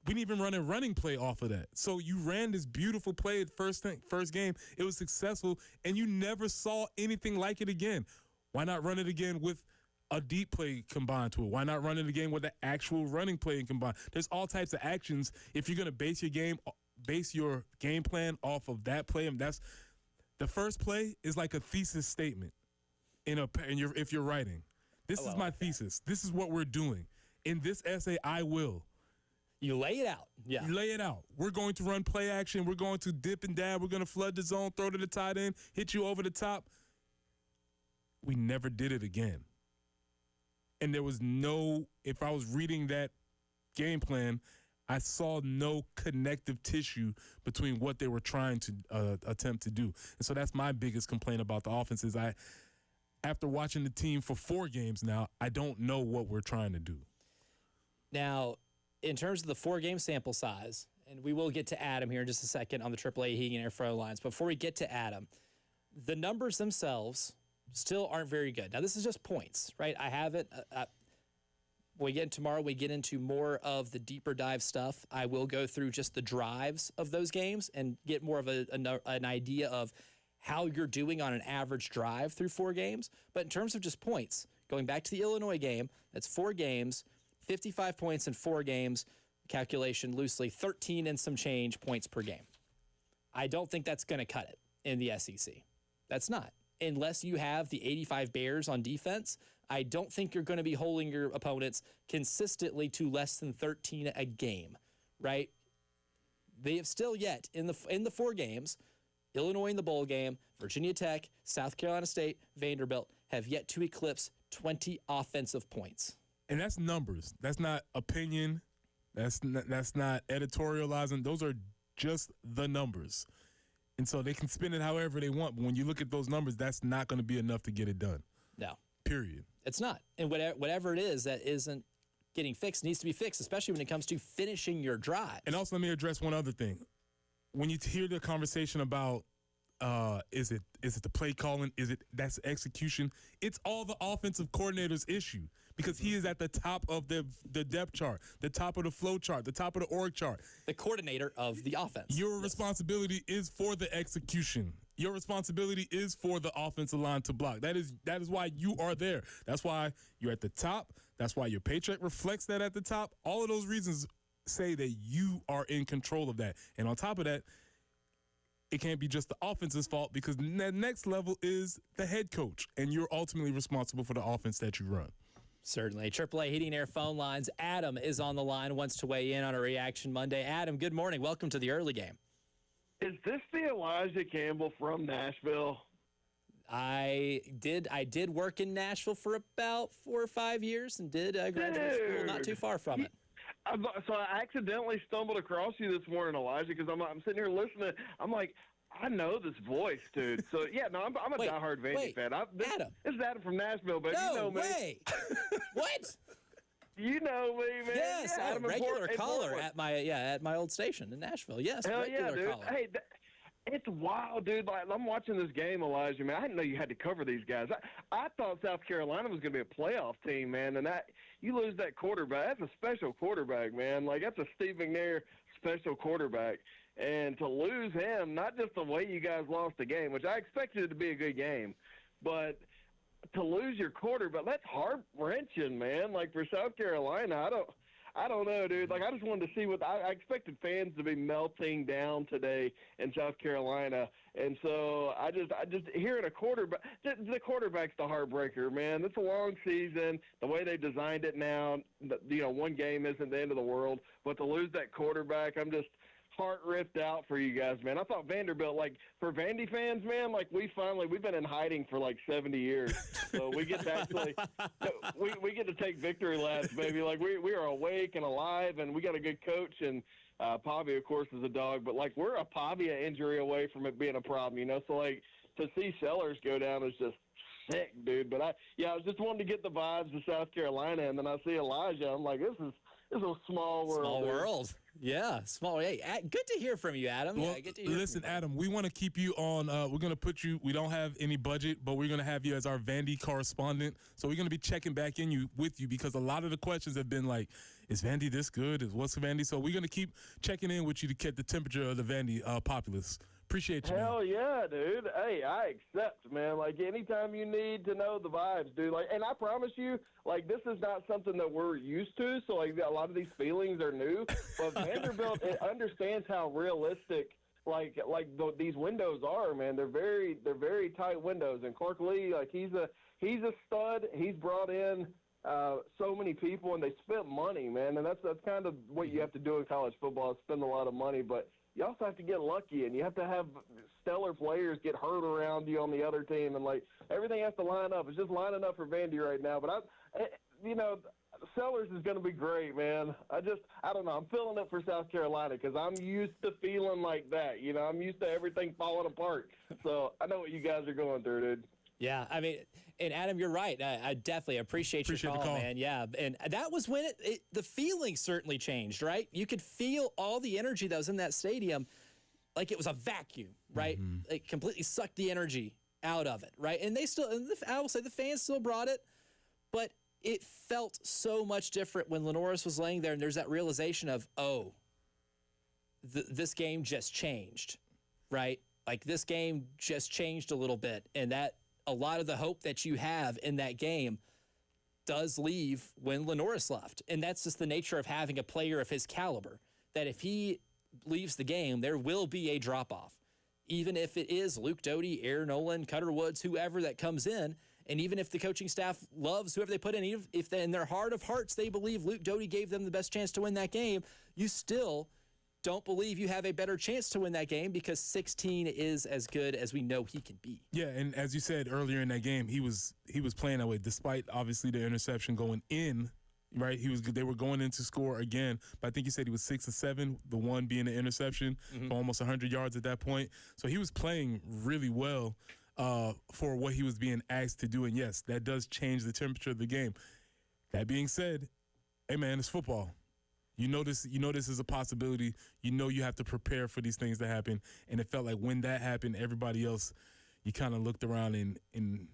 We didn't even run a running play off of that. So you ran this beautiful play at first game. It was successful, and you never saw anything like it again. Why not run it again with a deep play combined to it? Why not run it again with an actual running play and combined? There's all types of actions. If you're going to base your game plan off of that play, and that's the first play is like a thesis statement if you're writing. This is my thesis. This is what we're doing. In this essay, I will. You lay it out. Yeah. You lay it out. We're going to run play action. We're going to dip and dab. We're going to flood the zone, throw to the tight end, hit you over the top. We never did it again. And there was if I was reading that game plan, I saw no connective tissue between what they were trying to attempt to do. And so that's my biggest complaint about the offense is after watching the team for 4 games now, I don't know what we're trying to do. Now, in terms of the 4-game sample size, and we will get to Adam here in just a second on the AAA heating and air front lines. Before we get to Adam, the numbers themselves still aren't very good. Now, this is just points, right? I have it. When we get tomorrow, we get into more of the deeper dive stuff. I will go through just the drives of those games and get more of an idea of how you're doing on an average drive through 4 games. But in terms of just points, going back to the Illinois game, that's 4 games, 55 points in 4 games, calculation loosely, 13 and some change points per game. I don't think that's going to cut it in the SEC. That's not. Unless you have the 85 Bears on defense, I don't think you're going to be holding your opponents consistently to less than 13 a game, right? They have still yet, in the 4 games, Illinois in the bowl game, Virginia Tech, South Carolina State, Vanderbilt, have yet to eclipse 20 offensive points. And that's numbers. That's not opinion. That's not editorializing. Those are just the numbers. And so they can spin it however they want. But when you look at those numbers, that's not going to be enough to get it done. No. Period. It's not. And whatever it is that isn't getting fixed needs to be fixed, especially when it comes to finishing your drive. And also, let me address one other thing. When you hear the conversation about is it the play calling, that's execution, it's all the offensive coordinator's issue because he is at the top of the depth chart, the top of the flow chart, the top of the org chart. The coordinator of the offense. Your responsibility is for the execution. Your responsibility is for the offensive line to block. That is why you are there. That's why you're at the top. That's why your paycheck reflects that at the top. All of those reasons say that you are in control of that. And on top of that, it can't be just the offense's fault because the next level is the head coach, and you're ultimately responsible for the offense that you run. Certainly. AAA Heating Air phone lines. Adam is on the line, wants to weigh in on a Reaction Monday. Adam, good morning. Welcome to the early game. Is this the Elijah Campbell from Nashville? I did work in Nashville for about 4 or 5 years and did graduate school not too far from it. So I accidentally stumbled across you this morning, Elijah, because I'm sitting here listening. I'm like, I know this voice, dude. So, yeah, no, I'm a diehard Vandy fan. Adam. This is Adam from Nashville, baby. No you know me. way. What? You know me, man. Yes, yeah, I'm a regular caller at my old station in Nashville. Yes, hell regular yeah, dude. caller. Hey, it's wild, dude. Like, I'm watching this game, Elijah, man. I didn't know you had to cover these guys. I thought South Carolina was going to be a playoff team, man, and you lose that quarterback. That's a special quarterback, man. Like, that's a Steve McNair special quarterback. And to lose him, not just the way you guys lost the game, which I expected it to be a good game, but to lose your quarterback, that's heart-wrenching, man. Like, for South Carolina, I don't know, dude. Like, I just wanted to see what I expected fans to be melting down today in South Carolina, and so I just hearing a quarterback. The quarterback's the heartbreaker, man. It's a long season. The way they designed it now, one game isn't the end of the world, but to lose that quarterback, I'm just heart ripped out for you guys, man. I thought Vanderbilt, like, for Vandy fans, man, like, we've been in hiding for like 70 years. So we get to actually, we get to take victory laps, baby. Like, we are awake and alive, and we got a good coach, and Pavia, of course, is a dog, but, like, we're a Pavia injury away from it being a problem, So, like, to see Sellers go down is just sick, dude. But I was just wanting to get the vibes of South Carolina, and then I see Elijah. I'm like, this is a small world. Small dude. world. Yeah, small. Hey, good to hear from you, Adam. Well, good to hear listen, from you. Adam, we want to keep you on. We're going to put you. We don't have any budget, but we're going to have you as our Vandy correspondent. So we're going to be checking back in with you because a lot of the questions have been like, is Vandy this good? What's Vandy? So we're going to keep checking in with you to get the temperature of the Vandy populace. Appreciate you, Hell man. yeah, dude. Hey, I accept, man. Like, anytime you need to know the vibes, dude. Like, and I promise you, like, this is not something that we're used to. So, like, a lot of these feelings are new. But Vanderbilt understands how realistic, these windows are, man. They're very tight windows. And Clark Lee, like, he's a stud. He's brought in so many people, and they spent money, man. And that's kind of what you have to do in college football, is spend a lot of money. But you also have to get lucky, and you have to have stellar players get hurt around you on the other team, and, like, everything has to line up. It's just lining up for Vandy right now. But Sellers is going to be great, man. I don't know. I'm feeling it for South Carolina because I'm used to feeling like that. I'm used to everything falling apart. So I know what you guys are going through, dude. Yeah, I mean, And Adam, you're right. I definitely appreciate your call, man. Yeah, and that was when the feeling certainly changed, right? You could feel all the energy that was in that stadium, like it was a vacuum, right? It completely sucked the energy out of it, right? And I will say the fans still brought it, but it felt so much different when Lenoris was laying there, and there's that realization of, this game just changed, right? Like this game just changed a little bit, and that a lot of the hope that you have in that game does leave when Lenoris left. And that's just the nature of having a player of his caliber, that if he leaves the game, there will be a drop-off. Even if it is Luke Doty, Aaron Nolan, Cutter Woods, whoever that comes in, and even if the coaching staff loves whoever they put in, even if in their heart of hearts they believe Luke Doty gave them the best chance to win that game, you still don't believe you have a better chance to win that game because 16 is as good as we know he can be. Yeah, and as you said earlier in that game, he was playing that way despite obviously the interception going in, right? They were going in to score again, but I think you said he was 6 of 7, the one being the interception for almost 100 yards at that point. So he was playing really well for what he was being asked to do, and yes, that does change the temperature of the game. That being said, hey man, it's football. You know this is a possibility. You know you have to prepare for these things to happen. And it felt like when that happened, everybody else, you kind of looked around and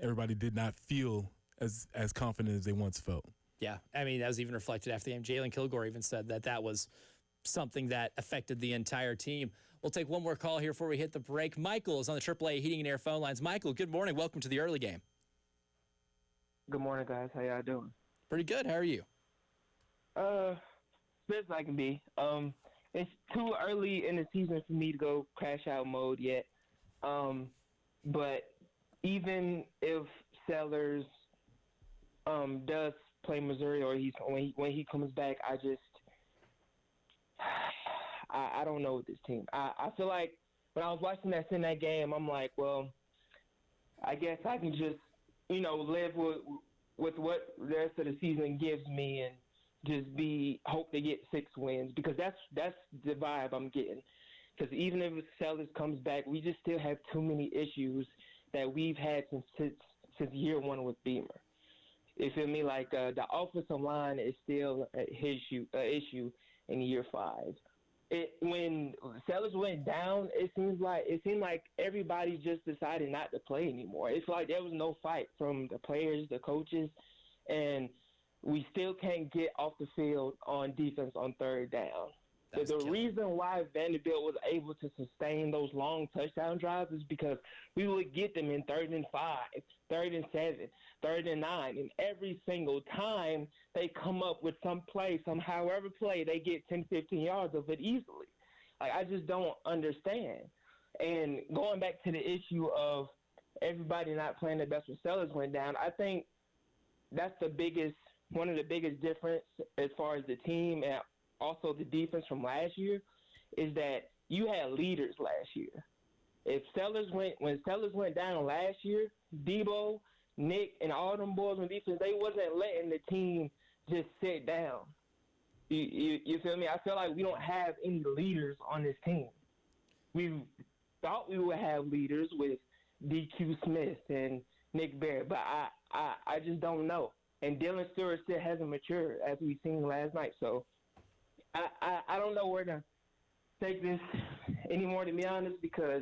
everybody did not feel as confident as they once felt. Yeah, I mean, that was even reflected after the game. Jalen Kilgore even said that was something that affected the entire team. We'll take one more call here before we hit the break. Michael is on the AAA Heating and Air phone lines. Michael, good morning. Welcome to the early game. Good morning, guys. How y'all doing? Pretty good. How are you? Best I can be. It's too early in the season for me to go crash out mode yet. But even if Sellers does play Missouri or when he comes back, I don't know with this team. I feel like when I was watching that game, I'm like, well, I guess I can just live with what the rest of the season gives me and just hope to get 6 wins, because that's the vibe I'm getting. Because even if Sellers comes back, we just still have too many issues that we've had since year one with Beamer. You feel me? Like the offensive line is still an issue in year 5. When Sellers went down, it seemed like everybody just decided not to play anymore. It's like there was no fight from the players, the coaches, and we still can't get off the field on defense on third down. The reason why Vanderbilt was able to sustain those long touchdown drives is because we would get them in 3rd and 5, 3rd and 7, 3rd and 9, and every single time they come up with some play, however play, they get 10, 15 yards of it easily. Like, I just don't understand. And going back to the issue of everybody not playing the best when Sellers went down, I think that's one of the biggest difference as far as the team and also the defense from last year is that you had leaders last year. When Sellers went down last year, Debo, Nick, and all them boys on defense, they wasn't letting the team just sit down. You feel me? I feel like we don't have any leaders on this team. We thought we would have leaders with DQ Smith and Nick Barrett, but I just don't know. And Dylan Stewart still hasn't matured, as we've seen last night. So I don't know where to take this anymore, to be honest, because,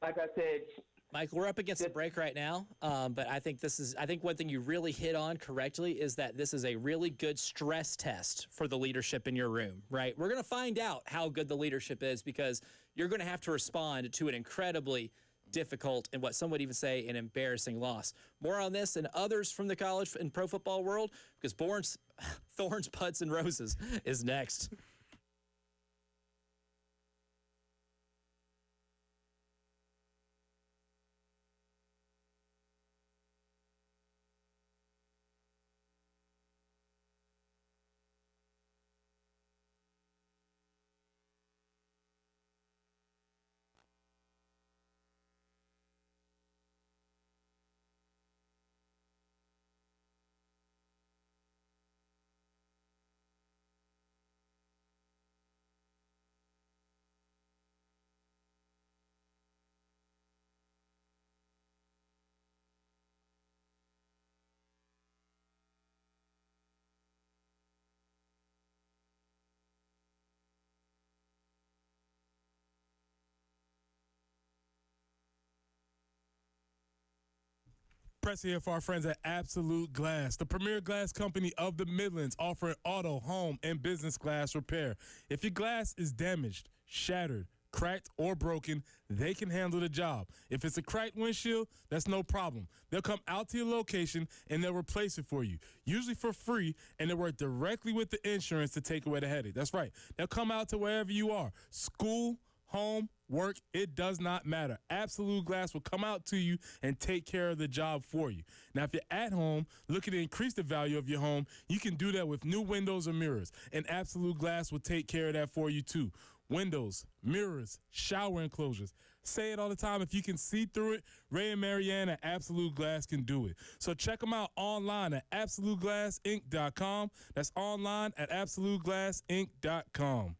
like I said, Michael, we're up against the break right now, but I think one thing you really hit on correctly is that this is a really good stress test for the leadership in your room, right? We're going to find out how good the leadership is because you're going to have to respond to an incredibly difficult and what some would even say an embarrassing loss. More on this and others from the college and pro football world because Thorns, Putts, and Roses is next. Press here for our friends at Absolute Glass, the premier glass company of the Midlands, offering auto, home, and business glass repair. If your glass is damaged, shattered, cracked, or broken, they can handle the job. If it's a cracked windshield, that's no problem. They'll come out to your location and they'll replace it for you, usually for free, and they work directly with the insurance to take away the headache. That's right. They'll come out to wherever you are, school, home, work, it does not matter. Absolute Glass will come out to you and take care of the job for you. Now, if you're at home looking to increase the value of your home, you can do that with new windows or mirrors, and Absolute Glass will take care of that for you too. Windows, mirrors, shower enclosures. Say it all the time. If you can see through it, Ray and Marianne at Absolute Glass can do it. So check them out online at AbsoluteGlassInc.com. That's online at AbsoluteGlassInc.com.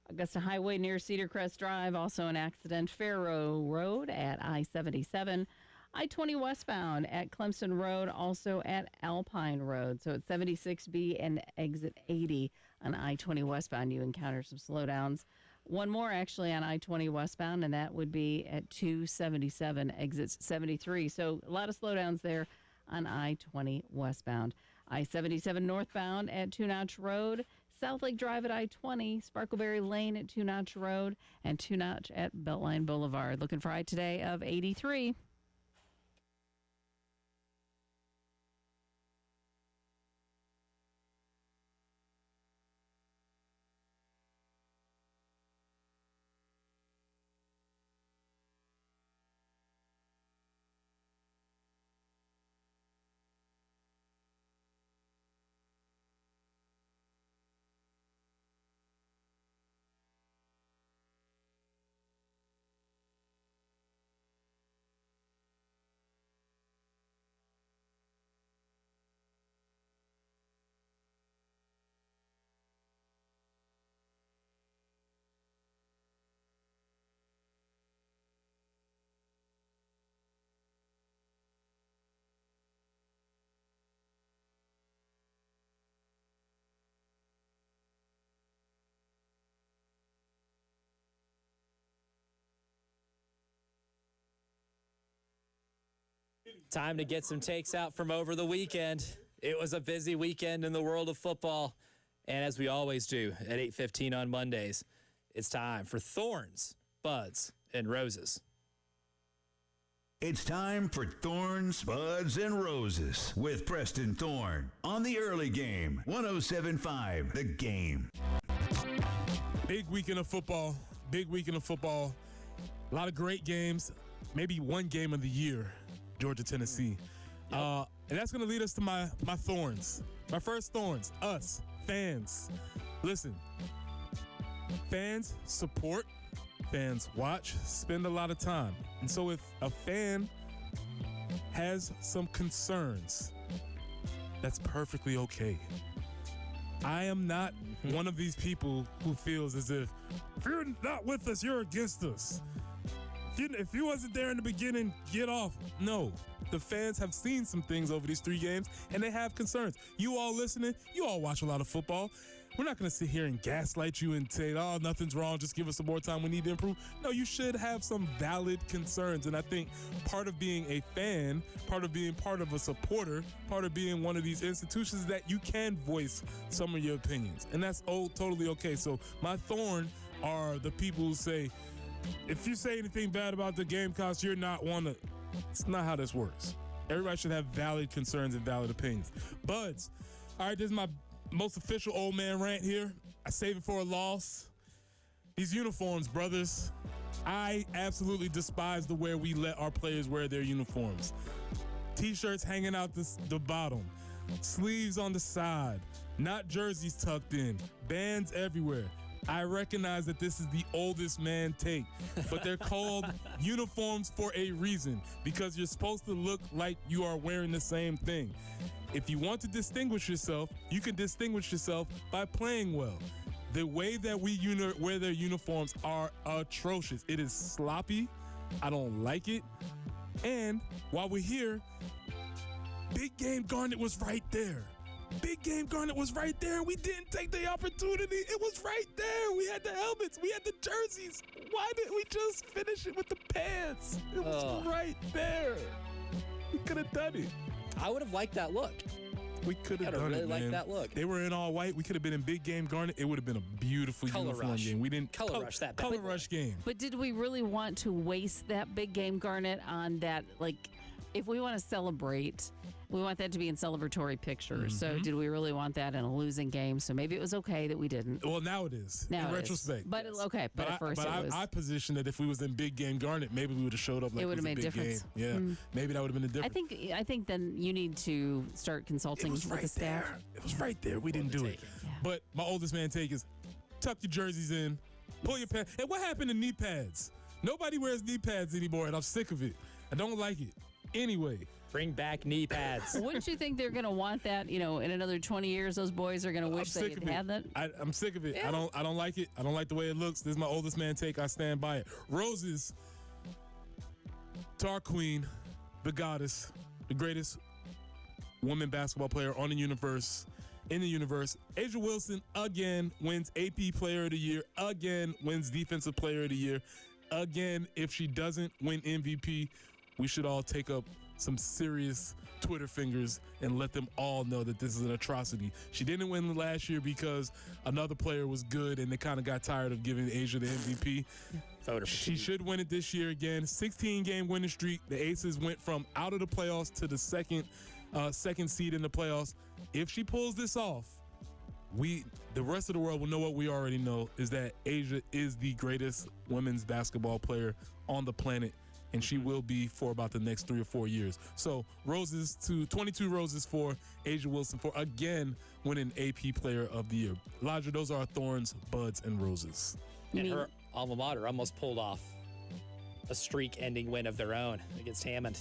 Augusta Highway near Cedar Crest Drive, also an accident. Farrow Road at I-77. I-20 westbound at Clemson Road, also at Alpine Road. So at 76B and exit 80 on I-20 westbound, you encounter some slowdowns. One more actually on I-20 westbound, and that would be at 277 exit 73. So a lot of slowdowns there on I-20 westbound. I-77 northbound at Two Notch Road. South Lake Drive at I-20, Sparkleberry Lane at Two Notch Road, and Two Notch at Beltline Boulevard. Looking for high today of 83. Time to get some takes out from over the weekend. It was a busy weekend in the world of football. And as we always do at 8:15 on Mondays, it's time for Thorns, Buds, and Roses. It's time for Thorns, Buds, and Roses with Preston Thorne on the early game. 107.5 The Game. Big weekend of football. A lot of great games. Maybe one game of the year, Georgia, Tennessee. And that's going to lead us to my thorns. My first thorns, us, fans. Listen, fans support, fans watch, spend a lot of time. And so if a fan has some concerns, that's perfectly okay. I am not one of these people who feels as if you're not with us, you're against us. If you wasn't there in the beginning, get off. No, the fans have seen some things over these 3 games, and they have concerns. You all listening, you all watch a lot of football. We're not going to sit here and gaslight you and say, oh, nothing's wrong, just give us some more time, we need to improve. No, you should have some valid concerns, and I think part of being a fan, part of being part of a supporter, part of being one of these institutions is that you can voice some of your opinions, and that's totally okay. So my thorn are the people who say, if you say anything bad about the Gamecocks, you're not one of... It's not how this works. Everybody should have valid concerns and valid opinions. Buds, all right, this is my most official old man rant here. I save it for a loss. These uniforms, brothers. I absolutely despise the way we let our players wear their uniforms. T-shirts hanging out the bottom. Sleeves on the side. Not jerseys tucked in. Bands everywhere. I recognize that this is the oldest man take, but they're called uniforms for a reason, because you're supposed to look like you are wearing the same thing. If you want to distinguish yourself, you can distinguish yourself by playing well. The way that we wear their uniforms are atrocious. It is sloppy. I don't like it. And while we're here, Big Game Garnet was right there. Big Game Garnet was right there. We didn't take the opportunity. It was right there. We had the helmets. We had the jerseys. Why didn't we just finish it with the pants? It was right there. We could have done it. I would have liked that look. We could have done really it, liked man. that look. They were in all white. We could have been in Big Game Garnet. It would have been a beautiful Color uniform rush. game. We didn't Color rush that bad color boy. rush game. But did we really want to waste that Big Game Garnet on that? Like, if we want to celebrate, we want that to be in celebratory pictures. So did we really want that in a losing game? So maybe it was okay that we didn't. Well, now it is. Now in it is. retrospect. But okay, but at first it was. I positioned that if we was in Big Game Garnet, maybe we would have showed up like It it would was have a made a big difference. game. Yeah, maybe that would have been a difference. I think then you need to start consulting with the staff. It was right there. We didn't do it. Yeah. But my oldest man take is tuck your jerseys in, pull your pants. And what happened to knee pads? Nobody wears knee pads anymore, and I'm sick of it. I don't like it. Anyway. Bring back knee pads. Wouldn't you think they're going to want that? In another 20 years, those boys are going to wish they had that. I'm sick of it. Yeah. I don't like it. I don't like the way it looks. This is my oldest man take. I stand by it. Roses to our queen, the goddess, the greatest woman basketball player in the universe. Asia Wilson again wins AP Player of the Year. Again wins Defensive Player of the Year. Again, if she doesn't win MVP, we should all take up some serious Twitter fingers and let them all know that this is an atrocity. She didn't win last year because another player was good and they kind of got tired of giving Asia the MVP. She should win it this year again. 16-game winning streak. The Aces went from out of the playoffs to the second seed in the playoffs. If she pulls this off, the rest of the world will know what we already know, is that Asia is the greatest women's basketball player on the planet. And she will be for about the next 3 or 4 years. So 22 roses for Asia Wilson for again winning AP Player of the Year. Elijah, those are our thorns, buds, and roses. And her alma mater almost pulled off a streak-ending win of their own against Hammond.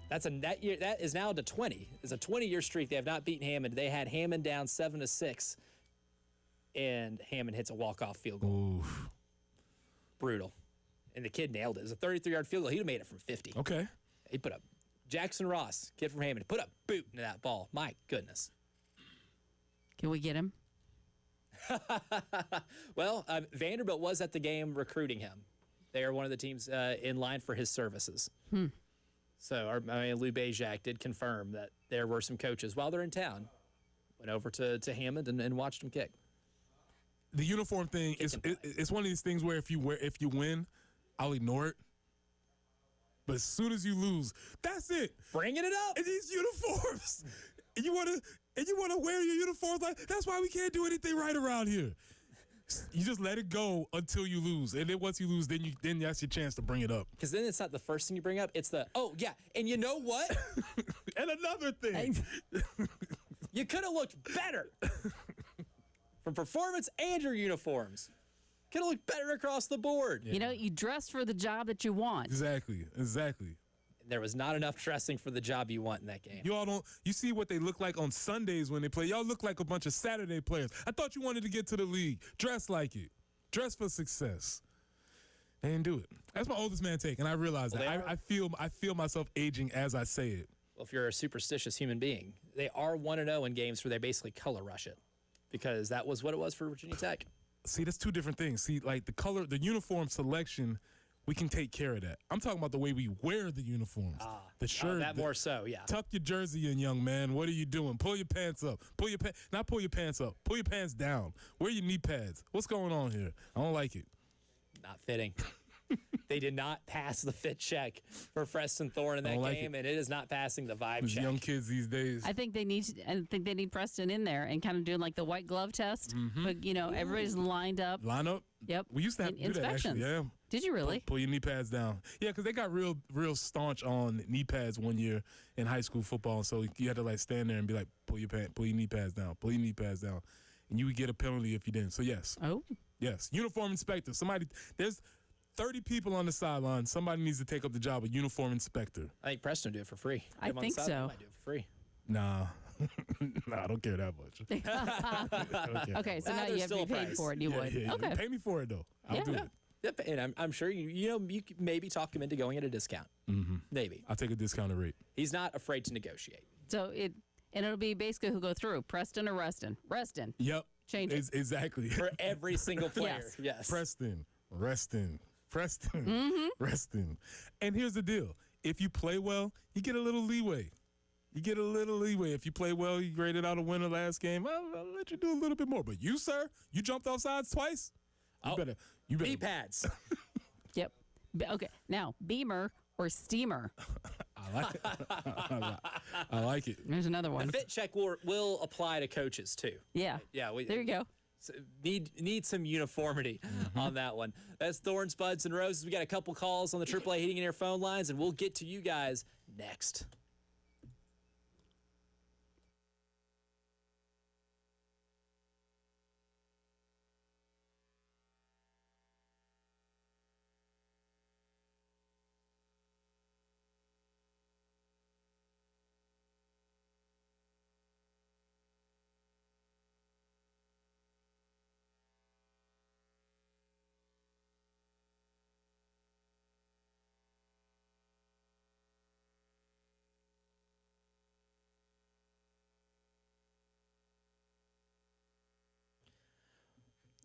That is now to 20. It's a 20-year streak. They have not beaten Hammond. They had Hammond down 7-6, and Hammond hits a walk-off field goal. Oof. Brutal. And the kid nailed it. It was a 33-yard field goal. He'd have made it from 50. Okay. He put up Jackson Ross, kid from Hammond, put a boot into that ball. My goodness. Can we get him? Well, Vanderbilt was at the game recruiting him. They are one of the teams in line for his services. So, Lou Bezjak did confirm that there were some coaches while they're in town went over to Hammond and watched them kick. The uniform thing it's one of these things where if you win, I'll ignore it. But as soon as you lose, that's it. Bringing it up. And these uniforms, and you wanna wear your uniforms like that's why we can't do anything right around here. You just let it go until you lose, and then once you lose, then that's your chance to bring it up. Because then it's not the first thing you bring up; it's the and you know what? And another thing, you could have looked better from performance and your uniforms. Could have looked better across the board. Yeah. You dressed for the job that you want. Exactly. There was not enough dressing for the job you want in that game. You see what they look like on Sundays when they play. Y'all look like a bunch of Saturday players. I thought you wanted to get to the league. Dress like it. Dress for success. They didn't do it. That's my oldest man take, and I realize that. I feel myself aging as I say it. Well, if you're a superstitious human being, they are 1-0 in games where they basically color rush it, because that was what it was for Virginia Tech. See, that's two different things. See, like the uniform selection, we can take care of that. I'm talking about the way we wear the uniforms. The shirt. More so, yeah. Tuck your jersey in, young man. What are you doing? Pull your pants up. Not pull your pants up. Pull your pants down. Wear your knee pads. What's going on here? I don't like it. Not fitting. They did not pass the fit check for Preston Thorne in that game, and it is not passing the vibe check. Young kids these days. I think they need Preston in there and kind of doing like the white glove test. Mm-hmm. But everybody's lined up. Line up. Yep. We used to have to do that actually. Yeah. Did you really? Pull your knee pads down. Yeah, because they got real staunch on knee pads one year in high school football. So you had to like stand there and be like, pull your knee pads down, pull your knee pads down, and you would get a penalty if you didn't. So yes. Oh. Yes. Uniform inspector. There's 30 people on the sideline. Somebody needs to take up the job of uniform inspector. I think Preston will do it for free. I think so. Might do it for free. Nah. I don't care that much. Okay, so now you have to be paid for it. You would. Yeah. Okay. Pay me for it, though. I'll do it. Yep, and I'm sure you could maybe talk him into going at a discount. Mm-hmm. Maybe. I'll take a discounted rate. He's not afraid to negotiate. So it'll be basically who'll go through, Preston or Reston. Reston. Yep. Change it. Exactly. For every single player. Yes. Preston, Reston. Mm-hmm. Reston. And here's the deal. If you play well, you get a little leeway. If you play well, you graded out a winner last game, I'll let you do a little bit more. But you, sir, you jumped off sides twice? You better. Knee pads. Yep. Okay. Now, Beamer or Steamer? I like it. I like it. There's another one. The fit check will apply to coaches, too. Yeah. Yeah. There you go. So need some uniformity on that one. That's Thorns, Buds, and Roses. We got a couple calls on the AAA Heating and Air phone lines, and we'll get to you guys next.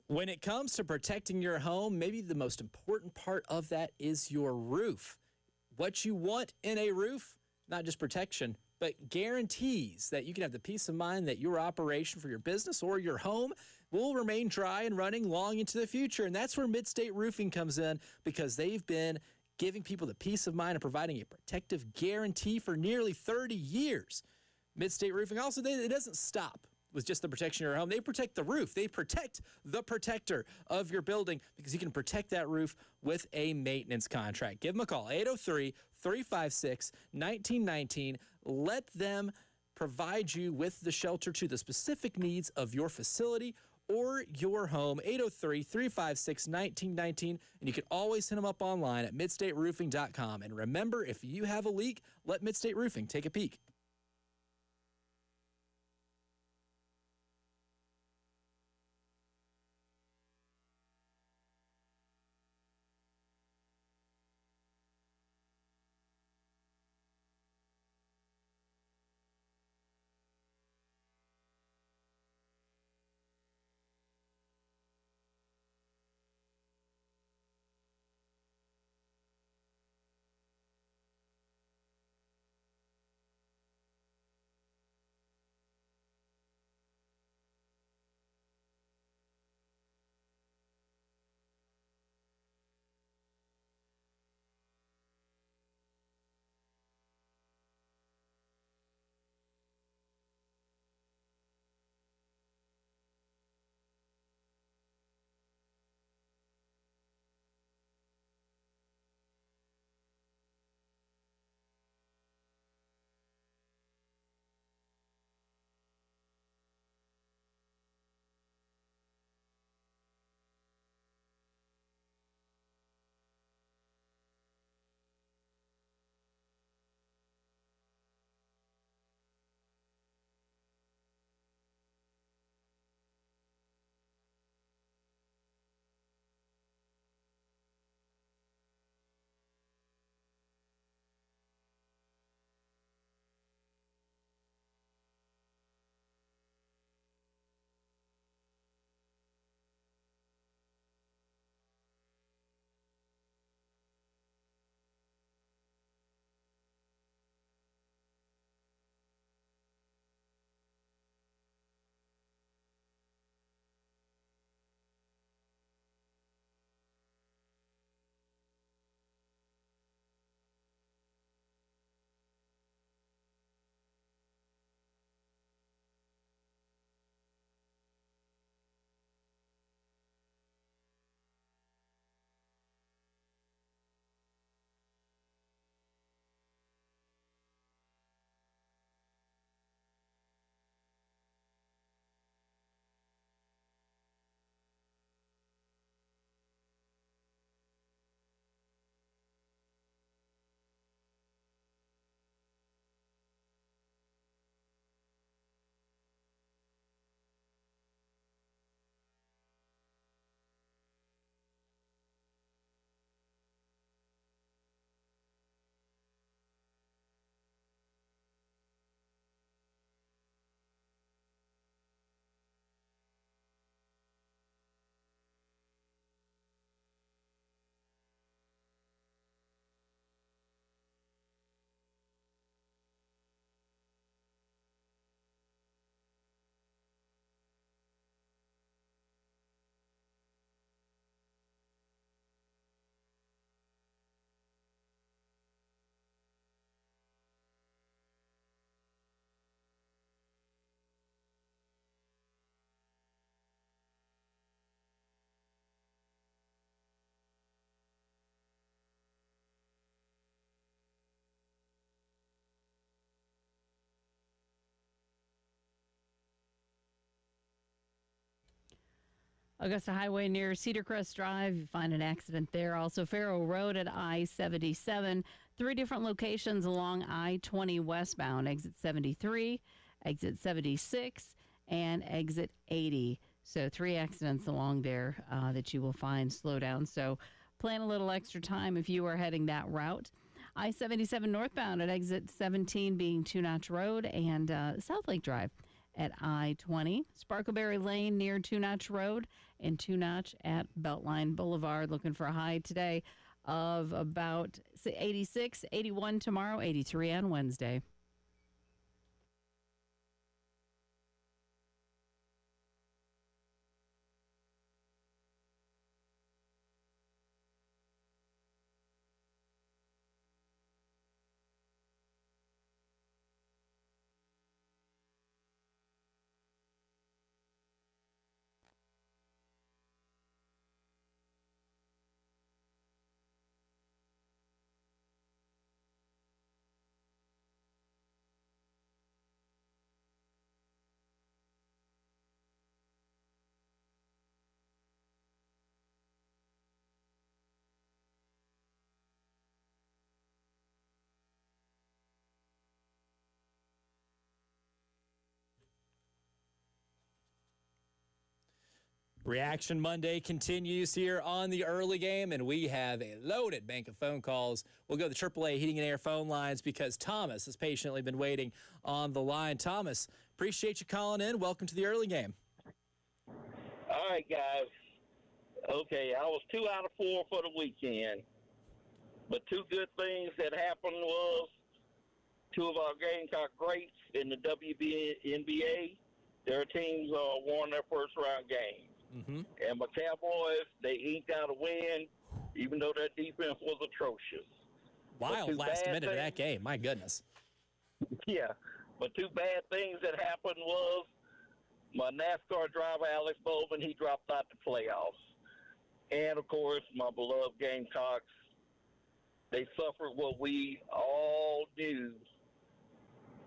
When it comes to protecting your home, maybe the most important part of that is your roof. What you want in a roof, not just protection, but guarantees that you can have the peace of mind that your operation for your business or your home will remain dry and running long into the future. And that's where Midstate Roofing comes in, because they've been giving people the peace of mind and providing a protective guarantee for nearly 30 years. Midstate Roofing also, it doesn't stop with just the protection of your home. They protect the roof. They protect the protector of your building, because you can protect that roof with a maintenance contract. Give them a call, 803-356-1919. Let them provide you with the shelter to the specific needs of your facility or your home, 803-356-1919. And you can always hit them up online at midstateroofing.com. And remember, if you have a leak, let Midstate Roofing take a peek. Augusta Highway near Cedar Crest Drive, you find an accident there. Also, Farrow Road at I-77. 3 different locations along I-20 westbound, exit 73, exit 76, and exit 80. So 3 accidents along there that you will find slow down. So plan a little extra time if you are heading that route. I-77 northbound at exit 17 being Two Notch Road, and South Lake Drive at I-20. Sparkleberry Lane near Two Notch Road, and Two Notch at Beltline Boulevard. Looking for a high today of about 86, 81 tomorrow, 83 on Wednesday. Reaction Monday continues here on the early game, and we have a loaded bank of phone calls. We'll go to the AAA Heating and Air phone lines because Thomas has patiently been waiting on the line. Thomas, appreciate you calling in. Welcome to the early game. All right, guys. Okay, I was 2 out of 4 for the weekend, but 2 good things that happened was 2 of our Gamecock greats in the WNBA, their teams won their first round game. Mm-hmm. And my Cowboys, they inked out a win, even though their defense was atrocious. Wild last minute of that game. My goodness. Yeah. But 2 bad things that happened was my NASCAR driver, Alex Bowman, he dropped out the playoffs. And, of course, my beloved Gamecocks, they suffered what we all knew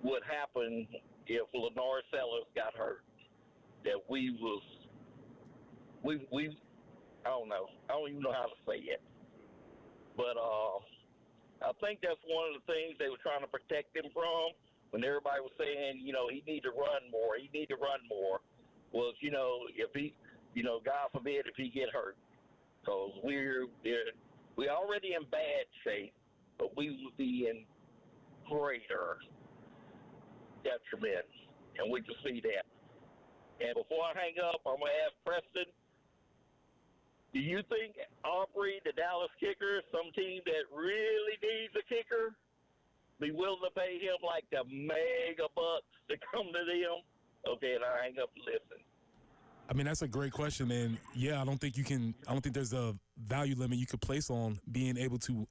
would happen if Lenore Sellers got hurt. That I don't know. I don't even know how to say it. But I think that's one of the things they were trying to protect him from when everybody was saying, you know, he need to run more. He need to run more. Was, you know, if he, you know, God forbid if he get hurt. Because we're already in bad shape, but we would be in greater detriment. And we can see that. And before I hang up, I'm going to ask Preston, do you think Aubrey, the Dallas kicker, some team that really needs a kicker, be willing to pay him like the mega bucks to come to them? Okay, and I hang up and listen. I mean, that's a great question, and yeah, I don't think there's a value limit you could place on being able to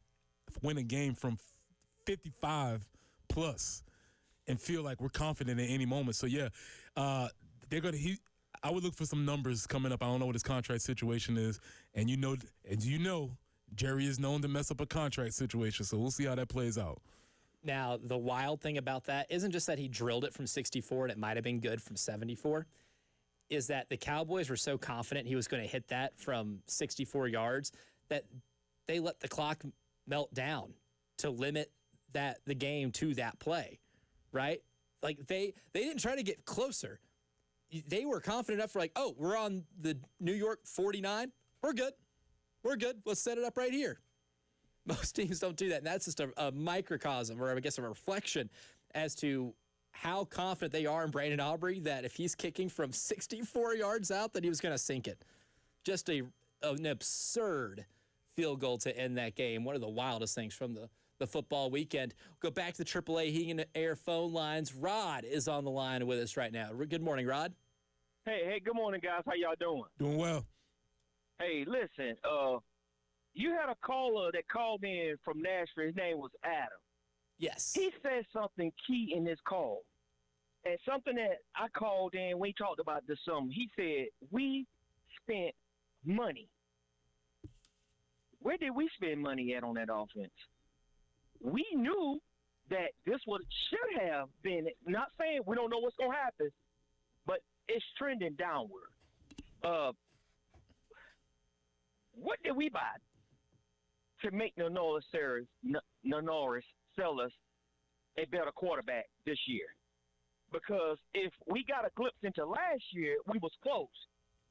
win a game from 55 plus and feel like we're confident at any moment. So yeah, I would look for some numbers coming up. I don't know what his contract situation is, and you know, Jerry is known to mess up a contract situation. So we'll see how that plays out. Now, the wild thing about that isn't just that he drilled it from 64 and it might have been good from 74. Is that the Cowboys were so confident he was going to hit that from 64 yards that they let the clock melt down to limit the game to that play, right? Like they didn't try to get closer. They were confident enough for like, oh, we're on the New York 49. We're good. Let's set it up right here. Most teams don't do that, and that's just a microcosm, or I guess a reflection as to how confident they are in Brandon Aubrey that if he's kicking from 64 yards out, that he was going to sink it. Just an absurd field goal to end that game. One of the wildest things from the football weekend. Go back to the AAA Heating and Air phone lines. Rod is on the line with us right now. Good morning, Rod. Hey, good morning, guys. How y'all doing? Doing well. Hey, listen, you had a caller that called in from Nashville. His name was Adam. Yes. He said something key in this call, and something that I called in, we talked about this summer. He said, we spent money. Where did we spend money at on that offense? We knew that this should have been, not saying we don't know what's going to happen, but it's trending downward. what did we buy to make Norris sell us a better quarterback this year? Because if we got a glimpse into last year, we was close.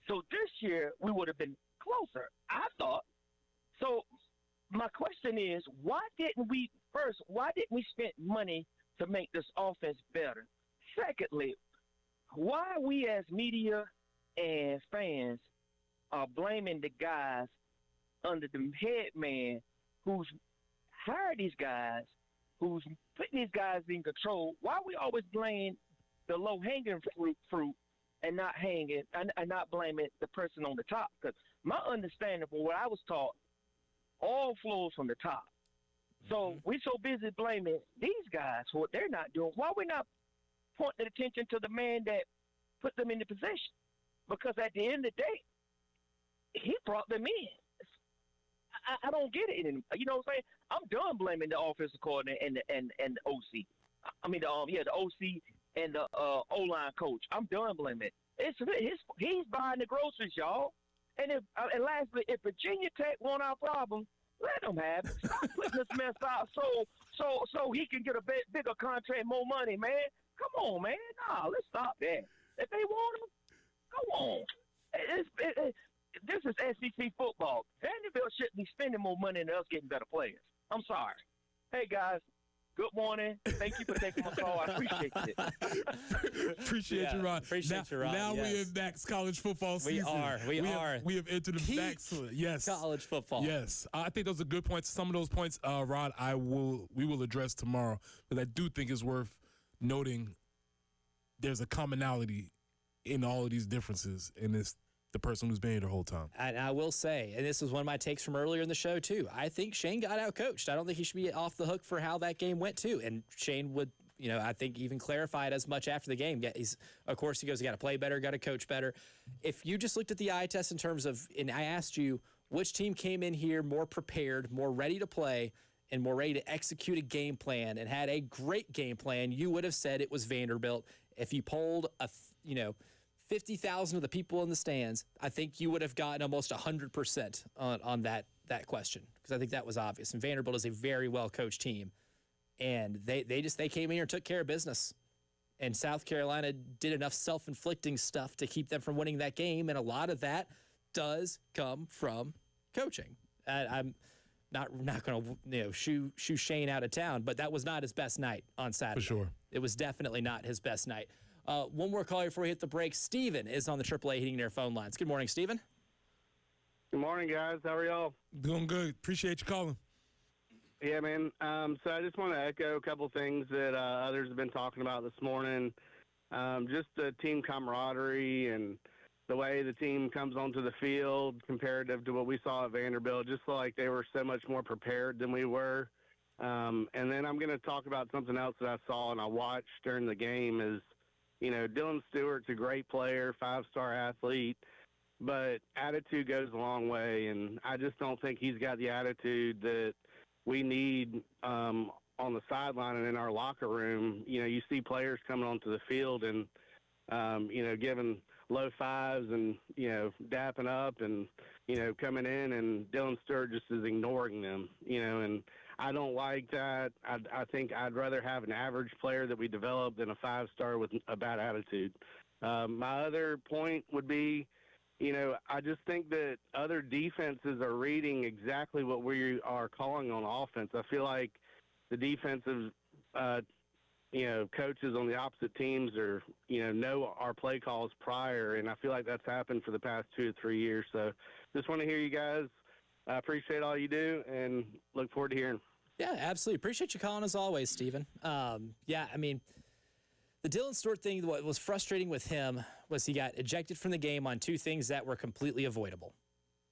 So this year, we would have been closer, I thought. So my question is, why didn't we spend money to make this offense better? Secondly, why we as media and fans are blaming the guys under the head man who's hired these guys, who's putting these guys in control? Why we always blame the low-hanging fruit and not blaming the person on the top? Because my understanding from what I was taught, all flows from the top. So we're so busy blaming these guys for what they're not doing. Why we not pointing attention to the man that put them in the position? Because at the end of the day, he brought them in. I don't get it anymore. You know what I'm saying? I'm done blaming the offensive coordinator and the OC. I mean, the OC and the O-line coach. I'm done blaming it. He's buying the groceries, y'all. And lastly, if Virginia Tech want our problem, let them have it. Stop putting this mess out so he can get a bigger contract, more money, man. Come on, man. Nah, let's stop that. If they want him, go on. This is SEC football. Vanderbilt shouldn't be spending more money than us getting better players. I'm sorry. Hey, guys. Good morning. Thank you for taking my call. I appreciate it. Appreciate you, Ron. Appreciate you, Ron. Now we're in next college football season. We have entered the next. Yes. College football. Yes. I think those are good points. Some of those points, Rod, we will address tomorrow. But I do think it's worth noting there's a commonality in all of these differences, and it's the person who's been here the whole time. And I will say, and this was one of my takes from earlier in the show, too, I think Shane got out-coached. I don't think he should be off the hook for how that game went, too. And Shane would, I think even clarify it as much after the game. Of course, he goes, you got to play better, got to coach better. If you just looked at the eye test in terms of, and I asked you, which team came in here more prepared, more ready to play, and more ready to execute a game plan and had a great game plan, you would have said it was Vanderbilt. If you polled 50,000 of the people in the stands, I think you would have gotten almost 100% on that question, because I think that was obvious. And Vanderbilt is a very well-coached team, and they came in here and took care of business. And South Carolina did enough self-inflicting stuff to keep them from winning that game, and a lot of that does come from coaching. I'm not going to shoo Shane out of town, but that was not his best night on Saturday. For sure. It was definitely not his best night. One more call before we hit the break. Steven is on the AAA Heating and Air phone lines. Good morning, Steven. Good morning, guys. How are y'all? Doing good. Appreciate you calling. Yeah, man. So I just want to echo a couple things that others have been talking about this morning. Just the team camaraderie and the way the team comes onto the field comparative to what we saw at Vanderbilt. Just like they were so much more prepared than we were. And then I'm going to talk about something else that I saw and I watched during the game is, Dylan Stewart's a great player, 5-star athlete, but attitude goes a long way, and I just don't think he's got the attitude that we need on the sideline and in our locker room. You see players coming onto the field and, giving low fives and, dapping up and, coming in, and Dylan Stewart just is ignoring them, and I don't like that. I think I'd rather have an average player that we develop than a 5-star with a bad attitude. My other point would be, I just think that other defenses are reading exactly what we are calling on offense. I feel like the defensive, coaches on the opposite teams are, know our play calls prior, and I feel like that's happened for the past 2 or 3 years. So just want to hear you guys. I appreciate all you do and look forward to hearing. Yeah, absolutely. Appreciate you calling as always, Steven. The Dylan Stewart thing, what was frustrating with him was he got ejected from the game on 2 things that were completely avoidable.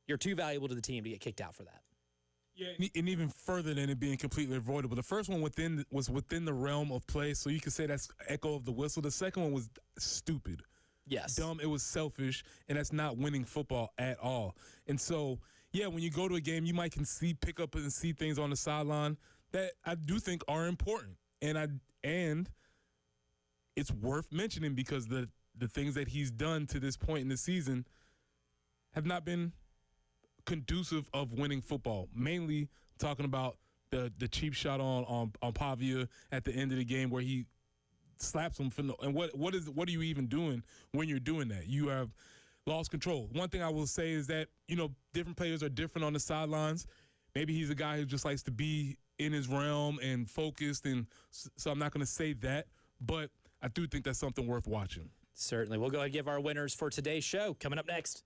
You're too valuable to the team to get kicked out for that. Yeah, and even further than it being completely avoidable. The first one was within the realm of play, so you could say that's echo of the whistle. The second one was stupid. Yes. Dumb. It was selfish, and that's not winning football at all. And so, yeah, when you go to a game, you might pick up and see things on the sideline that I do think are important. And it's worth mentioning because the things that he's done to this point in the season have not been conducive of winning football. Mainly talking about the cheap shot on Pavia at the end of the game where he slaps him for no. And what are you even doing when you're doing that? You have lost control. One thing I will say is that, different players are different on the sidelines. Maybe he's a guy who just likes to be in his realm and focused, and so I'm not going to say that, but I do think that's something worth watching. Certainly. We'll go ahead and give our winners for today's show coming up next.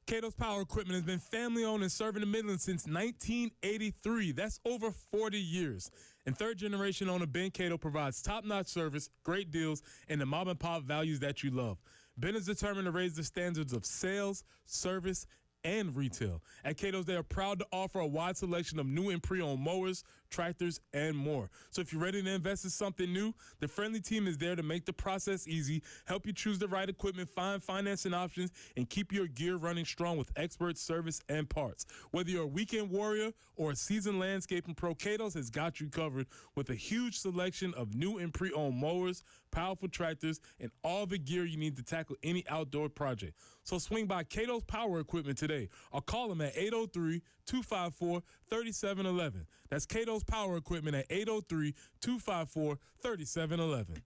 Cato's Power Equipment has been family-owned and serving the Midlands since 1983. That's over 40 years. And third-generation owner Ben Cato provides top-notch service, great deals, and the mom-and-pop values that you love. Ben is determined to raise the standards of sales, service, and retail. At Cato's, they are proud to offer a wide selection of new and pre-owned mowers, tractors, and more. So if you're ready to invest in something new, the friendly team is there to make the process easy, help you choose the right equipment, find financing options, and keep your gear running strong with expert service and parts. Whether you're a weekend warrior or a seasoned landscaping pro, Cato's has got you covered with a huge selection of new and pre-owned mowers, powerful tractors, and all the gear you need to tackle any outdoor project. So swing by Cato's Power Equipment today or call them at 803-254-3711. That's Cato's Power Equipment at 803-254-3711.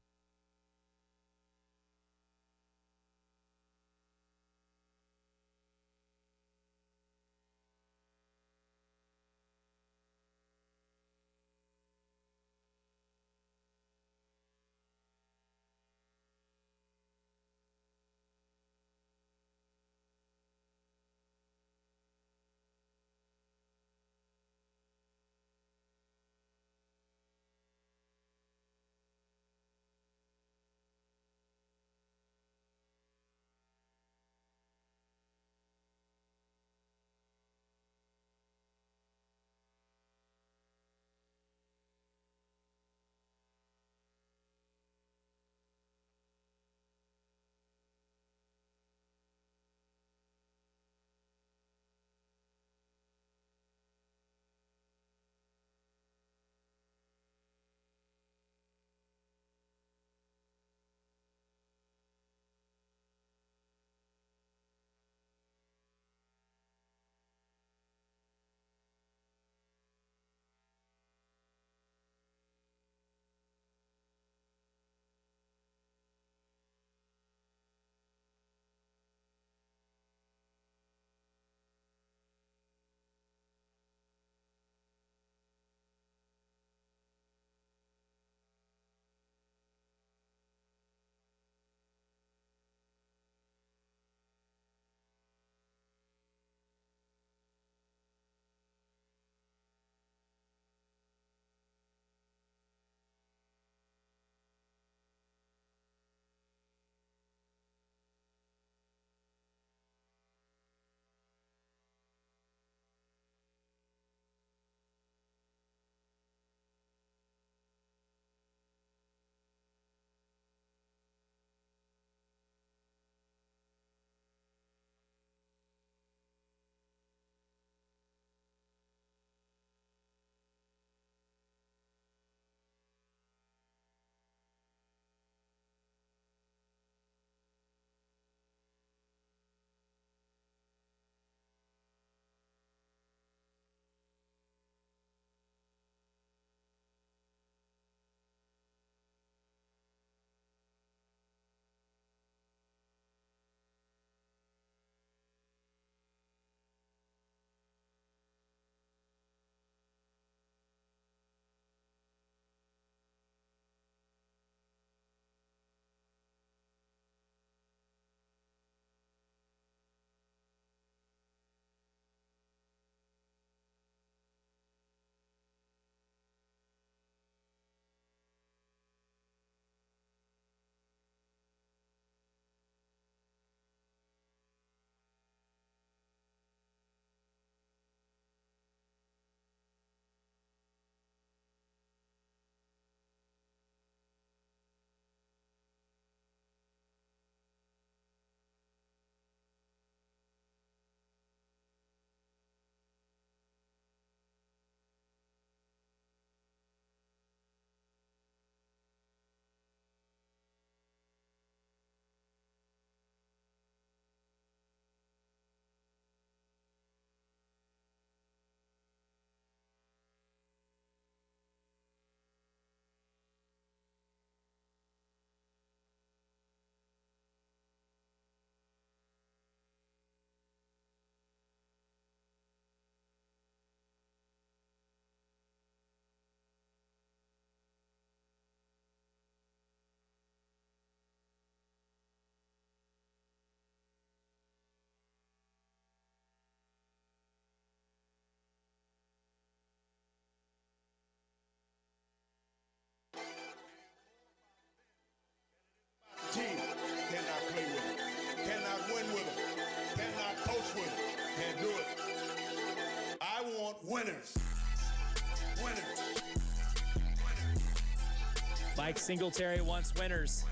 Mike Singletary wants winners.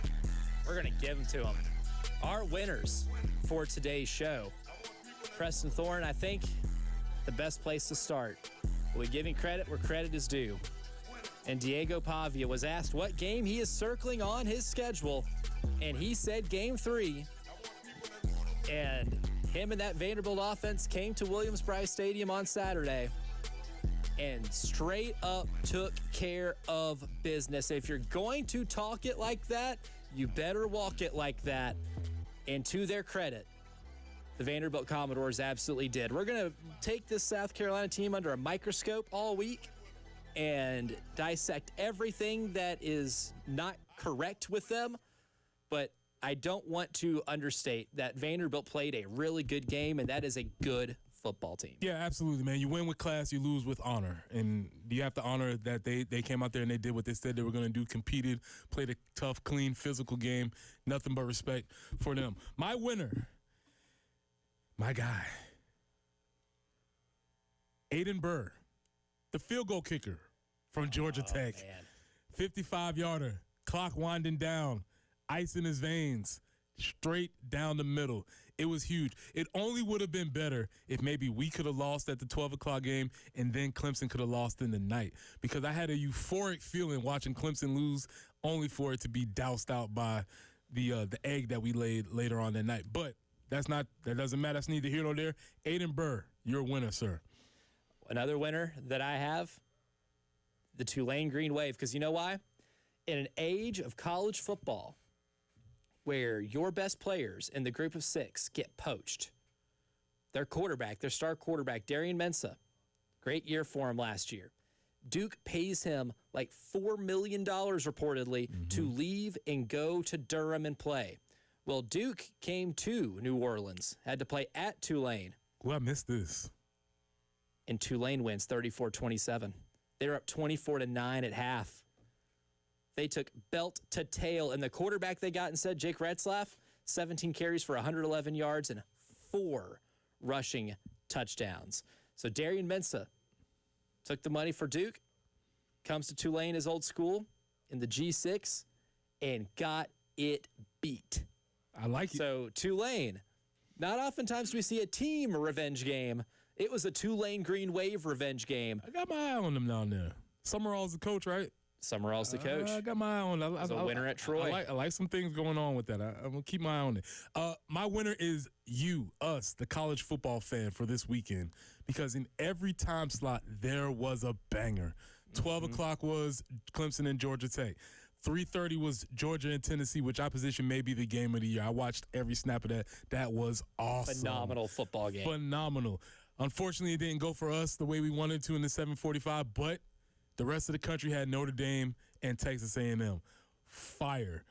We're going to give them to him. Our winners for today's show. Preston Thorne, I think the best place to start. We're giving credit where credit is due. And Diego Pavia was asked what game he is circling on his schedule, and he said Game 3. And him and that Vanderbilt offense came to Williams-Brice Stadium on Saturday and straight up took care of business. If you're going to talk it like that, you better walk it like that. And to their credit, the Vanderbilt Commodores absolutely did. We're going to take this South Carolina team under a microscope all week and dissect everything that is not correct with them. But I don't want to understate that Vanderbilt played a really good game, and that is a good football team. Yeah, absolutely, man. You win with class, you lose with honor. And you have to honor that they came out there and they did what they said they were going to do, competed, played a tough, clean, physical game. Nothing but respect for them. My winner, my guy, Aiden Burr, the field goal kicker from Georgia Tech. Man. 55-yarder, clock winding down, ice in his veins, straight down the middle. It was huge. It only would have been better if maybe we could have lost at the 12 o'clock game and then Clemson could have lost in the night, because I had a euphoric feeling watching Clemson lose only for it to be doused out by the egg that we laid later on that night. But that doesn't matter. That's neither here nor there. Aiden Burr, you're a winner, sir. Another winner that I have, the Tulane Green Wave, because you know why? In an age of college football where your best players in the group of 6 get poached, their star quarterback, Darian Mensah, great year for him last year. Duke pays him like $4 million reportedly to leave and go to Durham and play. Well, Duke came to New Orleans, had to play at Tulane. Well, I missed this. And Tulane wins 34-27. They were up 24-9 at half. They took belt to tail, and the quarterback they got instead, Jake Retzlaff, 17 carries for 111 yards and 4 rushing touchdowns. So Darian Mensah took the money for Duke, comes to Tulane, his old school, in the G6, and got it beat. I like it. So Tulane, not oftentimes do we see a team revenge game. It was a Tulane Green Wave revenge game. I got my eye on them down there. Summerall's the coach, right? Summerall's the coach. I got my eye on it. He's a winner at Troy. I like some things going on with that. I'm going to keep my eye on it. My winner is us, the college football fan for this weekend, because in every time slot, there was a banger. 12 o'clock was Clemson and Georgia Tech. 3:30 was Georgia and Tennessee, which I position may be the game of the year. I watched every snap of that. That was awesome. Phenomenal football game. Phenomenal. Unfortunately, it didn't go for us the way we wanted to in the 7:45, but the rest of the country had Notre Dame and Texas A&M. Fire.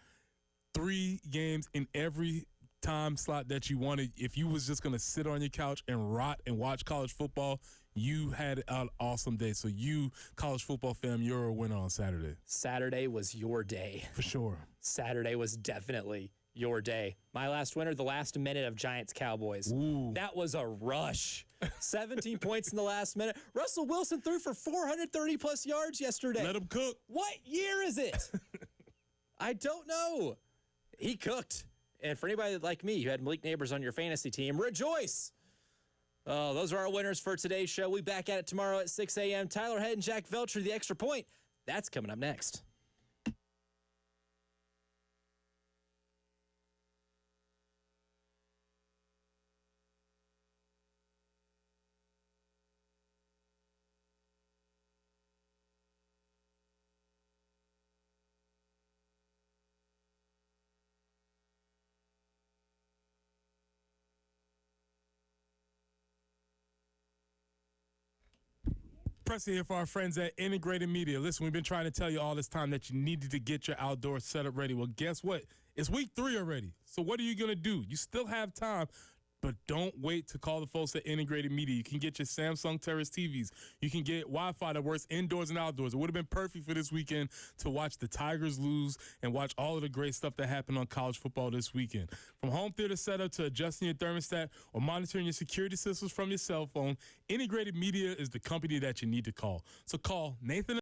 3 games in every time slot that you wanted. If you was just going to sit on your couch and rot and watch college football, you had an awesome day. So you, college football fam, you're a winner on Saturday. Saturday was your day. For sure. Saturday was definitely your day. My last winner, the last minute of Giants-Cowboys. Ooh. That was a rush. 17 points in the last minute. Russell Wilson threw for 430-plus yards yesterday. Let him cook. What year is it? I don't know. He cooked. And for anybody like me who had Malik Neighbors on your fantasy team, rejoice. Oh, those are our winners for today's show. We'll be back at it tomorrow at 6 a.m. Tyler Head and Jack Velcher, The Extra Point. That's coming up next. Preston here for our friends at Integrated Media. Listen, we've been trying to tell you all this time that you needed to get your outdoor setup ready. Well, guess what? It's week 3 already. So what are you going to do? You still have time, but don't wait to call the folks at Integrated Media. You can get your Samsung Terrace TVs. You can get Wi-Fi that works indoors and outdoors. It would have been perfect for this weekend to watch the Tigers lose and watch all of the great stuff that happened on college football this weekend. From home theater setup to adjusting your thermostat or monitoring your security systems from your cell phone, Integrated Media is the company that you need to call. So call Nathan